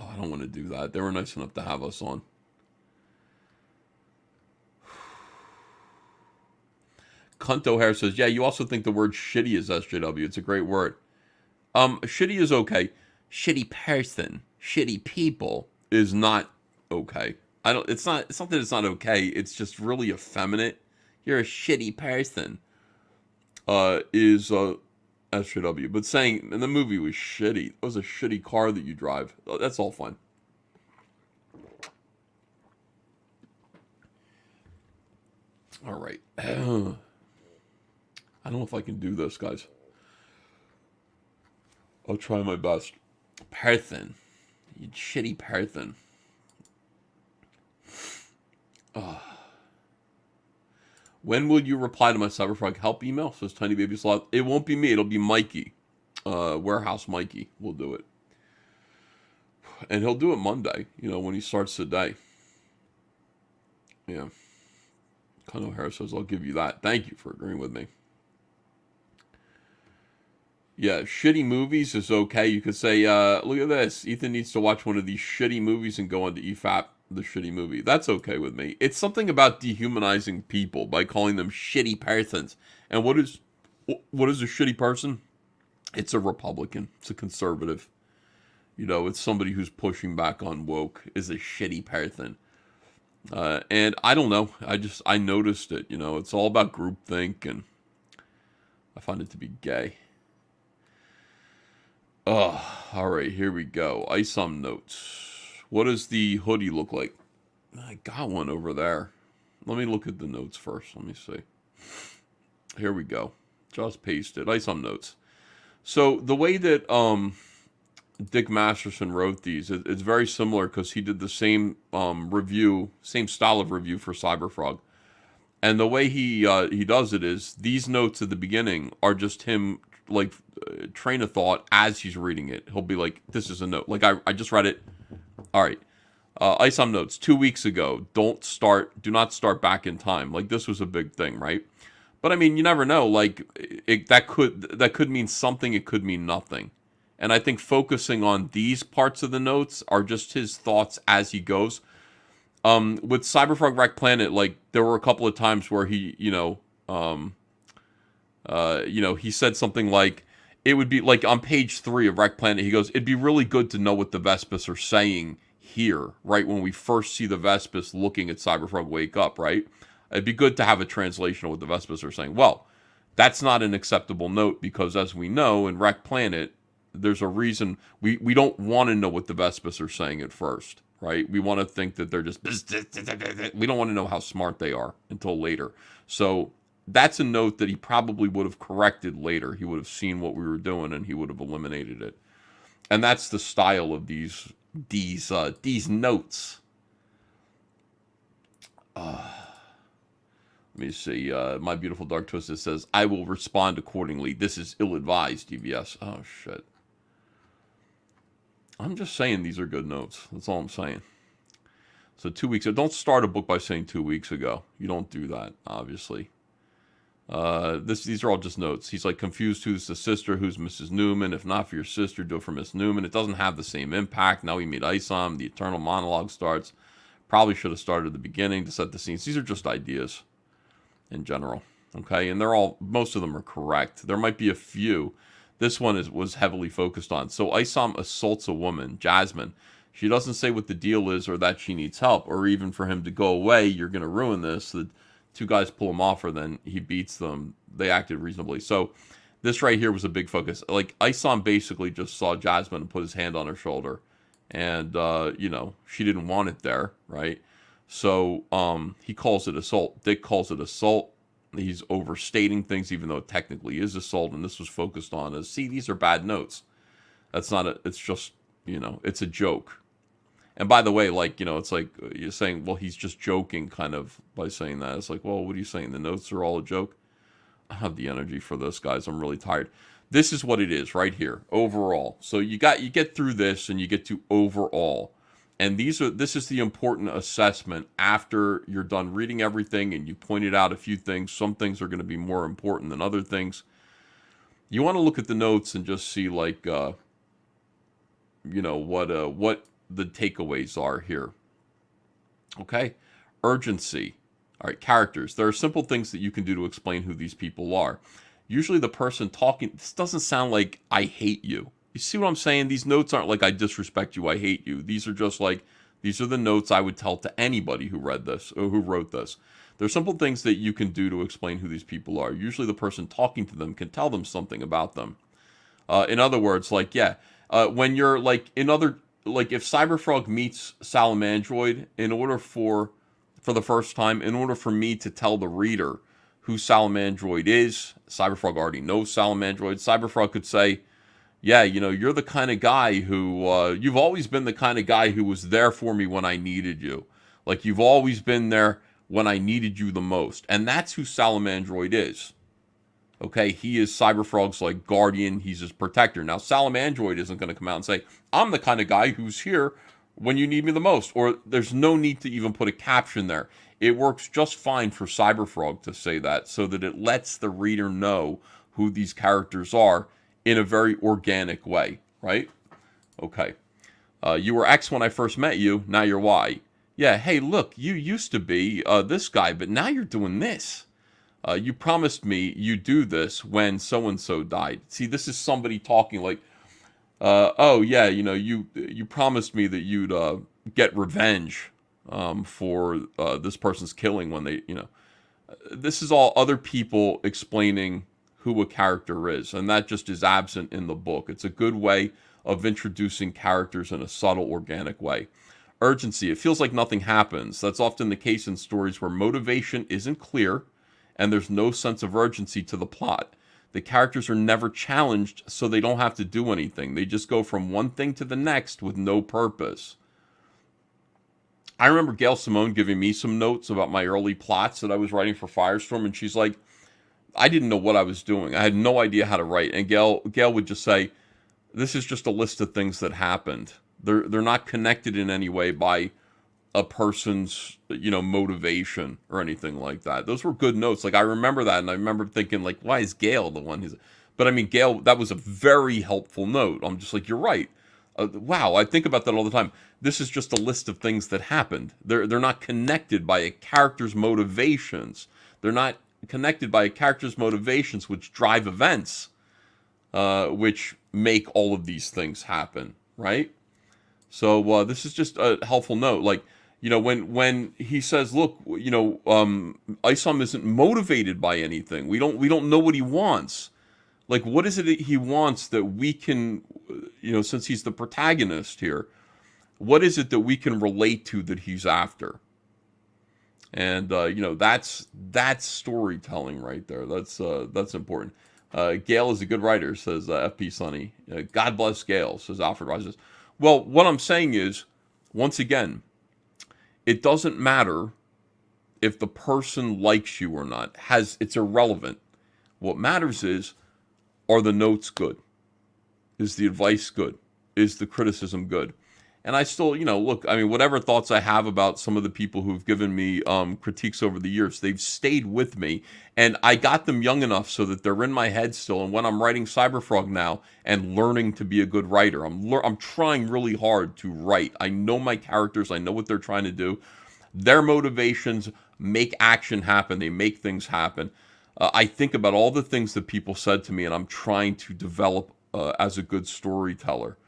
A: Oh, I don't want to do that. They were nice enough to have us on. Cunt O'Hare says, yeah, you also think the word shitty is SJW. It's a great word. Shitty is okay. Shitty person, shitty people is not okay. It's not that it's not okay. It's just really effeminate. You're a shitty person. Is SJW. But saying, and the movie was shitty. It was a shitty car that you drive. That's all fine. All right. I don't know if I can do this, guys. I'll try my best. Person. You shitty person. Oh. When will you reply to my Cyberfrog help email? Says Tiny Baby Sloth. It won't be me. It'll be Mikey. Warehouse Mikey will do it. And he'll do it Monday, when he starts the day. Yeah. Con O'Hara says, I'll give you that. Thank you for agreeing with me. Yeah, shitty movies is okay. You could say, look at this. Ethan needs to watch one of these shitty movies and go on to EFAP, the shitty movie. That's okay with me. It's something about dehumanizing people by calling them shitty persons. And what is a shitty person? It's a Republican. It's a conservative. It's somebody who's pushing back on woke is a shitty person. And I don't know. I noticed it. It's all about groupthink, and I find it to be gay. Oh, all right, here we go. ISOM notes. What does the hoodie look like? I got one over there. Let me look at the notes first. Let me see. Here we go. Just pasted. ISOM notes. So the way that Dick Masterson wrote these, it's very similar because he did the same review, same style of review for Cyberfrog. And the way he does it is these notes at the beginning are just him train of thought as he's reading it. He'll be like, this is a note. Like I just read it. All right. ISOM notes 2 weeks ago. Do not start back in time. Like this was a big thing, right? But I mean, you never know. Like that could mean something. It could mean nothing. And I think focusing on these parts of the notes are just his thoughts as he goes. With Cyberfrog Wreck Planet, like there were a couple of times where he, he said something like, it would be like on page 3 of Wreck Planet, he goes, it'd be really good to know what the Vespis are saying here, right? When we first see the Vespis looking at Cyberfrog wake up, right? It'd be good to have a translation of what the Vespis are saying. Well, that's not an acceptable note because as we know in Wreck Planet, there's a reason we don't want to know what the Vespis are saying at first, right? We want to think that they're just, we don't want to know how smart they are until later. So that's a note that he probably would have corrected later. He would have seen what we were doing and he would have eliminated it. And that's the style of these notes. Let me see. My Beautiful Dark Twisted says, I will respond accordingly. This is ill-advised, DVS. Oh, shit. I'm just saying these are good notes. That's all I'm saying. So 2 weeks ago. Don't start a book by saying 2 weeks ago. You don't do that, obviously. These are all just notes. He's like, confused who's the sister, who's Mrs. Newman. If not for your sister, do it for Miss Newman. It doesn't have the same impact. Now we meet ISOM. The eternal monologue starts. Probably should have started at the beginning to set the scenes. These are just ideas in general. Okay, and most of them are correct. There might be a few. This one was heavily focused on. So ISOM assaults a woman, Jasmine. She doesn't say what the deal is or that she needs help or even for him to go away. You're going to ruin this. The two guys pull him off her, then he beats them. They acted reasonably. So this right here was a big focus. Like ISOM basically just saw Jasmine and put his hand on her shoulder. And, she didn't want it there, right? So he calls it assault. Dick calls it assault. He's overstating things, even though it technically is assault. And this was focused on as, see, these are bad notes. That's not it's just, it's a joke. And by the way, it's like you're saying, well, he's just joking kind of by saying that. It's like, well, what are you saying? The notes are all a joke? I have the energy for this, guys. I'm really tired. This is what it is right here, overall. So you get through this and you get to overall. And this is the important assessment after you're done reading everything and you pointed out a few things. Some things are going to be more important than other things. You want to look at the notes and just see what the takeaways are here. Okay? Urgency. All right, characters. There are simple things that you can do to explain who these people are. Usually the person talking, this doesn't sound like I hate you. You see what I'm saying? These notes aren't like I disrespect you, I hate you. These are just like, these are the notes I would tell to anybody who read this or who wrote this. There's simple things that you can do to explain who these people are. Usually the person talking to them can tell them something about them. In other words, when you're if Cyberfrog meets Salamandroid, in order for the first time, in order for me to tell the reader who Salamandroid is, Cyberfrog already knows Salamandroid. Cyberfrog could say, yeah, you're the kind of guy who, you've always been the kind of guy who was there for me when I needed you. Like, you've always been there when I needed you the most. And that's who Salamandroid is. Okay, he is Cyberfrog's like guardian, he's his protector. Now, Salamandroid isn't going to come out and say, I'm the kind of guy who's here when you need me the most. Or there's no need to even put a caption there. It works just fine for Cyberfrog to say that, so that it lets the reader know who these characters are in a very organic way, right? Okay. You were X when I first met you, now you're Y. Yeah, hey, look, you used to be this guy, but now you're doing this. You promised me you'd do this when so-and-so died. See, this is somebody talking like, oh, yeah, you know, you promised me that you'd get revenge for this person's killing when they, you know. This is all other people explaining who a character is, and that just is absent in the book. It's a good way of introducing characters in a subtle, organic way. Urgency. It feels like nothing happens. That's often the case in stories where motivation isn't clear and there's no sense of urgency to the plot. The characters are never challenged, so they don't have to do anything. They just go from one thing to the next with no purpose. I remember Gail Simone giving me some notes about my early plots that I was writing for Firestorm, and she's like, I didn't know what I was doing. I had no idea how to write. And Gail would just say, this is just a list of things that happened. They're not connected in any way by a person's, you know, motivation or anything like that. Those were good notes. Like, I remember that, and I remember thinking, like, why is Gail the one who's... But, I mean, Gail, that was a very helpful note. I'm just like, you're right. Wow, I think about that all the time. This is just a list of things that happened. They're not connected by a character's motivations. They're not connected by a character's motivations, which drive events, which make all of these things happen, right? So this is just a helpful note. Like, you know, when he says, look, you know, Isom isn't motivated by anything. We don't know what he wants. Like, what is it that he wants that we can, you know, since he's the protagonist here, what is it that we can relate to that he's after? And, you know, that's storytelling right there. That's important. Gail is a good writer, says FP Sonny. God bless Gail, says Alfred Rises. Well, what I'm saying is, once again, it doesn't matter if the person likes you or not. It's irrelevant. What matters is, are the notes good? Is the advice good? Is the criticism good? And I still, you know, look, I mean, whatever thoughts I have about some of the people who've given me critiques over the years, they've stayed with me. And I got them young enough so that they're in my head still. And when I'm writing Cyberfrog now and learning to be a good writer, I'm trying really hard to write. I know my characters. I know what they're trying to do. Their motivations make action happen. They make things happen. I think about all the things that people said to me, and I'm trying to develop as a good storyteller.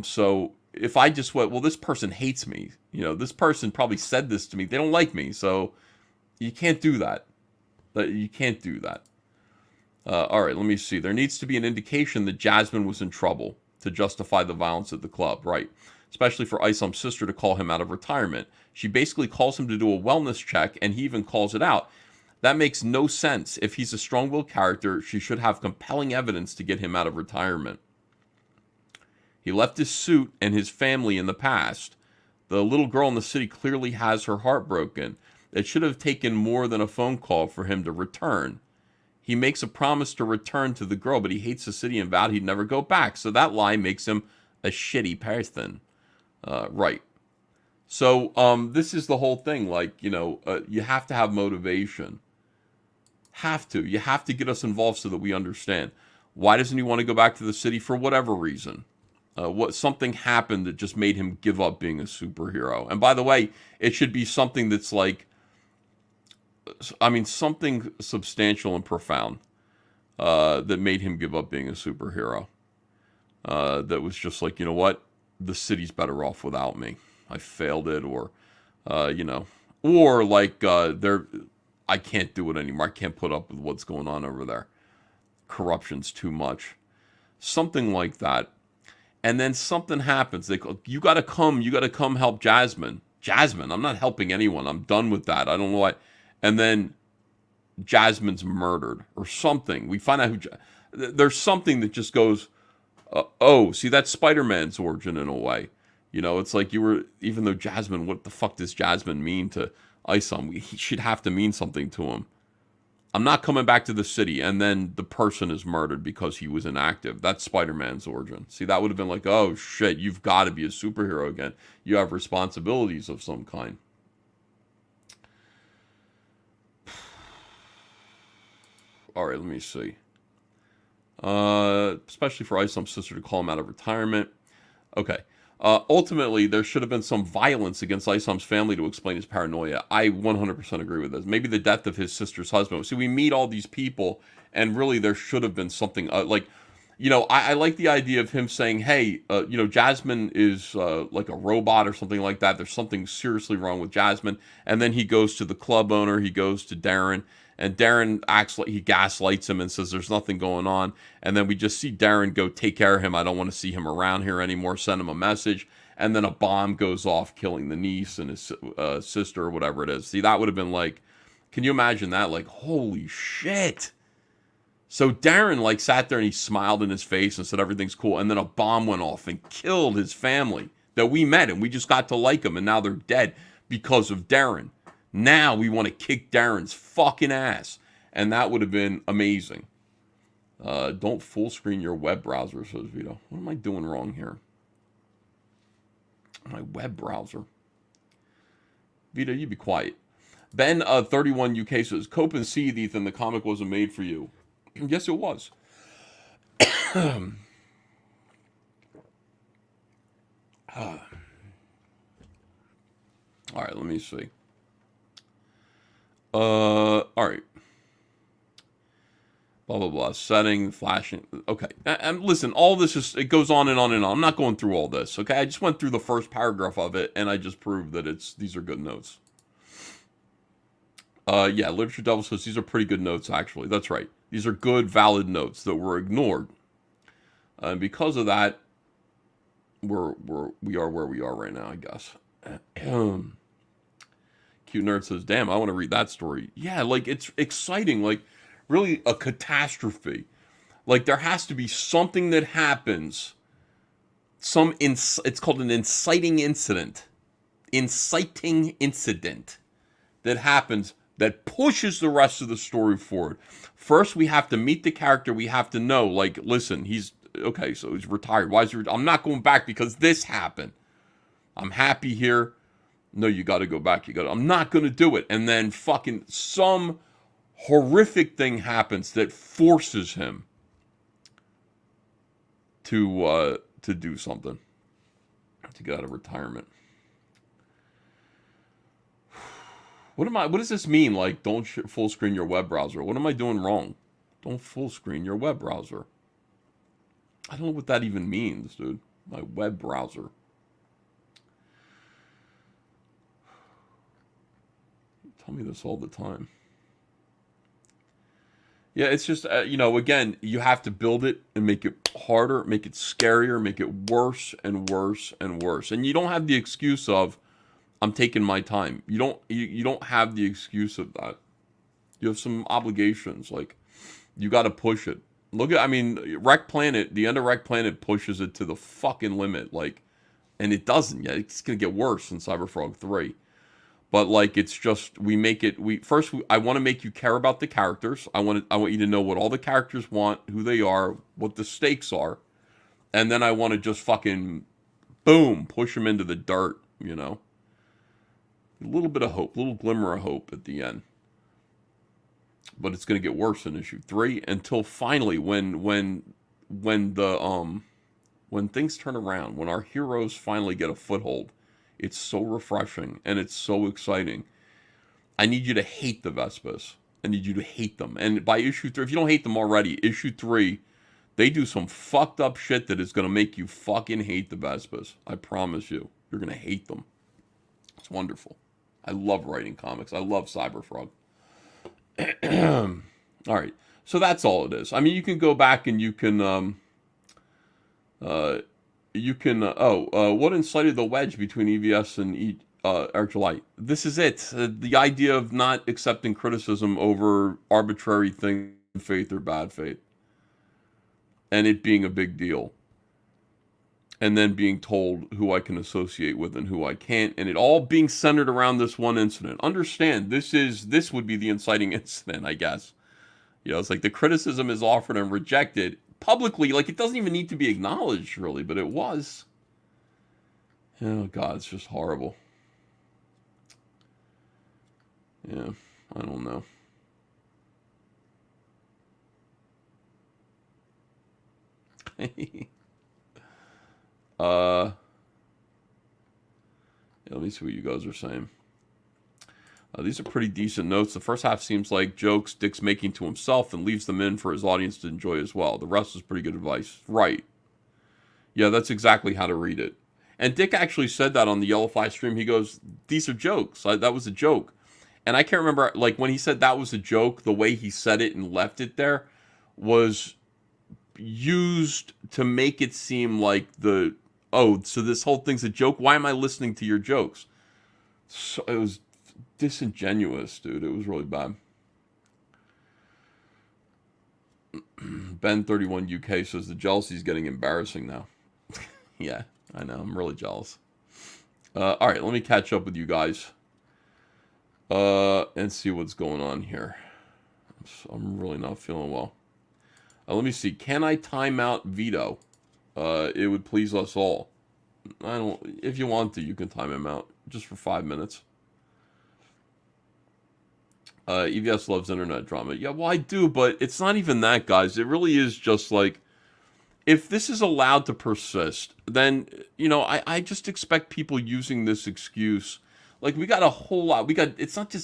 A: So if I just went, well, this person hates me, you know, this person probably said this to me, they don't like me, so you can't do that. You can't do that. All right, let me see. There needs to be an indication that Jasmine was in trouble to justify the violence at the club, right? Especially for Isom's sister to call him out of retirement. She basically calls him to do a wellness check, and he even calls it out. That makes no sense. If he's a strong-willed character, she should have compelling evidence to get him out of retirement. He left his suit and his family in the past. The little girl in the city clearly has her heart broken. It should have taken more than a phone call for him to return. He makes a promise to return to the girl, but he hates the city and vowed he'd never go back. So that lie makes him a shitty person. Right. So this is the whole thing. Like, you know, you have to have motivation. You have to get us involved so that we understand. Why doesn't he want to go back to the city? For whatever reason. Something happened that just made him give up being a superhero. And by the way, it should be something that's like, I mean, something substantial and profound that made him give up being a superhero. That was just like, you know what? The city's better off without me. I failed it, or, you know, or like I can't do it anymore. I can't put up with what's going on over there. Corruption's too much. Something like that. And then something happens. They go, you got to come help Jasmine. Jasmine, I'm not helping anyone. I'm done with that. I don't know why. And then Jasmine's murdered or something. We find out there's something that just goes, oh, see, that's Spider-Man's origin in a way. You know, it's like even though Jasmine, what the fuck does Jasmine mean to Isom, he should have to mean something to him. I'm not coming back to the city, and then the person is murdered because he was inactive. That's Spider-Man's origin. See, that would have been like, oh shit, you've got to be a superhero again. You have responsibilities of some kind. All right, let me see. Especially for Isom's sister to call him out of retirement. Okay. Ultimately, there should have been some violence against Isom's family to explain his paranoia. I 100% agree with this. Maybe the death of his sister's husband. See, we meet all these people, and really there should have been something like, you know, I like the idea of him saying, hey, you know, Jasmine is like a robot or something like that. There's something seriously wrong with Jasmine. And then he goes to the club owner. He goes to Darren. And Darren acts like he gaslights him and says there's nothing going on. And then we just see Darren go take care of him. I don't want to see him around here anymore. Send him a message. And then a bomb goes off, killing the niece and his sister or whatever it is. See, that would have been like, can you imagine that? Like, holy shit. So Darren like sat there and he smiled in his face and said everything's cool. And then a bomb went off and killed his family that we met. And we just got to like them. And now they're dead because of Darren. Now we want to kick Darren's fucking ass. And that would have been amazing. Don't full screen your web browser, says Vito. What am I doing wrong here? My web browser. Vito, you be quiet. Ben 31 UK says, cope and seethe, Ethan. The comic wasn't made for you. Yes, it was. All right, let me see. All right. Blah, blah, blah. Setting, flashing. Okay. And listen, all this is, it goes on and on and on. I'm not going through all this, okay? I just went through the first paragraph of it, and I just proved that these are good notes. Yeah, Literature Devil says these are pretty good notes, actually. That's right. These are good, valid notes that were ignored. And because of that, we are where we are right now, I guess. Cute Nerd says, damn, I want to read that story. Yeah, like, it's exciting. Like, really a catastrophe. Like, there has to be something that happens. It's called an inciting incident. Inciting incident that happens that pushes the rest of the story forward. First, we have to meet the character. We have to know, like, listen, he's, okay, so he's retired. Why is he I'm not going back because this happened. I'm happy here. No, you got to go back. I'm not going to do it. And then fucking some horrific thing happens that forces him to do something, to get out of retirement. What does this mean? Like, don't full screen your web browser. What am I doing wrong? Don't full screen your web browser. I don't know what that even means, dude. My web browser. You tell me this all the time. Yeah, it's just, you know, again, you have to build it and make it harder, make it scarier, make it worse and worse and worse. And you don't have the excuse of, I'm taking my time. You don't have the excuse of that. You have some obligations. Like, you got to push it. Look at, I mean, Wreck Planet, the end of Wreck Planet pushes it to the fucking limit. Like, and it doesn't yet. It's going to get worse in Cyberfrog 3. But, like, it's just, I want to make you care about the characters. I want you to know what all the characters want, who they are, what the stakes are. And then I want to just fucking, boom, push them into the dirt, you know. A little bit of hope, a little glimmer of hope at the end. But it's going to get worse in issue 3 until finally when things turn around, when our heroes finally get a foothold. It's so refreshing, and it's so exciting. I need you to hate the Vespas. I need you to hate them. And by issue 3, if you don't hate them already, issue 3, they do some fucked up shit that is going to make you fucking hate the Vespas. I promise you. You're going to hate them. It's wonderful. I love writing comics. I love Cyberfrog. All right. So that's all it is. I mean, you can go back and you can... what incited the wedge between EVS and July? This is it. The idea of not accepting criticism over arbitrary thing, faith or bad faith, and it being a big deal. and then being told who I can associate with and who I can't, and it all being centered around this one incident. Understand, this would be the inciting incident, I guess. You know, it's like the criticism is offered and rejected publicly, like it doesn't even need to be acknowledged, really, but it was. Oh, God, it's just horrible. Yeah, I don't know. Yeah, let me see what you guys are saying. These are pretty decent notes. The first half seems like jokes Dick's making to himself and leaves them in for his audience to enjoy as well. The rest is pretty good advice. Right. Yeah, that's exactly how to read it. And Dick actually said that on the Yellowfly stream. He goes, these are jokes. That was a joke. And I can't remember, like, when he said that was a joke, the way he said it and left it there was used to make it seem like so this whole thing's a joke? Why am I listening to your jokes? So it was disingenuous, dude. It was really bad. Ben31 UK says the jealousy is getting embarrassing now. Yeah, I know. I'm really jealous. All right, let me catch up with you guys and see what's going on here. I'm really not feeling well. Let me see. Can I time out veto? It would please us all. If you want to, you can time him out just for 5 minutes. EVS loves internet drama. Yeah, well, I do, but it's not even that, guys. It really is just like, if this is allowed to persist, then, you know, I just expect people using this excuse. Like, we got a whole lot. It's not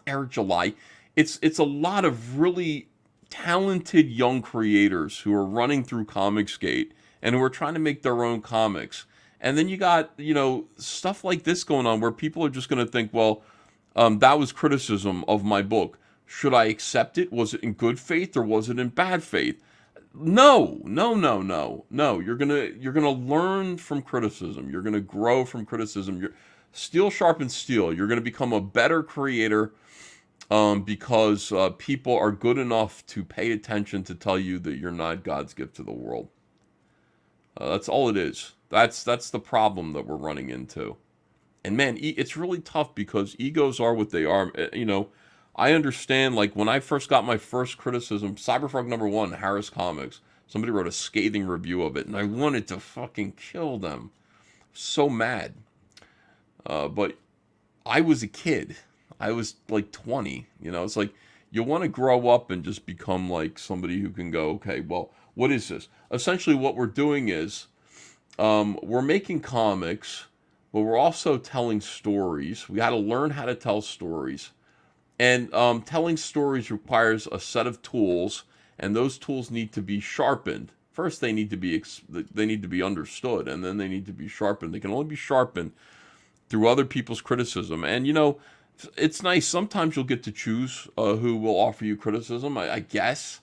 A: Eric July. It's a lot of really talented young creators who are running through Comicsgate and who are trying to make their own comics. And then you got, you know, stuff like this going on where people are just going to think, well, that was criticism of my book. Should I accept it? Was it in good faith or was it in bad faith? No. You're gonna learn from criticism. You're gonna grow from criticism. Steel sharpens steel. You're gonna become a better creator because people are good enough to pay attention to tell you that you're not God's gift to the world. That's all it is. That's the problem that we're running into. And man, it's really tough because egos are what they are. You know, I understand, like, when I first got my first criticism, Cyberfrog #1, Harris Comics, somebody wrote a scathing review of it, and I wanted to fucking kill them. So mad. But I was a kid. I was like 20. You know, it's like, you want to grow up and just become like somebody who can go, okay, well, what is this? Essentially what we're doing is, we're making comics, but we're also telling stories. We got to learn how to tell stories. And telling stories requires a set of tools, and those tools need to be sharpened. First, they need to be understood, and then they need to be sharpened. They can only be sharpened through other people's criticism. And, you know, it's nice. Sometimes you'll get to choose who will offer you criticism, I guess.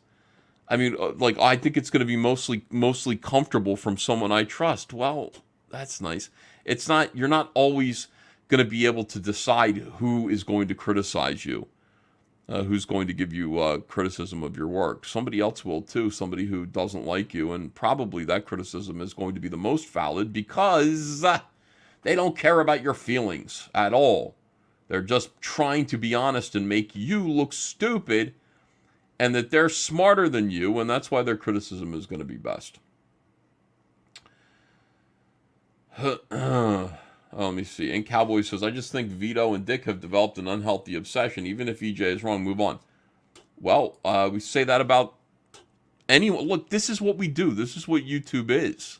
A: I mean, like, I think it's going to be mostly comfortable from someone I trust. Well, that's nice. It's not, you're not always going to be able to decide who is going to criticize you, who's going to give you criticism of your work. Somebody else will too, somebody who doesn't like you, and probably that criticism is going to be the most valid because they don't care about your feelings at all. They're just trying to be honest and make you look stupid, and that they're smarter than you, and that's why their criticism is going to be best. Let me see. And Cowboy says, I just think Vito and Dick have developed an unhealthy obsession. Even if EJ is wrong, move on. Well, we say that about anyone. Look, this is what we do. This is what YouTube is.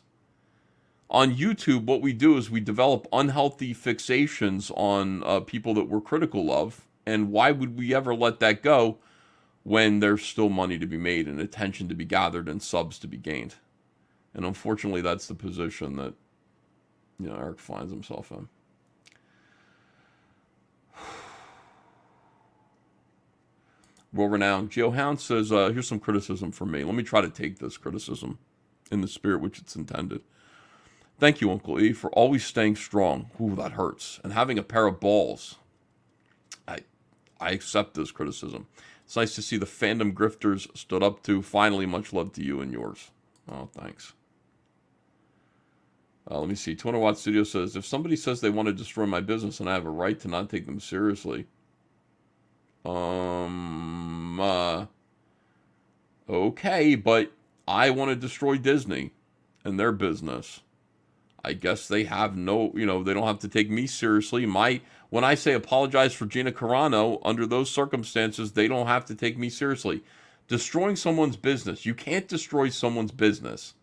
A: On YouTube, what we do is we develop unhealthy fixations on people that we're critical of. And why would we ever let that go when there's still money to be made and attention to be gathered and subs to be gained? And unfortunately, that's the position that, you know, Eric finds himself in. Well renowned. GeoHound says, here's some criticism from me. Let me try to take this criticism in the spirit which it's intended. Thank you, Uncle E, for always staying strong. Ooh, that hurts. And having a pair of balls. I accept this criticism. It's nice to see the fandom grifters stood up to. Finally, much love to you and yours. Oh, thanks. Let me see. 200 Watt Studio says, if somebody says they want to destroy my business and I have a right to not take them seriously. Okay, but I want to destroy Disney and their business. I guess they have no, they don't have to take me seriously. When I say apologize for Gina Carano, under those circumstances, they don't have to take me seriously. Destroying someone's business. You can't destroy someone's business.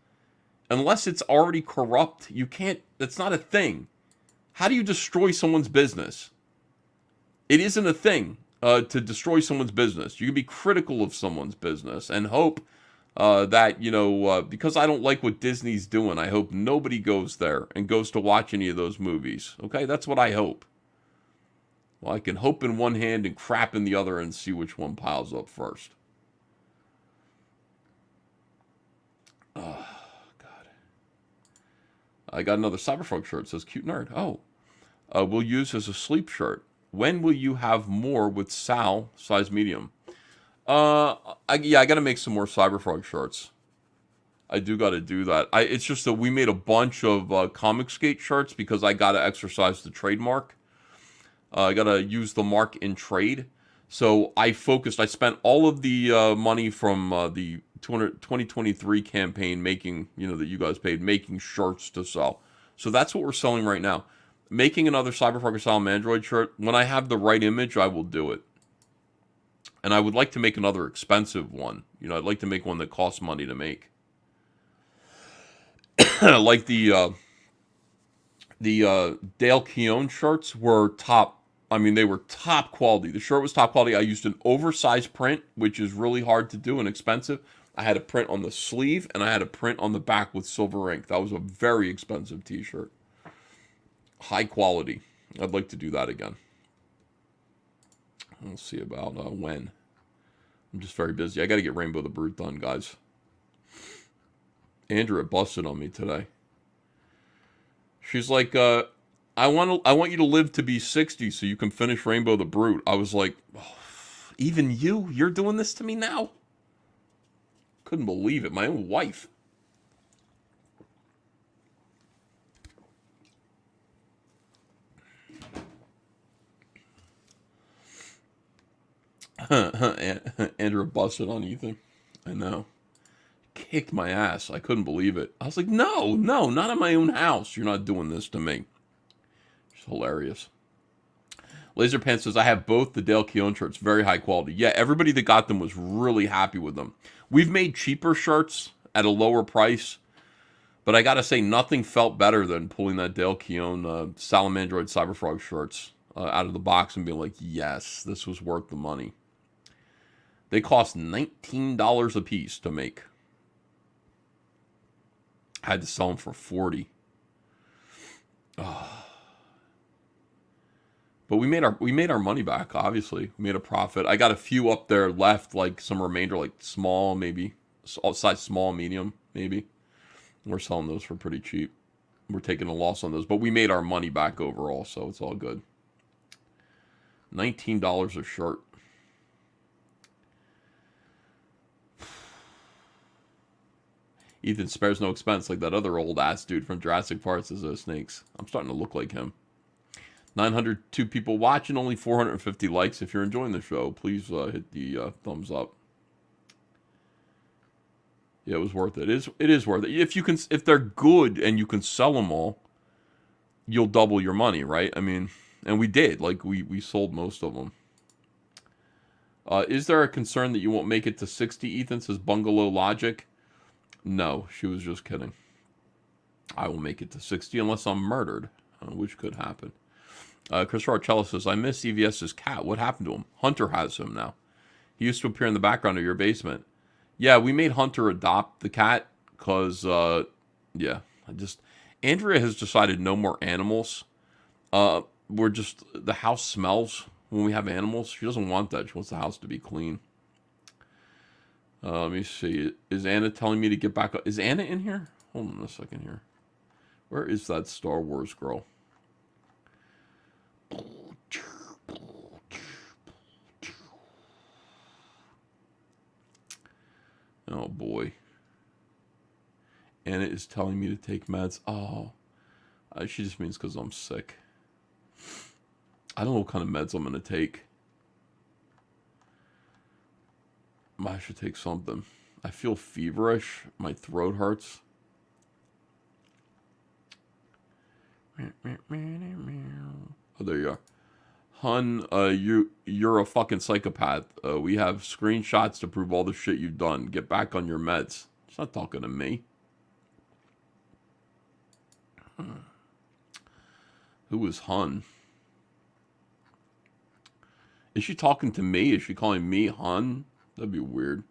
A: Unless it's already corrupt, you can't, that's not a thing. How do you destroy someone's business? It isn't a thing to destroy someone's business. You can be critical of someone's business and hope that, because I don't like what Disney's doing, I hope nobody goes there and goes to watch any of those movies. Okay, that's what I hope. Well, I can hope in one hand and crap in the other and see which one piles up first. Oh, God. I got another Cyberfrog shirt. It says, cute nerd. Oh. We'll use as a sleep shirt. When will you have more with Sal, size medium? I got to make some more Cyberfrog shirts. I do got to do that. It's just that we made a bunch of Comic Skate shirts because I got to exercise the trademark. I got to use the mark in trade. So I spent all of the money from the 2023 campaign making, that you guys paid, making shirts to sell. So that's what we're selling right now. Making another Cyberfrog Asylum Android shirt. When I have the right image, I will do it. And I would like to make another expensive one. I'd like to make one that costs money to make. Like the Dale Keown shirts were top. I mean, they were top quality. The shirt was top quality. I used an oversized print, which is really hard to do and expensive. I had a print on the sleeve, and I had a print on the back with silver ink. That was a very expensive t-shirt. High quality. I'd like to do that again. We'll see about when. I'm just very busy. I got to get Rainbow the Brute done, guys. Andrea busted on me today. She's like, I want you to live to be 60 so you can finish Rainbow the Brute. I was like, oh, even you're doing this to me now? Couldn't believe it. My own wife. Andrew busted on Ethan. I know. Kicked my ass. I couldn't believe it. I was like, no, not in my own house. You're not doing this to me. It's hilarious. Laserpants says, I have both the Dale Keown shirts. Very high quality. Yeah, everybody that got them was really happy with them. We've made cheaper shirts at a lower price. But I got to say, nothing felt better than pulling that Dale Keown Salamandroid Cyberfrog shirts out of the box and being like, yes, this was worth the money. They cost $19 a piece to make. I had to sell them for $40. Oh. But we made our money back, obviously. We made a profit. I got a few up there left, like some remainder, like small, maybe. Size small, medium, maybe. We're selling those for pretty cheap. We're taking a loss on those. But we made our money back overall, so it's all good. $19 a shirt. Ethan spares no expense like that other old ass dude from Jurassic Park says those snakes. I'm starting to look like him. 902 people watching, only 450 likes. If you're enjoying the show, please hit the thumbs up. Yeah, it was worth it. It is worth it. If they're good and you can sell them all, you'll double your money, right? I mean, and we did. Like we sold most of them. Is there a concern that you won't make it to 60? Ethan says Bungalow Logic. No, she was just kidding. I will make it to 60 unless I'm murdered, which could happen. Chris Arcello says, I miss EVS's cat. What happened to him? Hunter has him now. He used to appear in the background of your basement. Yeah, we made Hunter adopt the cat because, Andrea has decided no more animals. The house smells when we have animals. She doesn't want that. She wants the house to be clean. Let me see. Is Anna telling me to get back up? Is Anna in here? Hold on a second here. Where is that Star Wars girl? Oh, boy. Anna is telling me to take meds. Oh, She just means because I'm sick. I don't know what kind of meds I'm going to take. I should take something. I feel feverish. My throat hurts. Oh, there you are. Hun, you're a fucking psychopath. We have screenshots to prove all the shit you've done. Get back on your meds. She's not talking to me. Who is Hun? Is she talking to me? Is she calling me Hun? That'd be weird.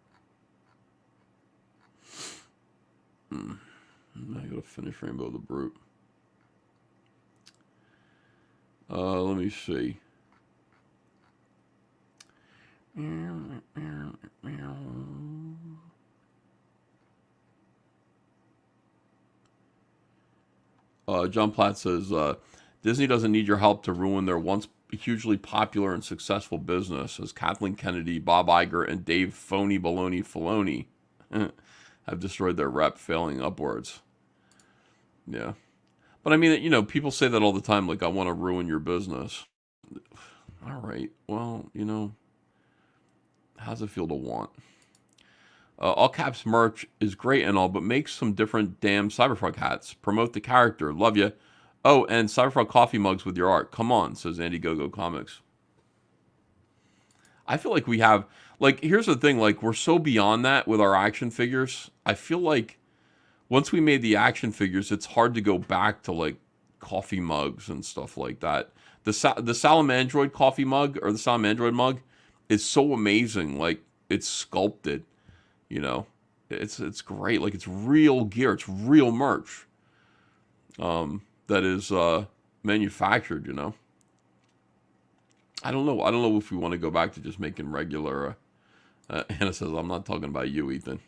A: I gotta finish Rainbow the Brute. Let me see. John Platt says, Disney doesn't need your help to ruin their once hugely popular and successful business, as Kathleen Kennedy, Bob Iger, and Dave Phony Baloney Filoni have destroyed their rep, failing upwards. Yeah. But I mean, you know, people say that all the time, like, I want to ruin your business. All right. Well, you know, how's it feel to want? All caps merch is great and all, but make some different damn Cyberfrog hats. Promote the character. Love you. Oh, and Cyberfrog coffee mugs with your art. Come on, says Andy Go-Go Comics. I feel like we have, like, here's the thing, like, we're so beyond that with our action figures. I feel like once we made the action figures, it's hard to go back to, like, coffee mugs and stuff like that. The Salamandroid coffee mug, or the Salamandroid mug, is so amazing. Like, it's sculpted, you know. It's great. Like, it's real gear. It's real merch. That is manufactured, you know. I don't know if we want to go back to just making regular. Anna says, I'm not talking about you, Ethan.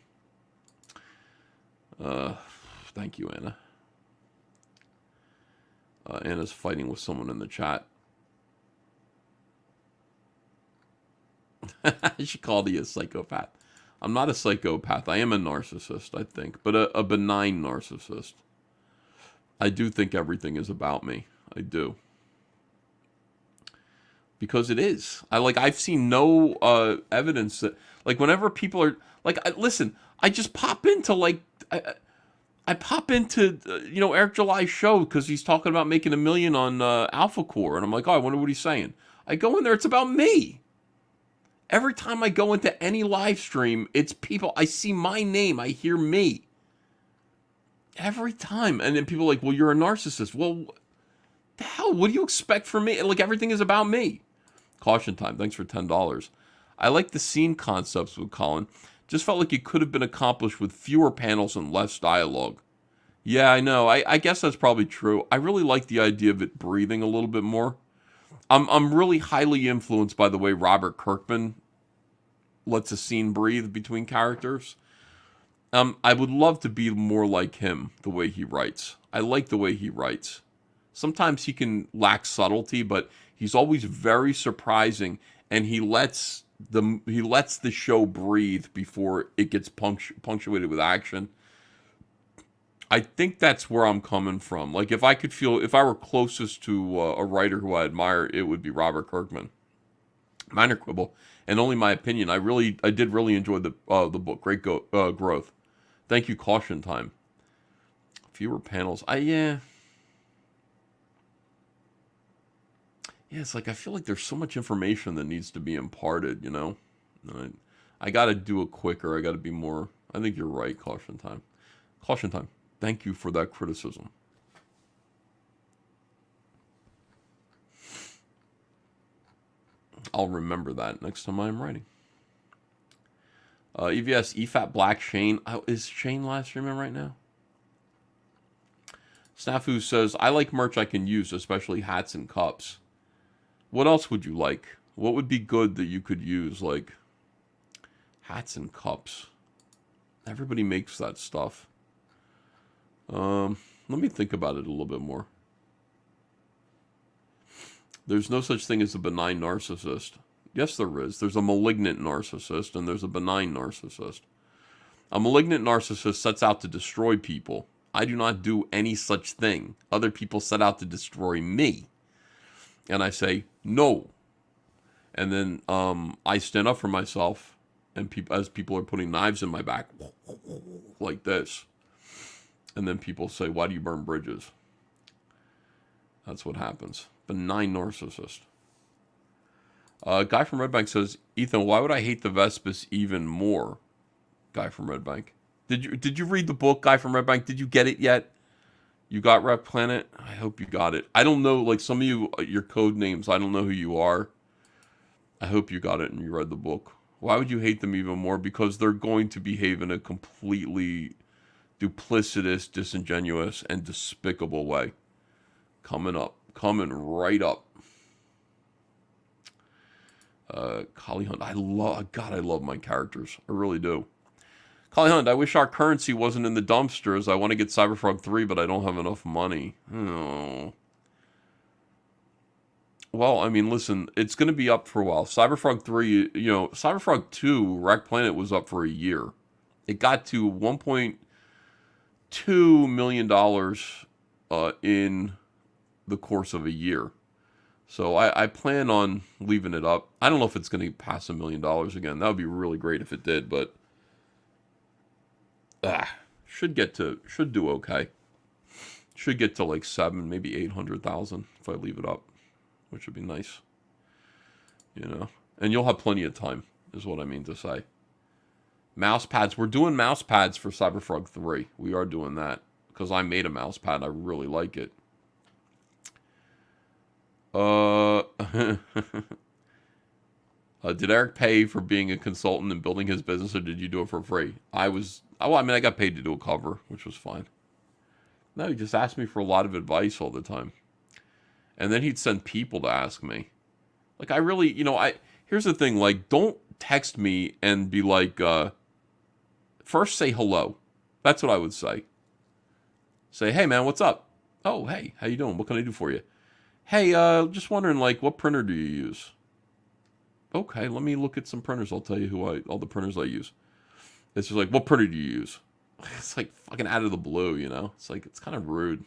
A: Thank you, Anna. Anna's fighting with someone in the chat. She called you a psychopath. I'm not a psychopath. I am a narcissist, I think, but a benign narcissist. I do think everything is about me. I do. Because it is. I've seen no evidence that, like, whenever people are, like, listen, I just pop into, like, I pop into, you know, Eric July's show because he's talking about making $1 million on Alpha Core, and I'm like, oh, I wonder what he's saying. I go in there, it's about me. Every time I go into any live stream, it's people, I see my name, I hear me. Every time. And then people are like, well, you're a narcissist. Well, the hell, what do you expect from me? Like, everything is about me. Caution time. Thanks for $10. I like the scene concepts with Colin. Just felt like it could have been accomplished with fewer panels and less dialogue. Yeah, I know. I guess that's probably true. I really like the idea of it breathing a little bit more. I'm really highly influenced by the way Robert Kirkman lets a scene breathe between characters. I would love to be more like him, the way he writes. I like the way he writes. Sometimes he can lack subtlety, but he's always very surprising, and he lets the show breathe before it gets punctuated with action. I think that's where I'm coming from. Like, if I were closest to a writer who I admire, it would be Robert Kirkman. Minor quibble, and only my opinion. I did really enjoy the book. Great growth. Thank you, Caution Time. Fewer panels. Yeah, it's like I feel like there's so much information that needs to be imparted, you know? I got to do it quicker. I got to be more. I think you're right, Caution Time. Caution Time. Thank you for that criticism. I'll remember that next time I'm writing. EVS, EFAT Black Shane. Is Shane live streaming right now? Snafu says, I like merch I can use, especially hats and cups. What else would you like? What would be good that you could use? Like, hats and cups. Everybody makes that stuff. Let me think about it a little bit more. There's no such thing as a benign narcissist. Yes, there is. There's a malignant narcissist, and there's a benign narcissist. A malignant narcissist sets out to destroy people. I do not do any such thing. Other people set out to destroy me. And I say, no. And then I stand up for myself, and as people are putting knives in my back, like this. And then people say, why do you burn bridges? That's what happens. Benign narcissist. Guy from Red Bank says, Ethan, why would I hate the Vespis even more? Guy from Red Bank. Did you read the book, Guy from Red Bank? Did you get it yet? You got Rep Planet? I hope you got it. I don't know, like some of you, your code names, I don't know who you are. I hope you got it and you read the book. Why would you hate them even more? Because they're going to behave in a completely duplicitous, disingenuous, and despicable way. Coming right up. Collie Hunt, I love my characters. I really do. Collie Hunt, I wish our currency wasn't in the dumpsters. I want to get Cyberfrog 3, but I don't have enough money. Oh. Well, I mean, listen, it's going to be up for a while. Cyberfrog 3, Cyberfrog 2, Wreck Planet was up for a year. It got to $1.2 million in the course of a year. So I plan on leaving it up. I don't know if it's going to pass $1 million again. That would be really great if it did, but should do okay. Should get to like 7, maybe 800,000 if I leave it up, which would be nice. And you'll have plenty of time, is what I mean to say. Mouse pads. We're doing mouse pads for Cyberfrog 3. We are doing that because I made a mouse pad. I really like it. Did Eric pay for being a consultant and building his business, or did you do it for free? I got paid to do a cover, which was fine. No, he just asked me for a lot of advice all the time. And then he'd send people to ask me. Like, I really, here's the thing, like, don't text me and be like, first say hello. That's what I would say. Say, hey man, what's up? Oh, hey, how you doing? What can I do for you? Hey, just wondering, like, what printer do you use? Okay, let me look at some printers. I'll tell you all the printers I use. It's just like, what printer do you use? It's like fucking out of the blue, It's like, it's kind of rude.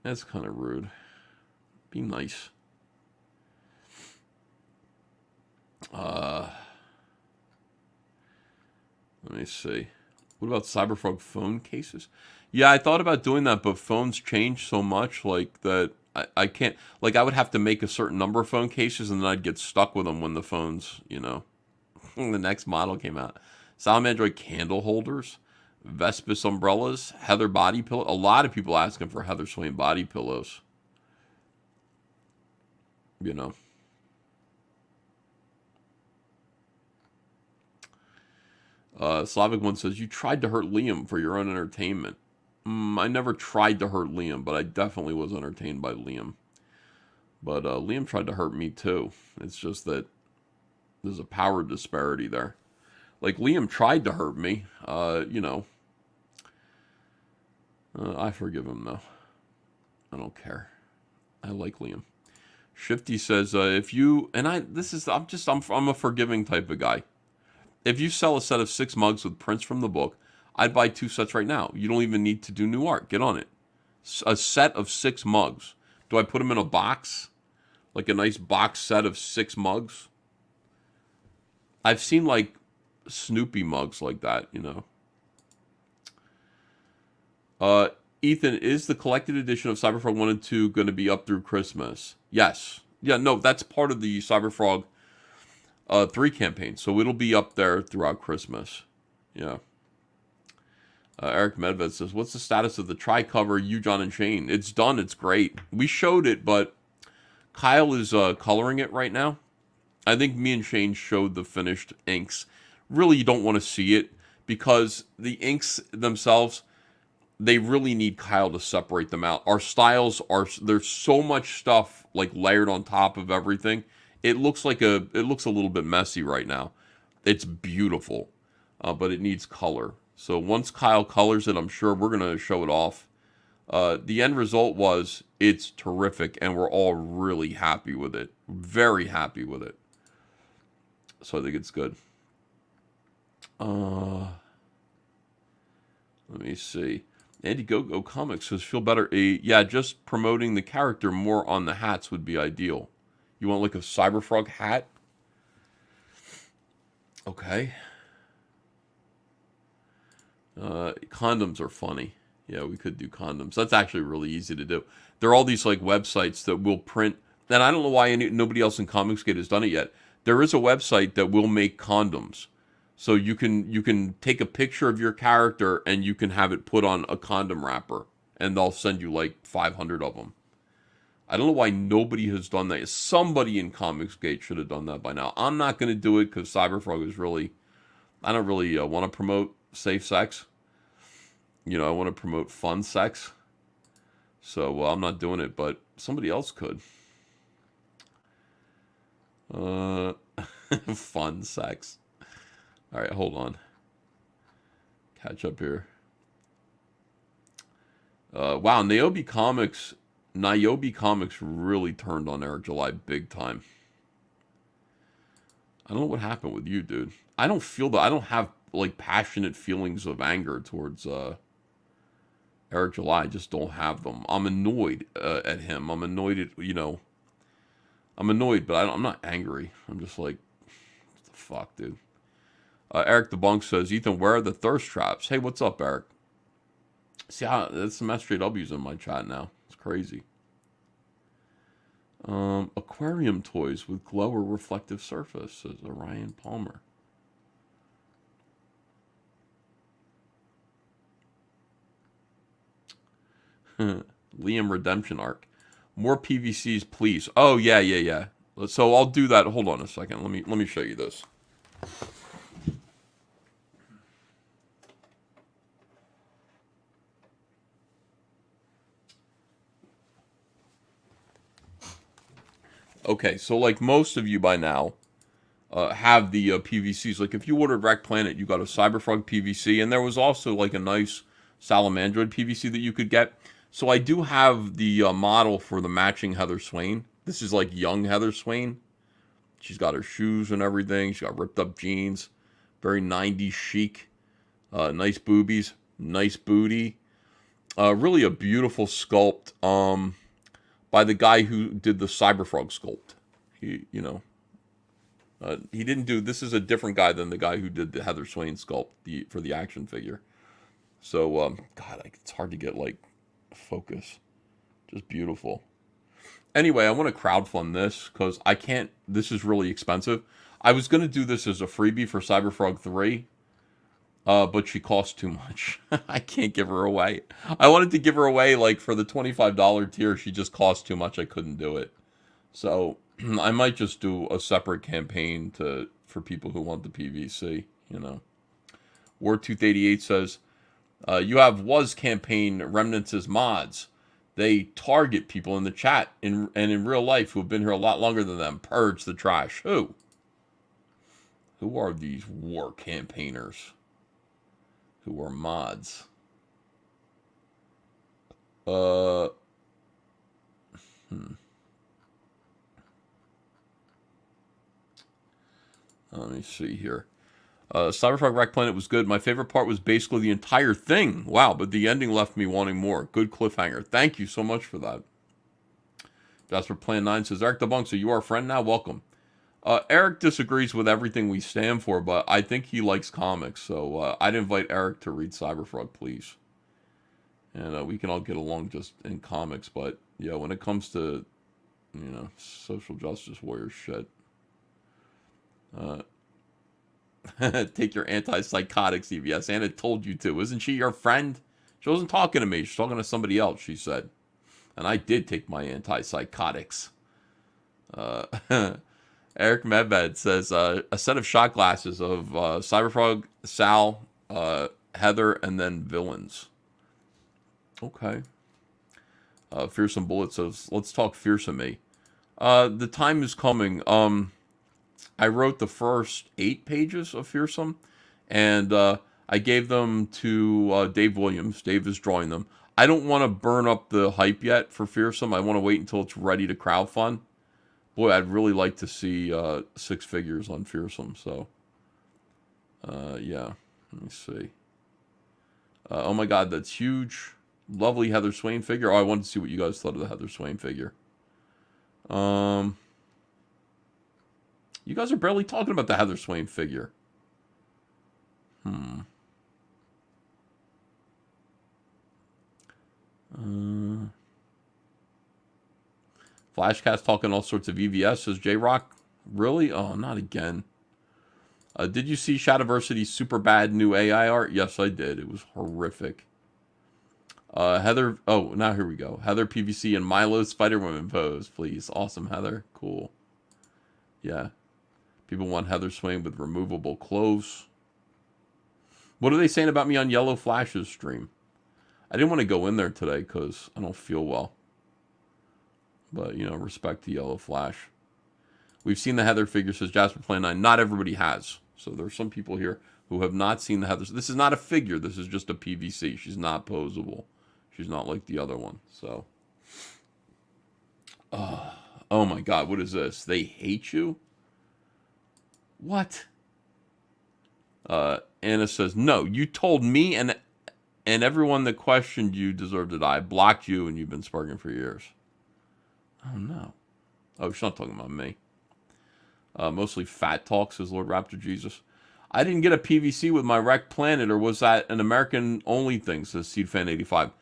A: That's kind of rude. Be nice. Let me see. What about Cyberfrog phone cases? Yeah, I thought about doing that, but phones change so much, like, that I can't, like, I would have to make a certain number of phone cases, and then I'd get stuck with them when the phones, the next model came out. Salamandroid candle holders, Vespis umbrellas, Heather body pillow. A lot of people asking for Heather Swain body pillows. Slavic one says, you tried to hurt Liam for your own entertainment. I never tried to hurt Liam, but I definitely was entertained by Liam. But Liam tried to hurt me too. It's just that there's a power disparity there. Like, Liam tried to hurt me, I forgive him though. I don't care. I like Liam. Shifty says, I'm a forgiving type of guy. If you sell a set of 6 mugs with prints from the book, I'd buy 2 sets right now. You don't even need to do new art. Get on it. A set of 6 mugs. Do I put them in a box? Like a nice box set of 6 mugs? I've seen like Snoopy mugs like that, Ethan, is the collected edition of Cyberfrog 1 and 2 going to be up through Christmas? Yes. Yeah, no, that's part of the Cyberfrog 3 campaign. So it'll be up there throughout Christmas. Yeah. Eric Medved says, what's the status of the tri-cover You, John, and Shane? It's done. It's great. We showed it, but Kyle is coloring it right now. I think me and Shane showed the finished inks. Really, you don't want to see it because the inks themselves, they really need Kyle to separate them out. Our styles there's so much stuff like layered on top of everything. It looks a little bit messy right now. It's beautiful, but it needs color. So once Kyle colors it, I'm sure we're going to show it off. The end result was it's terrific, and we're all really happy with it. Very happy with it. So I think it's good. Let me see. Andy Go Comics says, feel better. Yeah, just promoting the character more on the hats would be ideal. You want like a Cyberfrog hat? Okay. Condoms are funny. Yeah, we could do condoms. That's actually really easy to do. There are all these like websites that will print, and I don't know why nobody else in Comicsgate has done it yet. There is a website that will make condoms. So you can take a picture of your character and you can have it put on a condom wrapper, and they'll send you like 500 of them. I don't know why nobody has done that. Somebody in Comicsgate should have done that by now. I'm not going to do it because Cyberfrog is really, I don't really want to promote safe sex. You know, I want to promote fun sex. So I'm not doing it, but somebody else could. Fun sex. All right, hold on. Catch up here. Wow, Niobe Comics really turned on Eric July big time. I don't know what happened with you, dude. I don't feel that. I don't have like passionate feelings of anger towards Eric July. I just don't have them. I'm annoyed at him. I'm annoyed at, you know. I'm annoyed, but I'm not angry. I'm just like, what the fuck, dude. Eric the Bunk says, Ethan, where are the thirst traps? Hey, what's up, Eric? See, that's some SJWs in my chat now. It's crazy. Aquarium toys with glow or reflective surface, says Orion Palmer. Liam Redemption Arc. More PVCs, please. Oh, yeah. So I'll do that. Hold on a second. Let me show you this. Okay, so like most of you by now have the PVCs. Like if you ordered Wreck Planet, you got a Cyberfrog PVC, and there was also like a nice Salamandroid PVC that you could get. So I do have the model for the matching Heather Swain. This is like young Heather Swain. She's got her shoes and everything. She's got ripped up jeans. Very 90s chic. Nice boobies. Nice booty. Really a beautiful sculpt by the guy who did the Cyberfrog sculpt. He didn't do... This is a different guy than the guy who did the Heather Swain sculpt for the action figure. So, God, it's hard to get, like, focus. Just beautiful. Anyway, I want to crowdfund this because I can't... This is really expensive. I was going to do this as a freebie for Cyberfrog 3, but she costs too much. I can't give her away. I wanted to give her away, like, for the $25 tier. She just cost too much. I couldn't do it. So, I might just do a separate campaign for people who want the PVC, you know. Wartooth88 says... you have Was campaign remnants as mods. They target people in the chat and in real life who have been here a lot longer than them. Purge the trash. Who? Who are these war campaigners? Who are mods? Let me see here. Cyberfrog Wreck Planet was good. My favorite part was basically the entire thing. Wow, but the ending left me wanting more. Good cliffhanger. Thank you so much for that. Jasper Plan 9 says, Eric the Bunk, so you are a friend now? Welcome. Eric disagrees with everything we stand for, but I think he likes comics, so I'd invite Eric to read Cyberfrog, please. And we can all get along just in comics, but yeah, when it comes to, you know, social justice warrior shit, take your antipsychotics, CVS. Anna told you to. Isn't she your friend? She wasn't talking to me. She's talking to somebody else, she said. And I did take my antipsychotics. Eric Medved says, a set of shot glasses of Cyberfrog, Sal, Heather, and then villains. Okay. Fearsome Bullet says, let's talk Fearsome Me. The time is coming. I wrote the first 8 pages of Fearsome, and I gave them to Dave Williams. Dave is drawing them. I don't want to burn up the hype yet for Fearsome. I want to wait until it's ready to crowdfund. Boy, I'd really like to see 6 figures on Fearsome, so yeah, let me see. Oh my God, that's huge. Lovely Heather Swain figure. Oh, I wanted to see what you guys thought of the Heather Swain figure. You guys are barely talking about the Heather Swain figure. Flashcast talking all sorts of EVS, says J-Rock. Really? Oh, not again. Did you see Shadowversity's super bad new AI art? Yes, I did. It was horrific. Heather, oh, now here we go. Heather PVC and Milo Spider-Woman pose, please. Awesome, Heather. Cool. Yeah. People want Heather Swain with removable clothes. What are they saying about me on Yellow Flash's stream? I didn't want to go in there today because I don't feel well. But, you know, respect to Yellow Flash. We've seen the Heather figure, says Jasper Plan 9. Not everybody has. So there are some people here who have not seen the Heather. This is not a figure. This is just a PVC. She's not posable. She's not like the other one. So, oh my God, what is this? They hate you? What? Anna says, no, you told me and everyone that questioned you deserved to die. I blocked you and you've been sparking for years. Oh, no. Oh, she's not talking about me. Mostly fat talk, says Lord Raptor Jesus. I didn't get a PVC with my Wrecked Planet, or was that an American-only thing, says SeedFan85.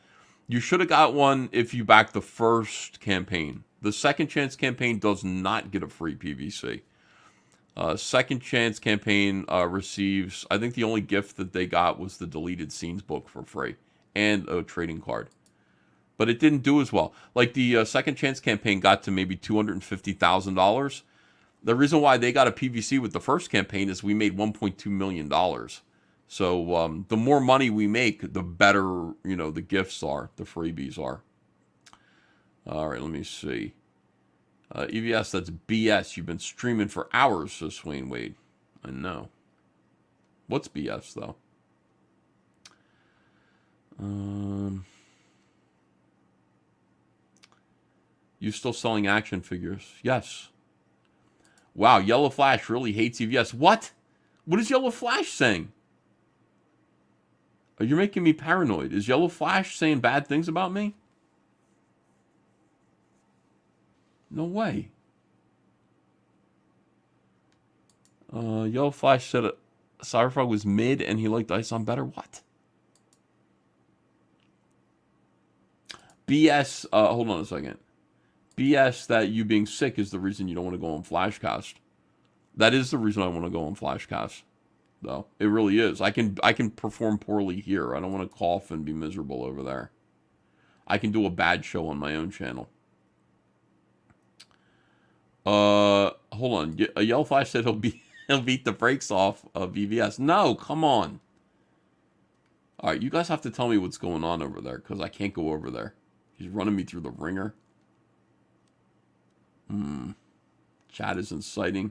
A: You should have got one if you backed the first campaign. The Second Chance campaign does not get a free PVC. Second Chance campaign receives, I think the only gift that they got was the deleted scenes book for free and a trading card. But it didn't do as well. Like the Second Chance campaign got to maybe $250,000. The reason why they got a PVC with the first campaign is we made $1.2 million. So the more money we make, the better, you know, the gifts are, the freebies are. All right, let me see. EVS, that's BS. You've been streaming for hours, says Swain Wade. I know. What's BS, though? You still selling action figures? Yes. Wow, Yellow Flash really hates EVS. What? What is Yellow Flash saying? You're making me paranoid. Is Yellow Flash saying bad things about me? No way. Yellow Flash said Cyberfrog was mid and he liked Ice on better. What? BS. Hold on a second. BS that you being sick is the reason you don't want to go on Flashcast. That is the reason I want to go on Flashcast, though. It really is. I can perform poorly here. I don't want to cough and be miserable over there. I can do a bad show on my own channel. Hold on. A Yellow Flash said he'll beat the brakes off of EVS. No, come on. All right, you guys have to tell me what's going on over there because I can't go over there. He's running me through the ringer. Chat is inciting.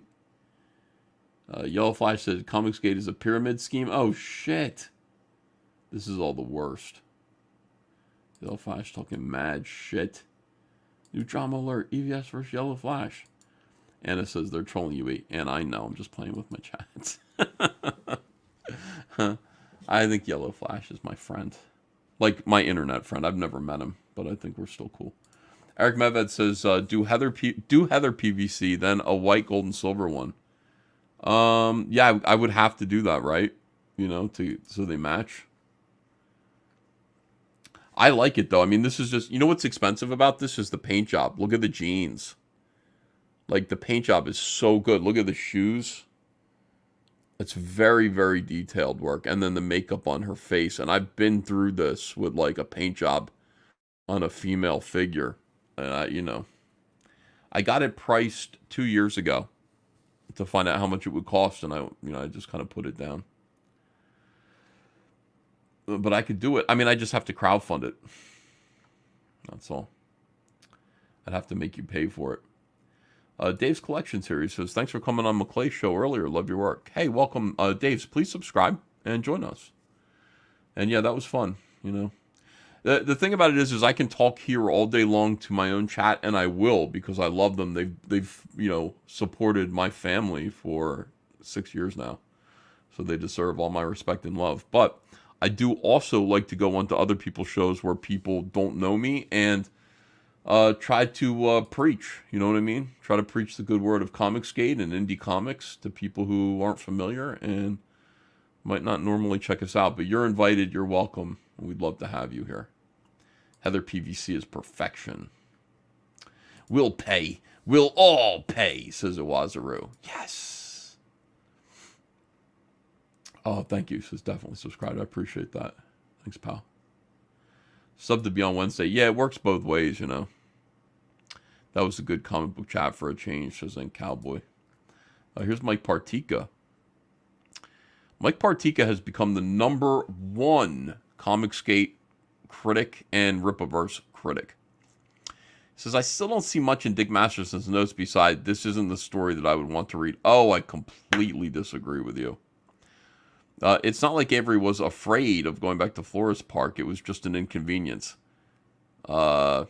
A: Yellow Flash said Comicsgate is a pyramid scheme. Oh, shit. This is all the worst. Yellow Flash talking mad shit. New drama alert. EVS versus Yellow Flash. Anna says they're trolling you, and I know. I'm just playing with my chats. I think Yellow Flash is my friend. Like, my internet friend. I've never met him, but I think we're still cool. Eric Meved says, do Heather PVC, then a white, gold, and silver one. Yeah, I would have to do that, right? You know, so they match. I like it, though. I mean, this is just... You know what's expensive about this is the paint job. Look at the jeans. Like, the paint job is so good. Look at the shoes. It's very, very detailed work. And then the makeup on her face. And I've been through this with, like, a paint job on a female figure. And you know, I got it priced 2 years ago to find out how much it would cost, and I just kind of put it down. But I could do it. I mean, I just have to crowdfund it. That's all. I'd have to make you pay for it. Dave's Collection Series says, thanks for coming on McClay's show earlier. Love your work. Hey, welcome, Dave's. Please subscribe and join us. And yeah, that was fun, you know. The thing about it is I can talk here all day long to my own chat, and I will because I love them. They've you know, supported my family for 6 years now, so they deserve all my respect and love. But I do also like to go onto other people's shows where people don't know me and try to preach. You know what I mean? Try to preach the good word of Comicsgate and indie comics to people who aren't familiar and might not normally check us out. But you're invited. You're welcome. We'd love to have you here. Heather PVC is perfection. We'll pay. We'll all pay, says Iwazaru. Yes. Oh, thank you. Says definitely subscribe. I appreciate that. Thanks, pal. Sub to be on Wednesday. Yeah, it works both ways, you know. That was a good comic book chat for a change, says then Cowboy. Here's Mike Partika. Mike Partika has become the #1 Comicsgate critic and Ripaverse critic. He says, I still don't see much in Dick Masterson's notes beside, this isn't the story that I would want to read. Oh, I completely disagree with you. It's not like Avery was afraid of going back to Flores Park. It was just an inconvenience. Mike,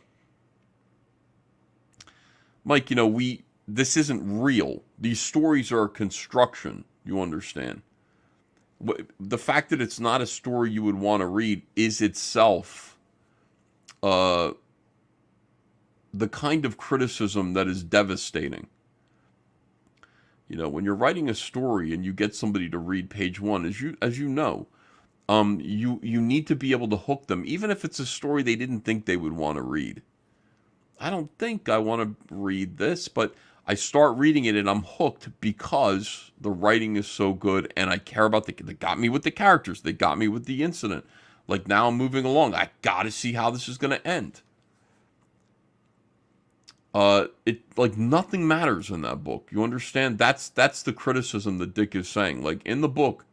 A: you know, this isn't real. These stories are a construction, you understand. The fact that it's not a story you would want to read is itself the kind of criticism that is devastating. You know, when you're writing a story and you get somebody to read page 1, as you know, you need to be able to hook them, even if it's a story they didn't think they would want to read. I don't think I want to read this, but I start reading it and I'm hooked because the writing is so good and I care about they got me with the characters. They got me with the incident. Like now I'm moving along. I got to see how this is going to end. Like nothing matters in that book. You understand? That's the criticism that Dick is saying. Like in the book,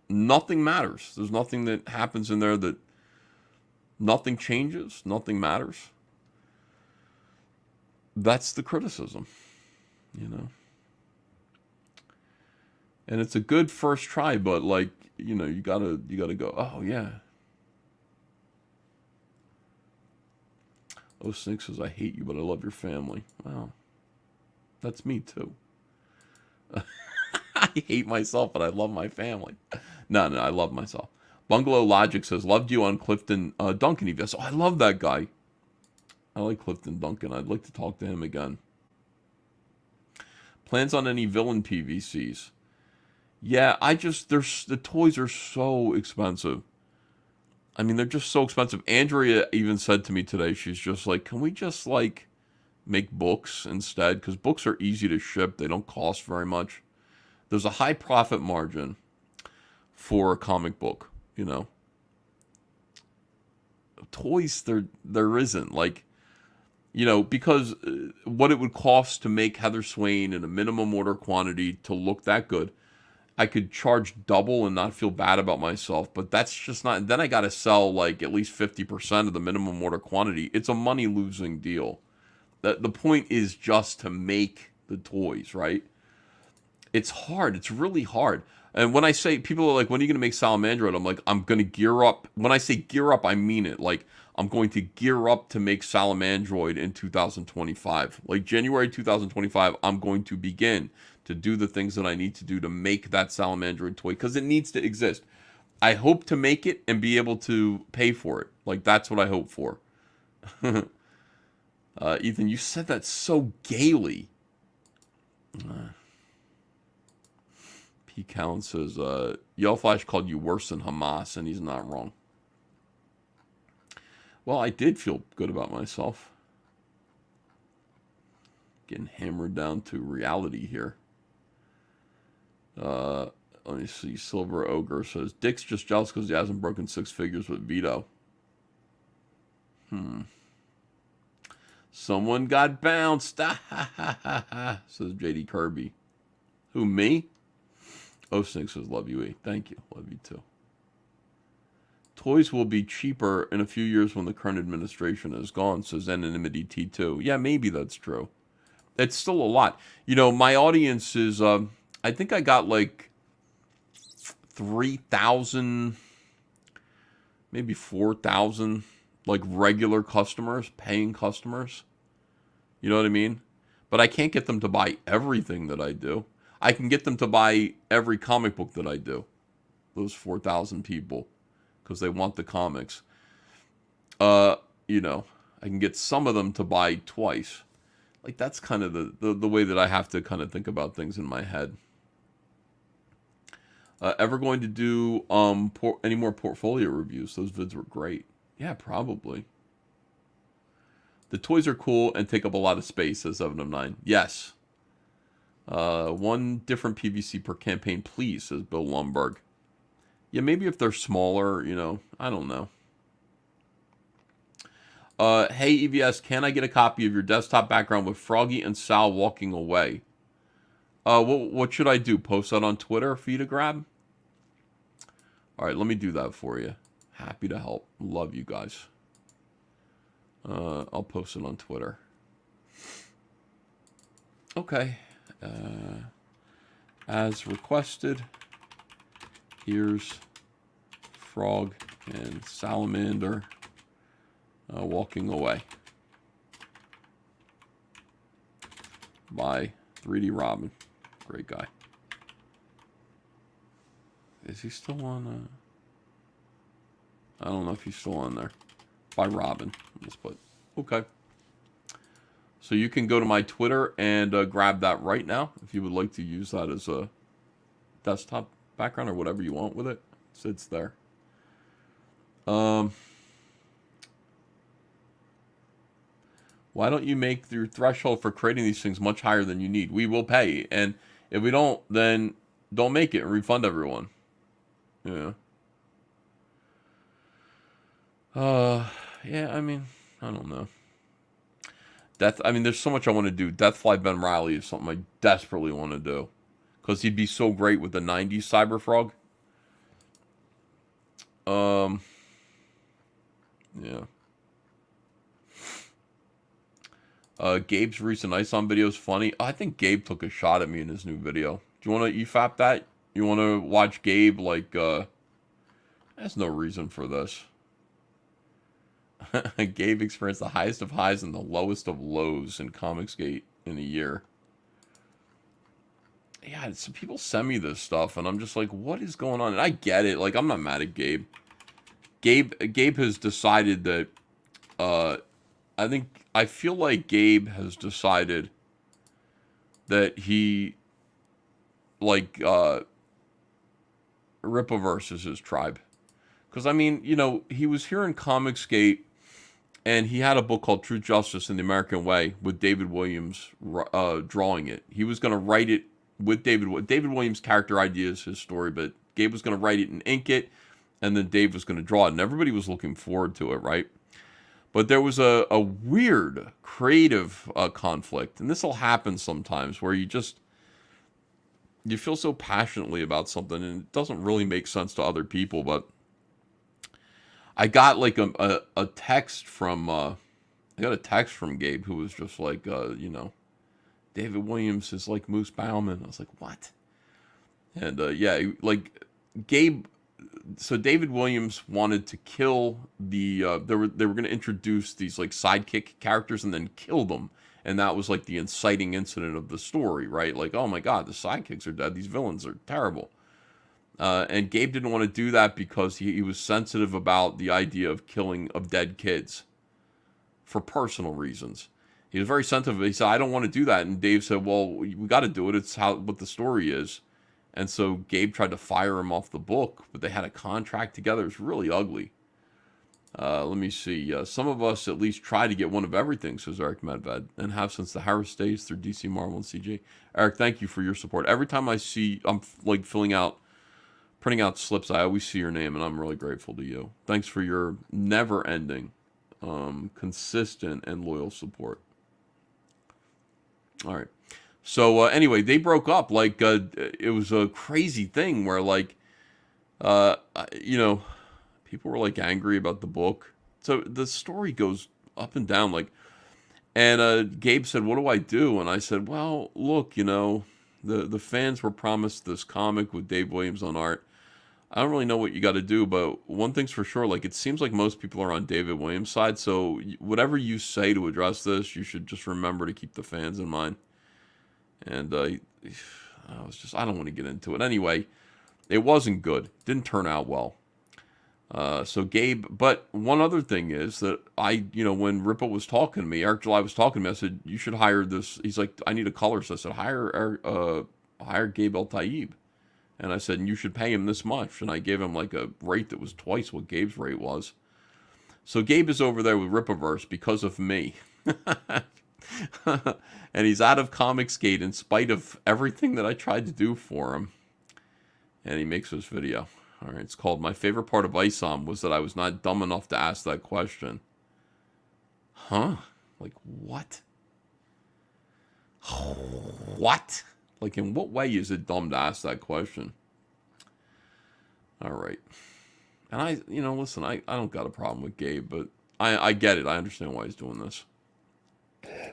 A: nothing matters. There's nothing that happens in there that nothing changes. Nothing matters. That's the criticism, you know. And it's a good first try, but like, you know, you gotta go, oh yeah. Oh, Snake says, I hate you, but I love your family. Wow. That's me too. I hate myself, but I love my family. No, I love myself. Bungalow Logic says, loved you on Clifton Duncan events. Oh, I love that guy. I like Clifton Duncan. I'd like to talk to him again. Plans on any villain PVCs? Yeah, the toys are so expensive. I mean, they're just so expensive. Andrea even said to me today, she's just like, can we just like make books instead? Because books are easy to ship. They don't cost very much. There's a high profit margin for a comic book, you know. Toys, there isn't. Like, you know, because what it would cost to make Heather Swain in a minimum order quantity to look that good, I could charge double and not feel bad about myself, but that's just not, then I got to sell like at least 50% of the minimum order quantity. It's a money losing deal. The point is just to make the toys, right? It's hard. It's really hard. And when I say, people are like, when are you going to make Salamandroid? I'm like, I'm going to gear up. When I say gear up, I mean it. Like, I'm going to gear up to make Salamandroid in 2025. Like, January 2025, I'm going to begin to do the things that I need to do to make that Salamandroid toy, because it needs to exist. I hope to make it and be able to pay for it. Like, that's what I hope for. Ethan, you said that so gaily. P. Callan says, Yellow Flash called you worse than Hamas, and he's not wrong. Well, I did feel good about myself. Getting hammered down to reality here. Let me see. Silver Ogre says, Dick's just jealous because he hasn't broken 6 figures with Vito. Someone got bounced. Says JD Kirby. Who, me? Oh, Snake says, love you, E. Thank you. Love you, too. Toys will be cheaper in a few years when the current administration is gone, says Anonymity T2. Yeah, maybe that's true. It's still a lot. You know, my audience is, I think I got like 3,000, maybe 4,000, like regular customers, paying customers. You know what I mean? But I can't get them to buy everything that I do. I can get them to buy every comic book that I do. Those 4,000 people. because they want the comics. You know, I can get some of them to buy twice. Like, that's kind of the way that I have to kind of think about things in my head. Ever going to do any more portfolio reviews? Those vids were great. Yeah, probably. The toys are cool and take up a lot of space, says 7 of 9. Yes. One different PVC per campaign, please, says Bill Lumberg. Yeah, maybe if they're smaller, you know, I don't know. Hey, EVS, can I get a copy of your desktop background with Froggy and Sal walking away? What should I do? Post that on Twitter for you to grab? All right, let me do that for you. Happy to help. Love you guys. I'll post it on Twitter. Okay. As requested, here's Frog and Salamander walking away by 3D Robin. Great guy. Is he still on? I don't know if he's still on there. By Robin. Let's put. Okay. So you can go to my Twitter and grab that right now if you would like to use that as a desktop background or whatever you want with it. So it's there. Why don't you make your threshold for creating these things much higher than you need? We will pay, and if we don't, then don't make it and refund everyone. Yeah. Yeah, I mean, I don't know. I mean, there's so much I want to do. Deathfly Ben Riley is something I desperately want to do. Because he'd be so great with the 90s Cyberfrog. Yeah. Gabe's recent ISON video is funny. I think Gabe took a shot at me in his new video. Do you want to EFAP that? You want to watch Gabe, like, there's no reason for this. Gabe experienced the highest of highs and the lowest of lows in Comicsgate in a year. Yeah, some people send me this stuff, and I'm just like, what is going on? And I get it. Like, I'm not mad at Gabe. Gabe has decided that, I feel like Gabe has decided that he, like, Ripaverse is his tribe. Because, I mean, you know, he was here in Comicsgate, and he had a book called True Justice in the American Way with David Williams drawing it. He was going to write it with David Williams' character ideas, his story, but Gabe was going to write it and ink it, and then Dave was going to draw it, and everybody was looking forward to it, right? But there was a weird creative conflict, and this will happen sometimes, where you feel so passionately about something, and it doesn't really make sense to other people, but I got like a text from Gabe who was just like, you know, David Williams is like Moose Bauman. I was like, what? And yeah, like Gabe. So David Williams wanted to kill the. They were going to introduce these like sidekick characters and then kill them, and that was like the inciting incident of the story, right? Like, oh my God, the sidekicks are dead. These villains are terrible. And Gabe didn't want to do that because he was sensitive about the idea of killing of dead kids for personal reasons. He was very sensitive. He said, I don't want to do that. And Dave said, well, we got to do it. It's what the story is. And so Gabe tried to fire him off the book, but they had a contract together. It was really ugly. Let me see. Some of us at least try to get one of everything, says Eric Medved, and have since the Harris days through DC, Marvel, and CG. Eric, thank you for your support. Every time I'm like printing out slips, I always see your name, and I'm really grateful to you. Thanks for your never-ending, consistent, and loyal support. All right. So anyway, they broke up. Like it was a crazy thing where, like, you know, people were like angry about the book. So the story goes up and down. Like, and Gabe said, "What do I do?" And I said, "Well, look, you know, the fans were promised this comic with Dave Williams on art. I don't really know what you got to do, but one thing's for sure, like, it seems like most people are on David Williams' side, so whatever you say to address this, you should just remember to keep the fans in mind." And I don't want to get into it. Anyway, it wasn't good. Didn't turn out well. So Gabe, but one other thing is that when Ripple was talking to me, Eric July was talking to me, I said, you should hire this. He's like, I need a colorist. I said, hire Gabe El Taib. And I said, and you should pay him this much. And I gave him like a rate that was twice what Gabe's rate was. So Gabe is over there with Rippaverse because of me. And he's out of Comicsgate in spite of everything that I tried to do for him. And he makes this video. All right, it's called My Favorite Part of ISOM Was That I Was Not Dumb Enough to Ask That Question. Huh? Like, what? What? Like, in what way is it dumb to ask that question? All right. And listen, I don't got a problem with Gabe, but I get it. I understand why he's doing this.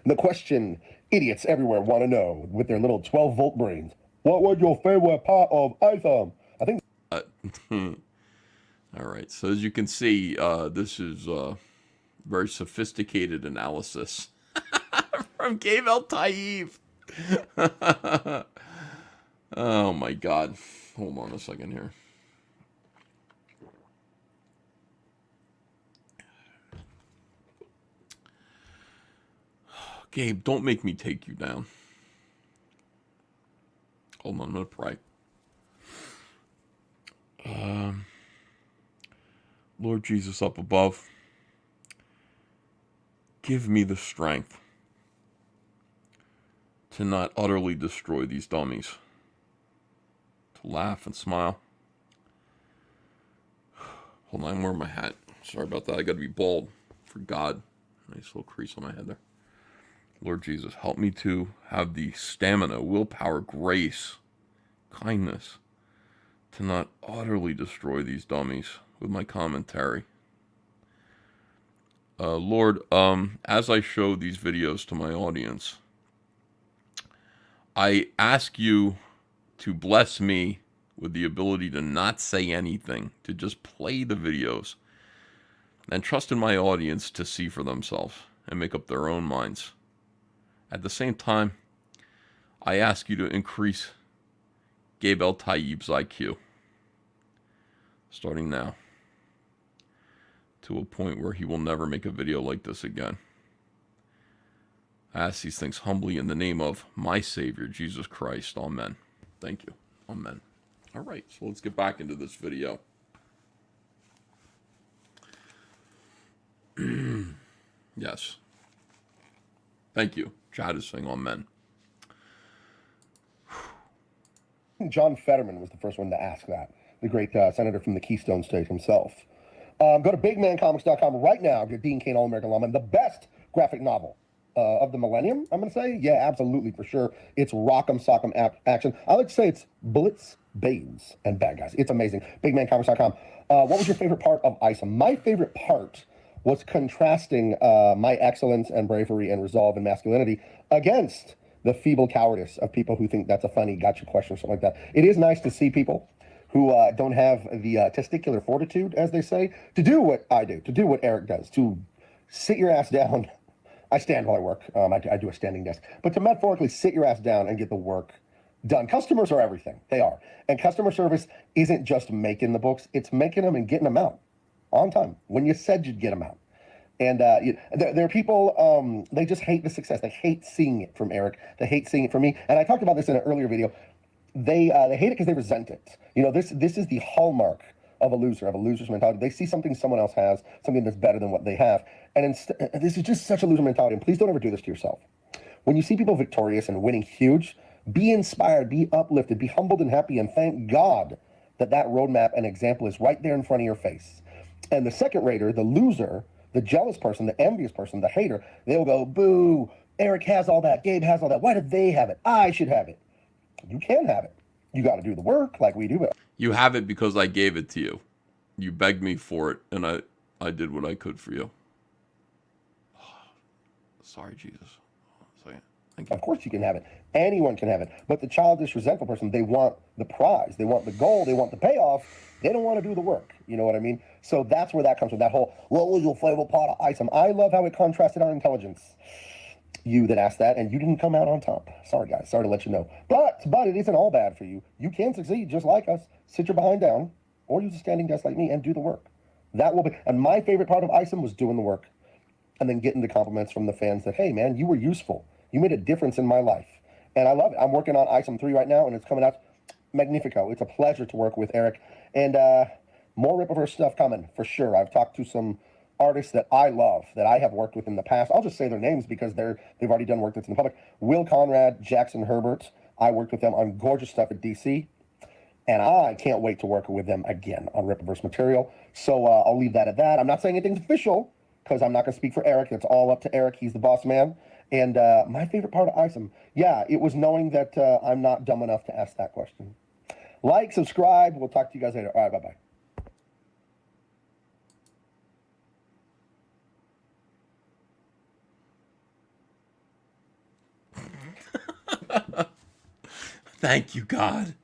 L: The question idiots everywhere want to know with their little 12-volt brains. What was your favorite part of ISOM? I think...
A: All right. So as you can see, this is very sophisticated analysis from Gabe El Taib. Oh my God. Hold on a second here. Gabe, don't make me take you down. Hold on, I'm going to pray. Lord Jesus up above, give me the strength to not utterly destroy these dummies, to laugh and smile. Hold on, I'm wearing my hat. Sorry about that. I got to be bald for God. Nice little crease on my head there. Lord Jesus, help me to have the stamina, willpower, grace, kindness to not utterly destroy these dummies with my commentary. Lord, as I show these videos to my audience, I ask you to bless me with the ability to not say anything, to just play the videos, and trust in my audience to see for themselves and make up their own minds. At the same time, I ask you to increase Gabe El Taib's IQ, starting now, to a point where he will never make a video like this again. I ask these things humbly in the name of my Savior, Jesus Christ. Amen. Thank you. Amen. All right, so let's get back into this video. Yes. Thank you. Chad is saying amen.
L: John Fetterman was the first one to ask that, the great senator from the Keystone State himself. Go to bigmancomics.com right now. Get Dean Cain All-American Lawman, the best graphic novel of the millennium, I'm going to say. Yeah, absolutely, for sure. It's rock'em sock'em action. I like to say it's bullets, babes, and bad guys. It's amazing. Bigmancomics.com. What was your favorite part of ISOM? My favorite part was contrasting my excellence and bravery and resolve and masculinity against the feeble cowardice of people who think that's a funny gotcha question or something like that. It is nice to see people who don't have the testicular fortitude, as they say, to do what I do, to do what Eric does, to sit your ass down. I stand while I work. I do a standing desk. But to metaphorically sit your ass down and get the work done. Customers are everything. They are. And customer service isn't just making the books. It's making them and getting them out on time when you said you'd get them out. And there are people, they just hate the success. They hate seeing it from Eric. They hate seeing it from me. And I talked about this in an earlier video. They hate it because they resent it. You know, this is the hallmark of a loser, of a loser's mentality. They see something someone else has, something that's better than what they have. And this is just such a loser mentality. And please don't ever do this to yourself. When you see people victorious and winning huge, be inspired, be uplifted, be humbled and happy, and thank God that that roadmap and example is right there in front of your face. And the second rater, the loser, the jealous person, the envious person, the hater, they'll go, boo, Eric has all that, Gabe has all that. Why did they have it? I should have it. You can have it. You got to do the work like we do.
A: You have it because I gave it to you. You begged me for it, and I did what I could for you. Sorry, Jesus. Thank you.
L: Of course you can have it. Anyone can have it. But the childish, resentful person, they want the prize. They want the goal. They want the payoff. They don't want to do the work. You know what I mean? So that's where that comes from, that whole, what was your favorite part of ISOM? I love how it contrasted our intelligence. You that asked that, and you didn't come out on top. Sorry, guys. Sorry to let you know. But it isn't all bad for you. You can succeed just like us. Sit your behind down, or use a standing desk like me and do the work. That will be. And my favorite part of ISOM was doing the work and then getting the compliments from the fans that, hey, man, you were useful. You made a difference in my life. And I love it. I'm working on ISOM 3 right now, and it's coming out magnifico. It's a pleasure to work with Eric. And more Rippaverse stuff coming, for sure. I've talked to some artists that I love, that I have worked with in the past. I'll just say their names because they've already done work that's in the public. Will Conrad, Jackson Herbert. I worked with them on gorgeous stuff at DC. And I can't wait to work with them again on Rippaverse material. So I'll leave that at that. I'm not saying anything's official because I'm not going to speak for Eric. It's all up to Eric. He's the boss man. And my favorite part of ISOM, yeah, it was knowing that I'm not dumb enough to ask that question. Like, subscribe. We'll talk to you guys later. All right, bye-bye.
A: Thank you, God.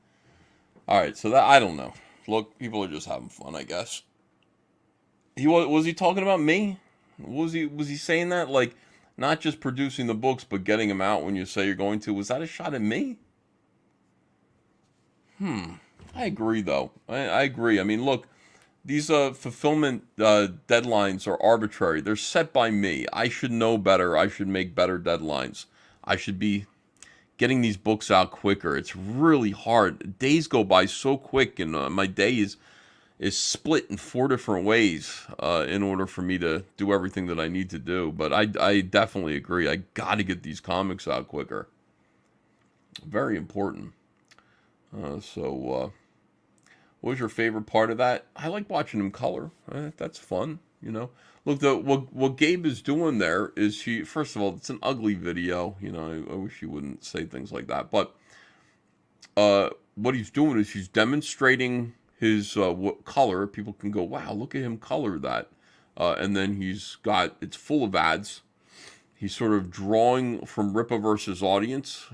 A: All right, so that I don't know. Look, people are just having fun, I guess. Was he talking about me? Was he saying that, like, not just producing the books but getting them out when you say you're going to? Was that a shot at me? I agree, though. I agree. I mean, look, these fulfillment deadlines are arbitrary. They're set by me. I should know better. I should make better deadlines. I should be getting these books out quicker. It's really hard. Days go by so quick, and my day is split in 4 different ways in order for me to do everything that I need to do. But I definitely agree. I got to get these comics out quicker. Very important. What was your favorite part of that? I like watching him color. That's fun, you know. Look, what Gabe is doing there is first of all, it's an ugly video. You know, I wish he wouldn't say things like that. But what he's doing is he's demonstrating his color. People can go, wow, look at him color that. And then it's full of ads. He's sort of drawing from Rippaverse's audience.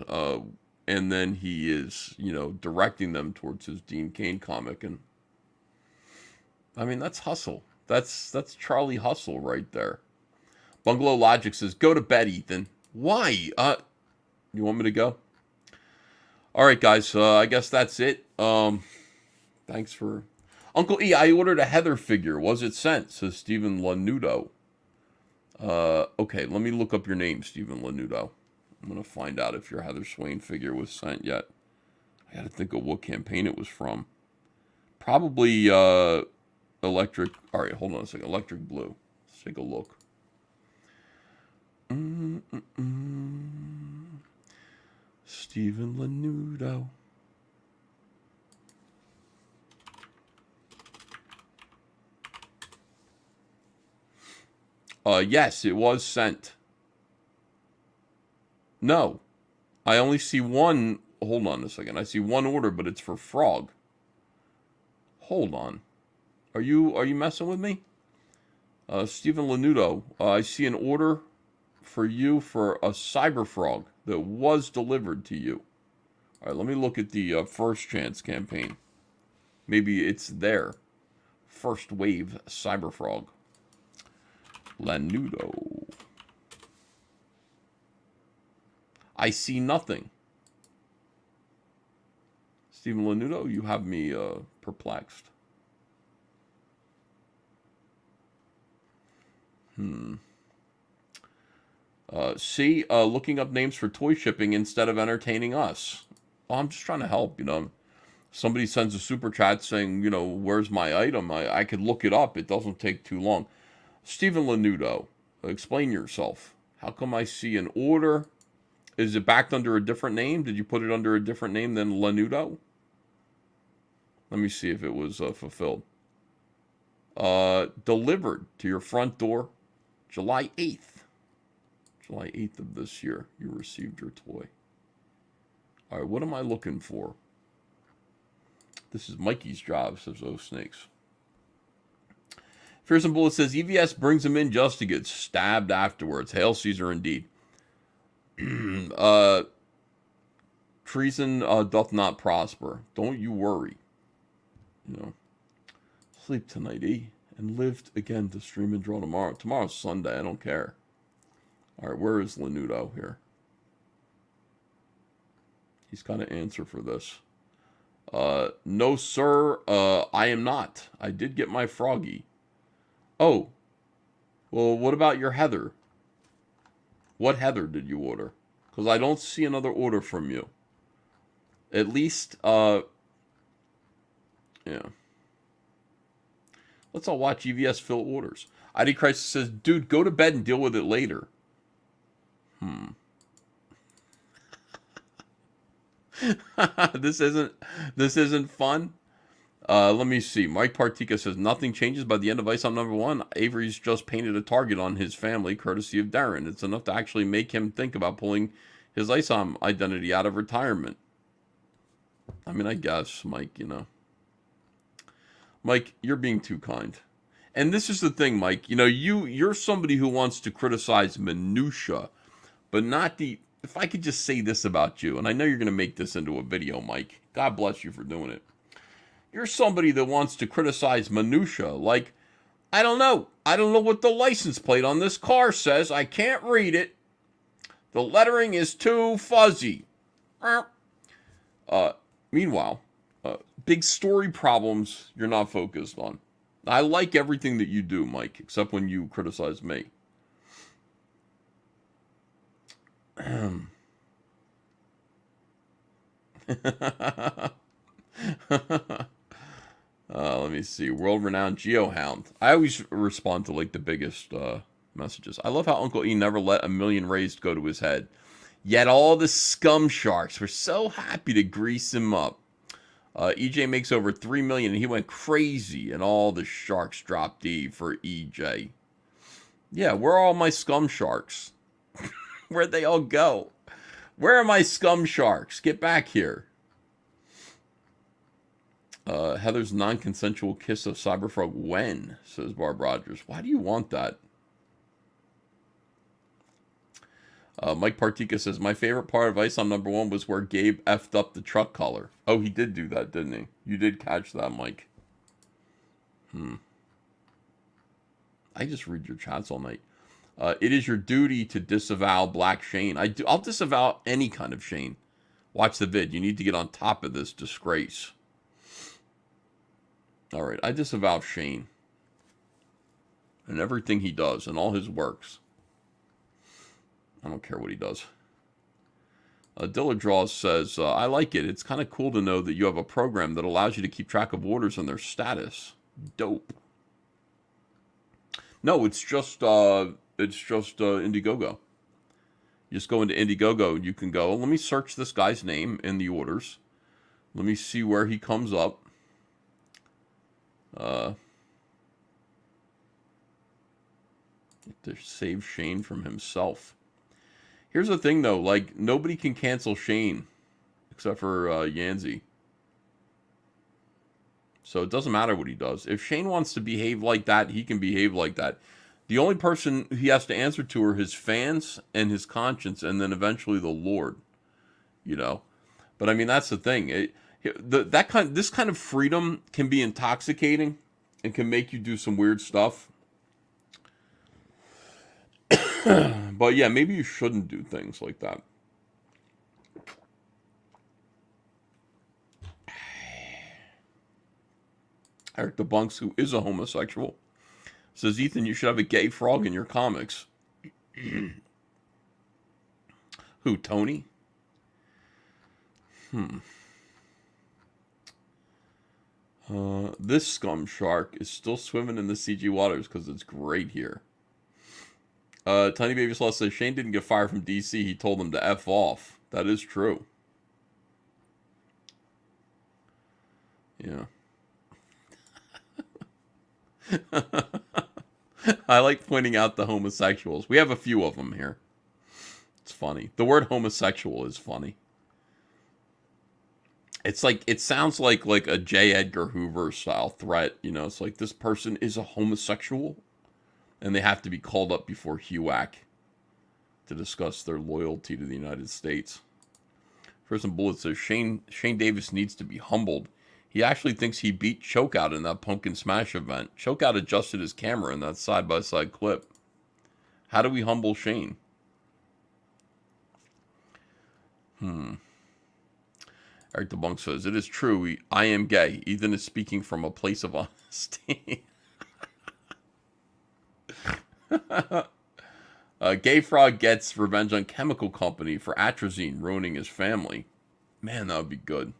A: And then he is, you know, directing them towards his Dean Cain comic. And I mean, that's hustle. That's Charlie Hustle right there. Bungalow Logic says, go to bed, Ethan. Why? You want me to go? All right, guys. I guess that's it. Thanks for... Uncle E, I ordered a Heather figure. Was it sent? Says Stephen Lanudo. Okay, let me look up your name, Stephen Lanudo. I'm going to find out if your Heather Swain figure was sent yet. I got to think of what campaign it was from. Probably Electric... All right, hold on a second. Electric Blue. Let's take a look. Stephen Lanudo. Yes, it was sent. No. I only see one. Hold on a second. I see one order, but it's for Frog. Hold on. Are you messing with me? Stephen Lanudo, I see an order for you for a Cyber Frog that was delivered to you. All right, let me look at the First Chance campaign. Maybe it's there. First Wave Cyber Frog. Lanudo. I see nothing. Stephen Lanudo, you have me perplexed. Looking up names for toy shipping instead of entertaining us. Well, I'm just trying to help, you know. Somebody sends a super chat saying, you know, where's my item? I could look it up. It doesn't take too long. Stephen Lanudo, explain yourself. How come I see an order? Is it backed under a different name? Did you put it under a different name than Lanudo? Let me see if it was fulfilled. Delivered to your front door July 8th. July 8th of this year, you received your toy. All right, what am I looking for? This is Mikey's job, says O Snakes. Fearsome Bullet says, EVS brings him in just to get stabbed afterwards. Hail Caesar indeed. Treason doth not prosper. Don't you worry. You know, sleep tonight, E, and live again to stream and draw tomorrow. Tomorrow's Sunday. I don't care. All right, where is Lanudo here? He's got to answer for this. No, sir. I am not. I did get my froggy. Oh, well, what about your Heather? What Heather did you order? Because I don't see another order from you. At least, yeah. Let's all watch EVS fill orders. ID Crisis says, dude, go to bed and deal with it later. This isn't fun. Let me see. Mike Partika says, nothing changes by the end of ISOM number 1. Avery's just painted a target on his family, courtesy of Darren. It's enough to actually make him think about pulling his ISOM identity out of retirement. I mean, I guess, Mike, you know. Mike, you're being too kind. And this is the thing, Mike. You know, you're somebody who wants to criticize minutia, but not the... If I could just say this about you, and I know you're going to make this into a video, Mike. God bless you for doing it. You're somebody that wants to criticize minutia. Like, I don't know. I don't know what the license plate on this car says. I can't read it. The lettering is too fuzzy. Meanwhile, big story problems you're not focused on. I like everything that you do, Mike, except when you criticize me. Let me see. World-renowned geohound. I always respond to, like, the biggest messages. I love how Uncle E never let a million raised go to his head. Yet all the scum sharks were so happy to grease him up. EJ makes over 3 million, and he went crazy, and all the sharks dropped E for EJ. Yeah, where are all my scum sharks? Where'd they all go? Where are my scum sharks? Get back here. Heather's non-consensual kiss of Cyberfrog when, says Barb Rogers. Why do you want that? Mike Partika says, my favorite part of ISOM number 1 was where Gabe effed up the truck color. Oh, he did do that, didn't he? You did catch that, Mike. I just read your chats all night. It is your duty to disavow Black Shane. I'll disavow any kind of Shane. Watch the vid. You need to get on top of this disgrace. All right, I disavow Shane. And everything he does and all his works. I don't care what he does. Dilla Draws says, I like it. It's kind of cool to know that you have a program that allows you to keep track of orders and their status. Dope. No, it's just Indiegogo. You just go into Indiegogo and you can go, let me search this guy's name in the orders. Let me see where he comes up. To save Shane from himself. Here's the thing, though. Like, nobody can cancel Shane except for Yanzi. So it doesn't matter what he does. If Shane wants to behave like that, he can behave like that. The only person he has to answer to are his fans and his conscience, and then eventually the Lord. You know? But, I mean, that's the thing. This kind of freedom can be intoxicating and can make you do some weird stuff. But yeah, maybe you shouldn't do things like that. Eric DeBunks, who is a homosexual, says, Ethan, you should have a gay frog in your comics. Who, Tony? This scum shark is still swimming in the CG waters because it's great here. Tiny Baby Celeste says, Shane didn't get fired from DC. He told them to F off. That is true. Yeah. I like pointing out the homosexuals. We have a few of them here. It's funny. The word homosexual is funny. It's like, it sounds like a J. Edgar Hoover style threat. You know, it's like, this person is a homosexual. And they have to be called up before HUAC to discuss their loyalty to the United States. First and Bullet says, Shane Davis needs to be humbled. He actually thinks he beat Chokeout in that Pumpkin Smash event. Chokeout adjusted his camera in that side-by-side clip. How do we humble Shane? Eric DeBunk says, it is true. I am gay. Ethan is speaking from a place of honesty. Gay Frog gets revenge on chemical company for atrazine ruining his family. Man, that would be good.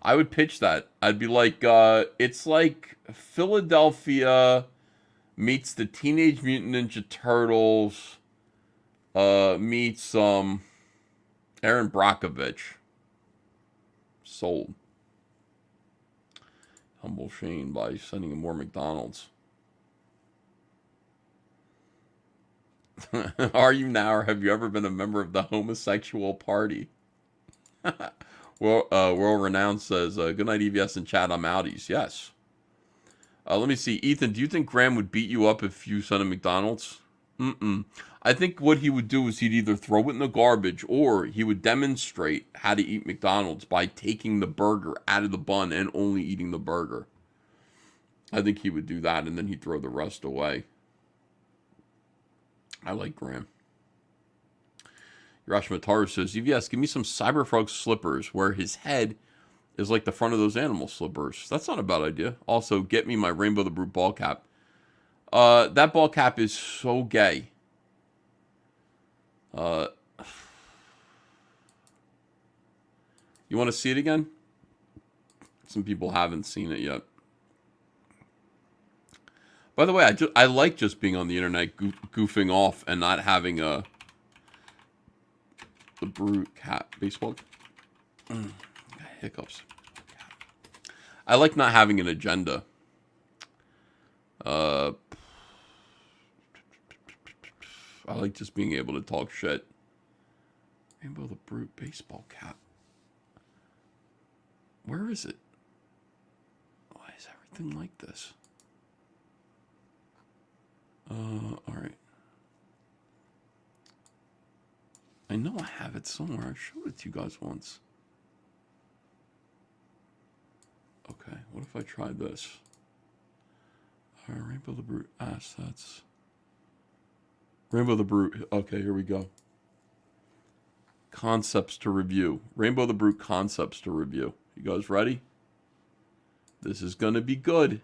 A: I would pitch that. I'd be like, it's like Philadelphia meets the Teenage Mutant Ninja Turtles, meets Aaron Brockovich. Sold. Humble Shane by sending him more McDonald's. Are you now, or have you ever been a member of the homosexual party? Well, World Renowned says, good night, EVS and chat. I'm outies. Yes. Let me see. Ethan, do you think Graham would beat you up if you sent him McDonald's? I think what he would do is he'd either throw it in the garbage or he would demonstrate how to eat McDonald's by taking the burger out of the bun and only eating the burger. I think he would do that, and then he'd throw the rest away. I like Graham. Hiroshima Taru says, EVS, give me some Cyberfrog slippers where his head is like the front of those animal slippers. That's not a bad idea. Also, get me my Rainbow the Brute ball cap. That ball cap is so gay. You want to see it again? Some people haven't seen it yet. By the way, I like just being on the internet goofing off and not having the Brute cat baseball. Hiccups. I like not having an agenda. I like just being able to talk shit. Rainbow the Brute baseball cap. Where is it? Why is everything like this? Alright. I know I have it somewhere. I showed it to you guys once. Okay, what if I tried this? Alright, Rainbow the Brute assets. Rainbow the Brute. Okay, here we go. Concepts to review. Rainbow the Brute concepts to review. You guys ready? This is going to be good.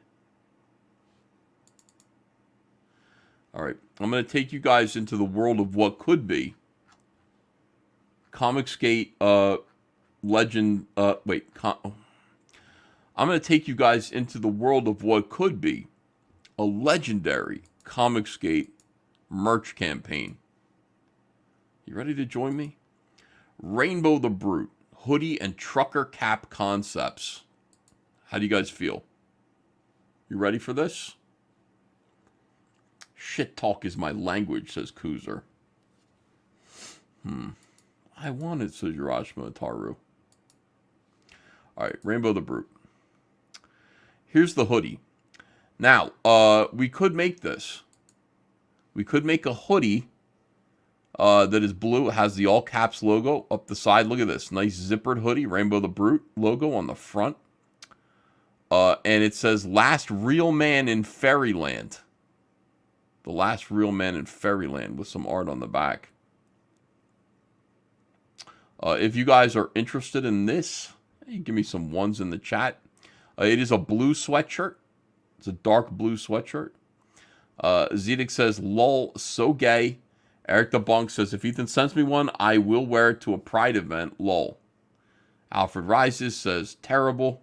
A: Alright, I'm going to take you guys into the world of what could be. Comicsgate, legend, I'm going to take you guys into the world of what could be a legendary Comicsgate merch campaign. You ready to join me? Rainbow the Brute, hoodie and trucker cap concepts. How do you guys feel? You ready for this? Shit talk is my language, says Kuzer. I want it, says Hiroshima Taru. Alright, Rainbow the Brute. Here's the hoodie. Now, we could make this. We could make a hoodie that is blue. It has the all caps logo up the side. Look at this. Nice zippered hoodie. Rainbow the Brute logo on the front. And it says, last real man in Fairyland. The last real man in Fairyland with some art on the back. If you guys are interested in this, hey, give me some ones in the chat. It is a blue sweatshirt. It's a dark blue sweatshirt. Zedek says, lol, so gay. Eric the Bunk says, if Ethan sends me one, I will wear it to a pride event, lol. Alfred Rises says, terrible.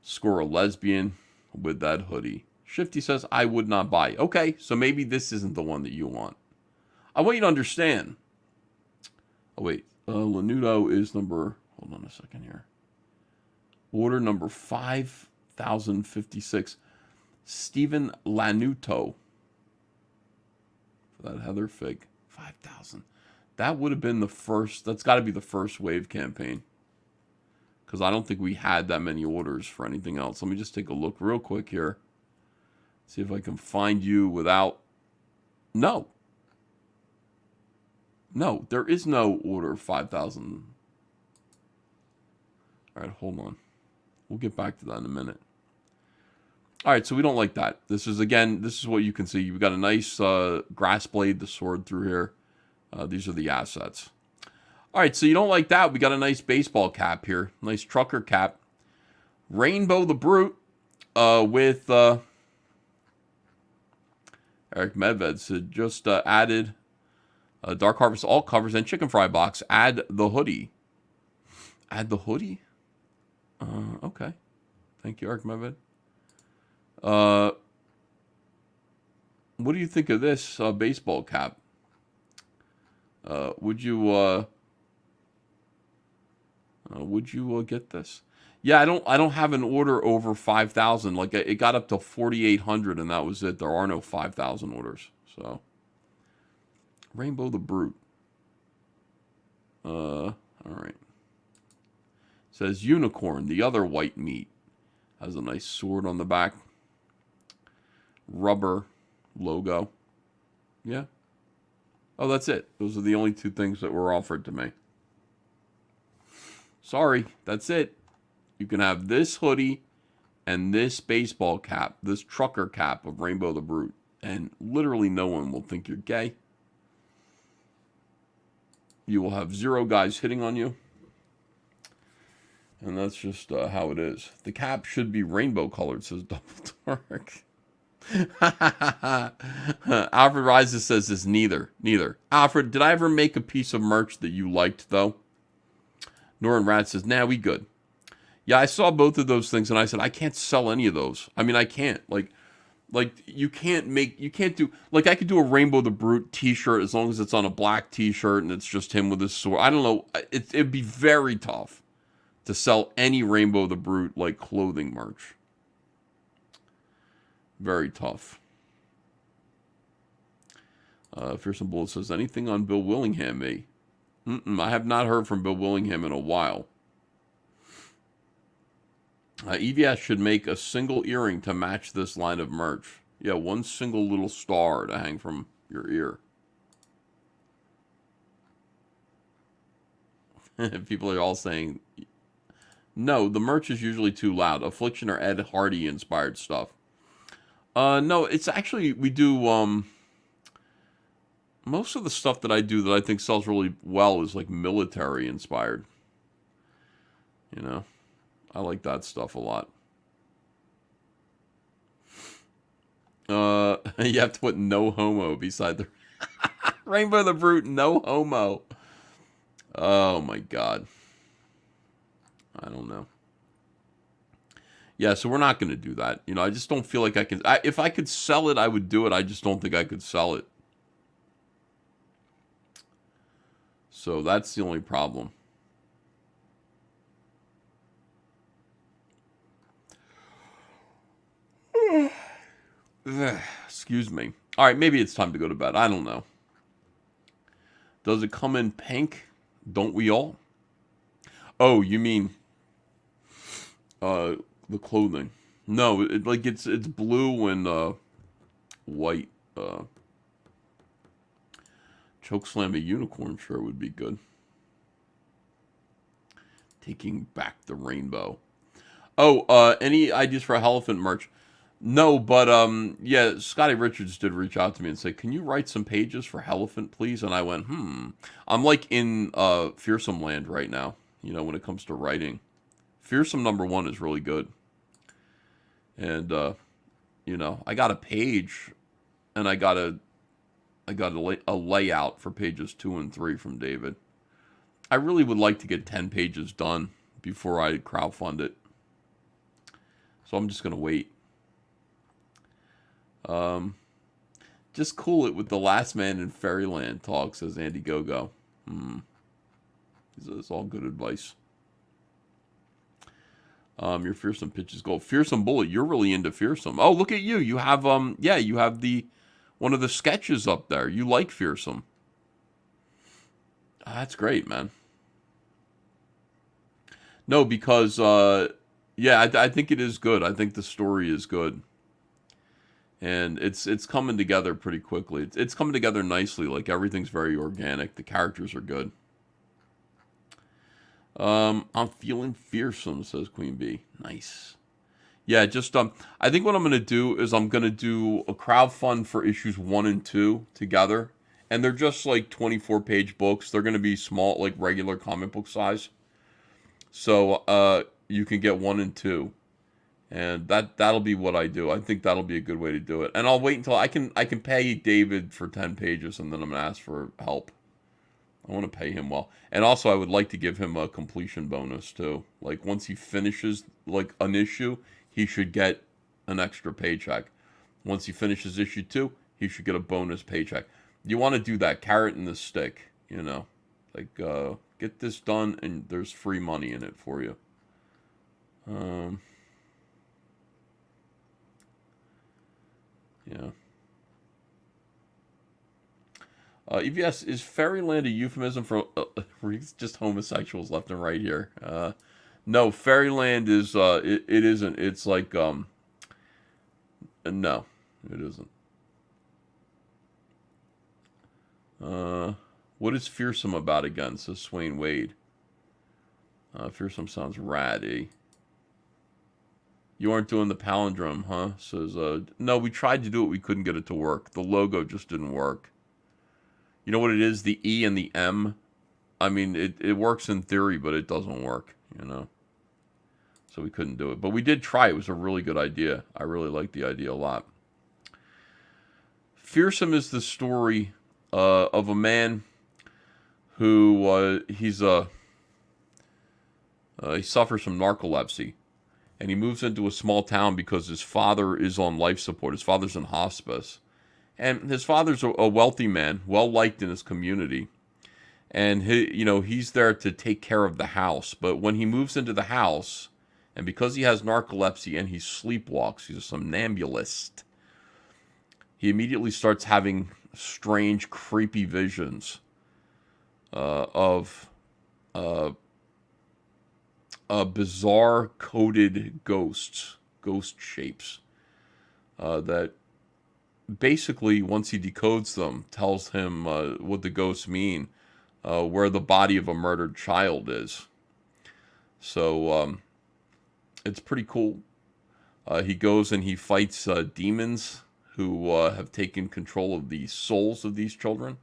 A: Score a lesbian with that hoodie. Shifty says, I would not buy. Okay, so maybe this isn't the one that you want. I want you to understand. Oh, wait. Lanudo is number, hold on a second here. Order number 5056. Stephen Lanuto. For that Heather Fig. 5,000. That would have been the first, that's got to be the first wave campaign. Because I don't think we had that many orders for anything else. Let me just take a look real quick here. See if I can find you without... No. No, there is no order 5,000. All right, hold on. We'll get back to that in a minute. All right, so we don't like that. This is, again, this is what you can see. You've got a nice grass blade, the sword through here. These are the assets. All right, so you don't like that. We got a nice baseball cap here. Nice trucker cap. Rainbow the Brute with... Eric Medved said, just added Dark Harvest all covers and chicken fry box. Add the hoodie. Add the hoodie? Okay. Thank you, Eric Medved. What do you think of this baseball cap? Would you get this? Yeah, I don't have an order over 5,000. Like it got up to 4,800 and that was it. There are no 5,000 orders. So Rainbow the Brute. All right. Says Unicorn, the other white meat. Has a nice sword on the back. Rubber logo. Yeah. Oh, that's it. Those are the only two things that were offered to me. Sorry, that's it. You can have this hoodie and this baseball cap, this trucker cap of Rainbow the Brute, and literally no one will think you're gay. You will have 0 guys hitting on you. And that's just how it is. The cap should be rainbow colored, says Double Dark. Alfred Rises says it's neither. Alfred, did I ever make a piece of merch that you liked, though? Norin Rat says, nah, we good. Yeah, I saw both of those things, and I said, I can't sell any of those. I mean, I can't. Like you can't do, like, I could do a Rainbow the Brute t-shirt as long as it's on a black t-shirt and it's just him with his sword. I don't know. It'd be very tough to sell any Rainbow the Brute, like, clothing merch. Very tough. Fearsome Bullet says, anything on Bill Willingham, eh? I have not heard from Bill Willingham in a while. EVS should make a single earring to match this line of merch. Yeah, one single little star to hang from your ear. People are all saying, no, the merch is usually too loud. Affliction or Ed Hardy inspired stuff. No, it's actually, we do, most of the stuff that I do that I think sells really well is like military inspired. You know, I like that stuff a lot. You have to put no homo beside the Rainbow the Brute, no homo. Oh my God. I don't know. Yeah, so we're not going to do that. You know, I just don't feel like I can. If I could sell it, I would do it. I just don't think I could sell it. So that's the only problem. Excuse me. All right, maybe it's time to go to bed. I don't know. Does it come in pink? Don't we all? Oh, you mean the clothing? No, it's blue and white. Chokeslam a unicorn shirt would be good. Taking back the rainbow. Oh, any ideas for elephant merch? No, but yeah, Scotty Richards did reach out to me and say, can you write some pages for Elephant, please? And I went, I'm like in Fearsome land right now, you know, when it comes to writing. Fearsome #1 is really good. And, you know, I got a page and I got a layout for pages 2 and 3 from David. I really would like to get 10 pages done before I crowdfund it. So I'm just going to wait. Just cool it with the last man in Fairyland talk, says Andy Gogo. It's all good advice. Your Fearsome pitch is gold. Fearsome Bullet, you're really into Fearsome. Oh, look at you. You have yeah, you have one of the sketches up there. You like Fearsome. That's great, man. No, because yeah, I think it is good. I think the story is good. And it's coming together pretty quickly. It's coming together nicely. Like, everything's very organic. The characters are good. I'm feeling fearsome, says Queen Bee. Nice. Yeah, just I think what I'm gonna do is I'm gonna do a crowdfund for issues 1 and 2 together, and they're just like 24-page books. They're gonna be small, like regular comic book size. So you can get 1 and 2, And that'll be what I do. I think that'll be a good way to do it. And I'll wait until I can pay David for 10 pages, and then I'm gonna ask for help. I want to pay him well. And also I would like to give him a completion bonus too. Like once he finishes like an issue, he should get an extra paycheck. Once he finishes issue 2, he should get a bonus paycheck. You want to do that carrot and the stick, you know. Like get this done and there's free money in it for you. Yeah. EVS, is Fairyland a euphemism for just homosexuals left and right here? No, Fairyland is it isn't. It's like no, it isn't. What is fearsome about again? Says Swain Wade. Fearsome sounds ratty. You aren't doing the palindrome, huh? Says no, we tried to do it, we couldn't get it to work. The logo just didn't work. You know what it is? The E and the M. I mean, it works in theory, but it doesn't work, you know. So we couldn't do it. But we did try. It was a really good idea. I really liked the idea a lot. Fearsome is the story of a man who he suffers from narcolepsy. And he moves into a small town because his father is on life support. His father's in hospice. And his father's a wealthy man, well-liked in his community. And he's there to take care of the house. But when he moves into the house, and because he has narcolepsy and he sleepwalks, he's a somnambulist, he immediately starts having strange, creepy visions of bizarre coded ghosts, ghost shapes that basically, once he decodes them, tells him what the ghosts mean, where the body of a murdered child is. So it's pretty cool. He goes and he fights demons who have taken control of the souls of these children.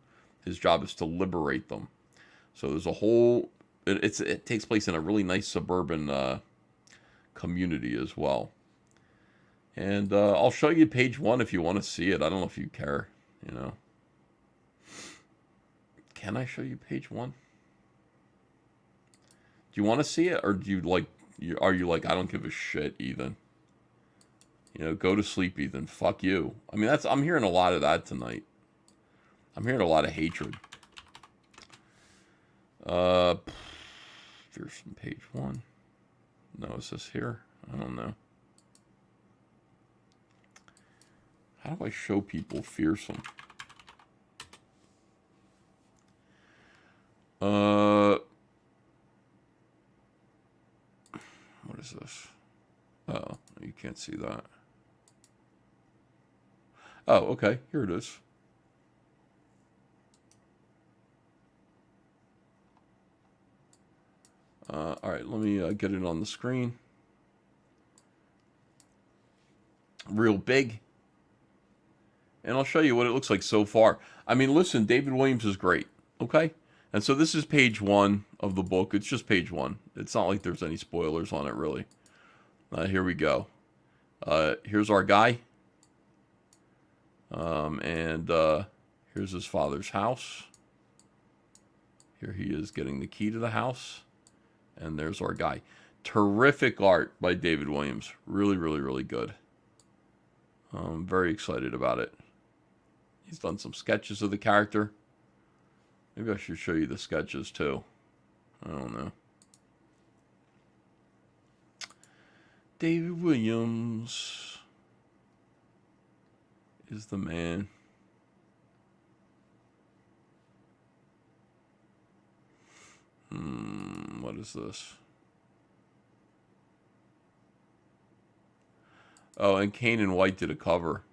A: His job is to liberate them. So there's a whole... It takes place in a really nice suburban community as well. And I'll show you page 1 if you want to see it. I don't know if you care, you know. Can I show you page 1? Do you want to see it, or do you like? Are you like, I don't give a shit, Ethan? You know, go to sleep, Ethan. Fuck you. I mean, I'm hearing a lot of that tonight. I'm hearing a lot of hatred. Fearsome page 1. No, is this here? I don't know. How do I show people fearsome? What is this? Oh, you can't see that. Oh, okay. Here it is. All right, let me get it on the screen. Real big. And I'll show you what it looks like so far. I mean, listen, David Williams is great, okay? And so this is page 1 of the book. It's just page 1. It's not like there's any spoilers on it, really. Here we go. Here's our guy. Here's his father's house. Here he is getting the key to the house. And there's our guy. Terrific art by David Williams. Really, really, really good. I'm very excited about it. He's done some sketches of the character. Maybe I should show you the sketches too. I don't know. David Williams is the man. What is this? Oh, and Kane and White did a cover.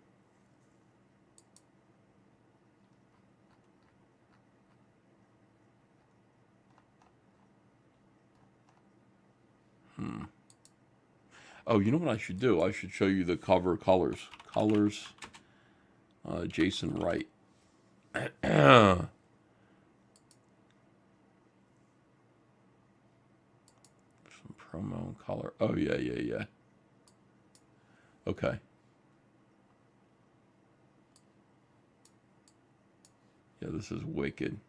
A: Oh, you know what I should do? I should show you the cover colors. Colors. Jason Wright. Some promo color. Oh, yeah. Okay. Yeah, this is wicked.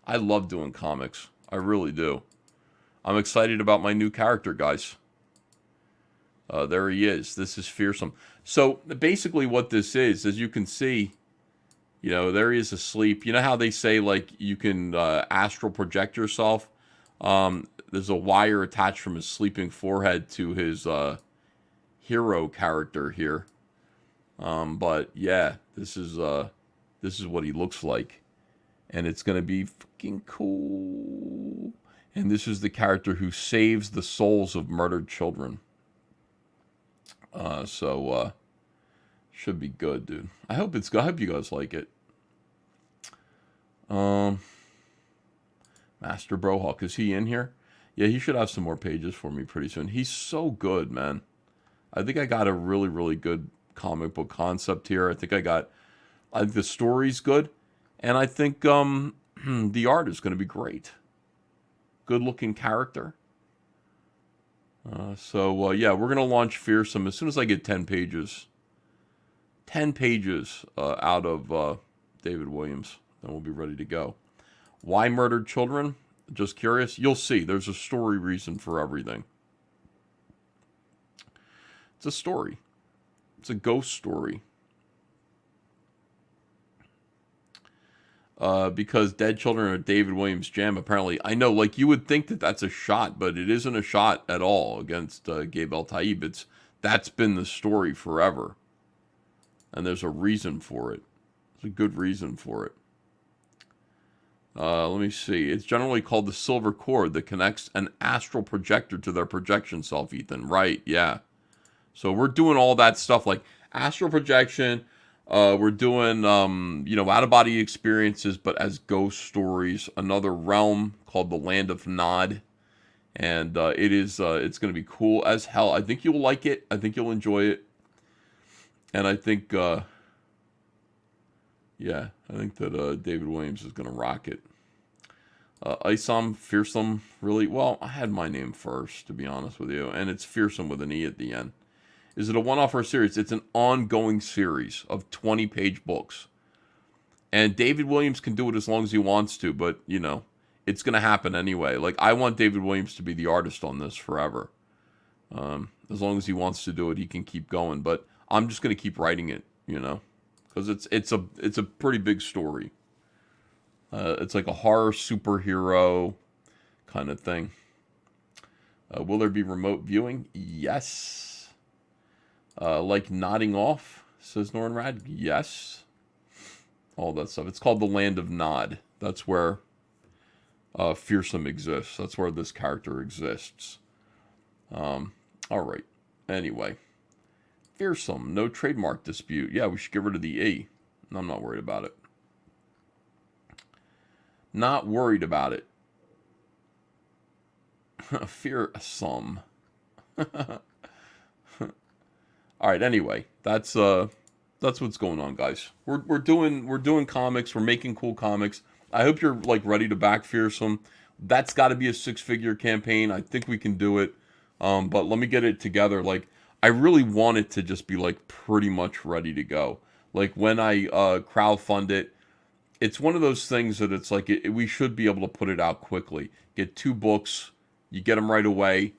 A: I love doing comics. I really do. I'm excited about my new character, guys. There he is. This is Fearsome. So basically what this is, as you can see, you know, there he is asleep. You know how they say, like, you can astral project yourself? There's a wire attached from his sleeping forehead to his hero character here. But yeah, this is what he looks like. And it's going to be fucking cool. And this is the character who saves the souls of murdered children. So should be good, dude. I hope it's good. I hope you guys like it. Master Brohawk, is he in here? Yeah, he should have some more pages for me pretty soon. He's so good, man. I think I got a really, really good comic book concept here. I think the story's good. And I think the art is going to be great. Good looking character. Yeah, we're going to launch Fearsome as soon as I get 10 pages. 10 pages out of David Williams. Then we'll be ready to go. Why murdered children? Just curious. You'll see. There's a story reason for everything. It's a story. It's a ghost story. Because Dead Children are David Williams' jam, apparently. I know, like, you would think that that's a shot, but it isn't a shot at all against Gabe El-Taib. That's been the story forever. And there's a reason for it. There's a good reason for it. Let me see. It's generally called the silver cord that connects an astral projector to their projection self, Ethan. Right, yeah. So we're doing all that stuff, like astral projection. We're doing, out-of-body experiences, but as ghost stories. Another realm called the Land of Nod. And it's going to be cool as hell. I think you'll like it. I think you'll enjoy it. And I think, I think that David Williams is going to rock it. Isom, Fearsome, really? Well, I had my name first, to be honest with you. And it's Fearsome with an E at the end. Is it a one-off or a series? It's an ongoing series of 20-page books. And David Williams can do it as long as he wants to, but, it's going to happen anyway. Like, I want David Williams to be the artist on this forever. As long as he wants to do it, he can keep going. But I'm just going to keep writing it, because it's a pretty big story. It's like a horror superhero kind of thing. Will there be remote viewing? Yes. Like nodding off, says Nornrad. Yes. All that stuff. It's called the Land of Nod. That's where Fearsome exists. That's where this character exists. All right. Anyway. Fearsome. No trademark dispute. Yeah, we should get rid of the E. I'm not worried about it. Not worried about it. Fearsome. All right. Anyway, that's what's going on, guys. We're doing comics. We're making cool comics. I hope you're like ready to back Fearsome. That's got to be a 6-figure campaign. I think we can do it. But let me get it together. Like, I really want it to just be like pretty much ready to go. Like when I crowdfund it, it's one of those things that it's like we should be able to put it out quickly. Get 2 books, you get them right away.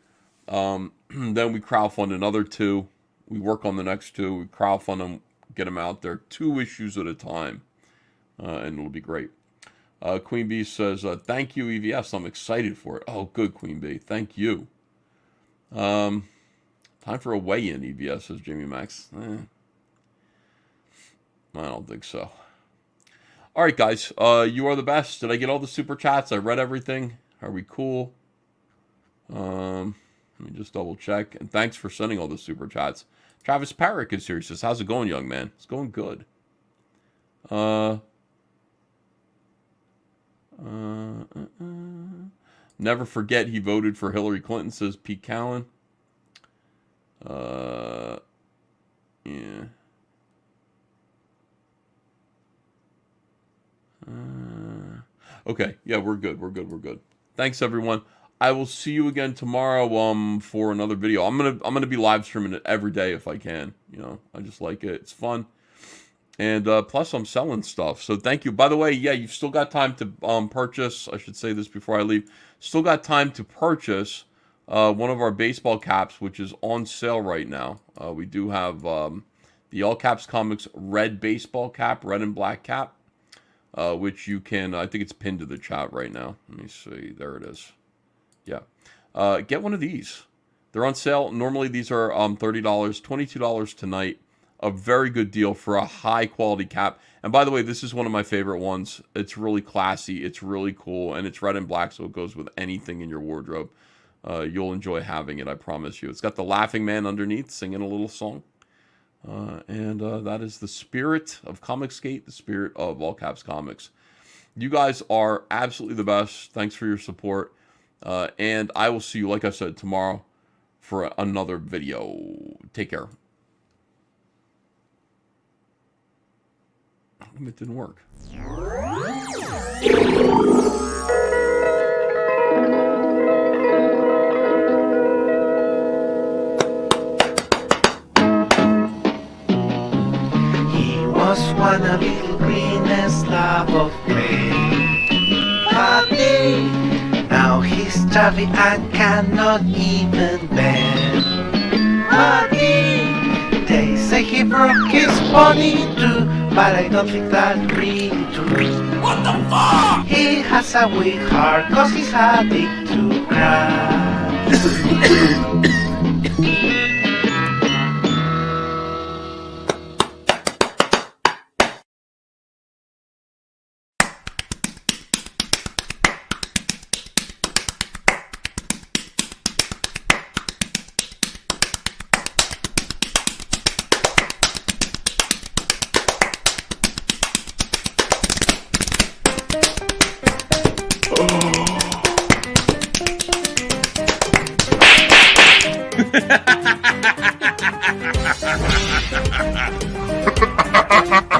A: Then we crowdfund another 2. We work on the next 2. We crowdfund them, get them out there. 2 issues at a time, and it'll be great. Queen Bee says, "Thank you, EVS. I'm excited for it." Oh, good, Queen Bee. Thank you. Time for a weigh-in, EVS, says Jamie Max. I don't think so. All right, guys. You are the best. Did I get all the super chats? I read everything. Are we cool? Let me just double check. And thanks for sending all the super chats. Travis Parrick is here. He says, "How's it going, young man?" It's going good. Never forget he voted for Hillary Clinton, says Pete Callen. Yeah. Okay. Yeah, we're good. We're good. Thanks, everyone. I will see you again tomorrow for another video. I'm gonna be live streaming it every day if I can. You know, I just like it. It's fun. And plus I'm selling stuff. So thank you. By the way, yeah, you've still got time to purchase. I should say this before I leave. Still got time to purchase one of our baseball caps, which is on sale right now. We do have the All Caps Comics red baseball cap, red and black cap, which you can, I think it's pinned to the chat right now. Let me see. There it is. Yeah. Get one of these. They're on sale. Normally these are $30, $22 tonight. A very good deal for a high quality cap. And by the way, this is one of my favorite ones. It's really classy. It's really cool. And it's red and black, so it goes with anything in your wardrobe. You'll enjoy having it, I promise you. It's got the laughing man underneath singing a little song. And that is the spirit of Comicsgate, the spirit of All Caps Comics. You guys are absolutely the best. Thanks for your support. And I will see you, like I said, tomorrow for another video. Take care. It didn't work.
M: He was one of little greenest love of play. Party. Now he's chubby and cannot even bend. Party. They say he broke his pony too, but I don't think that's really true. What the fuck? He has a weak heart cause he's addict to cry.
F: Ha ha ha ha!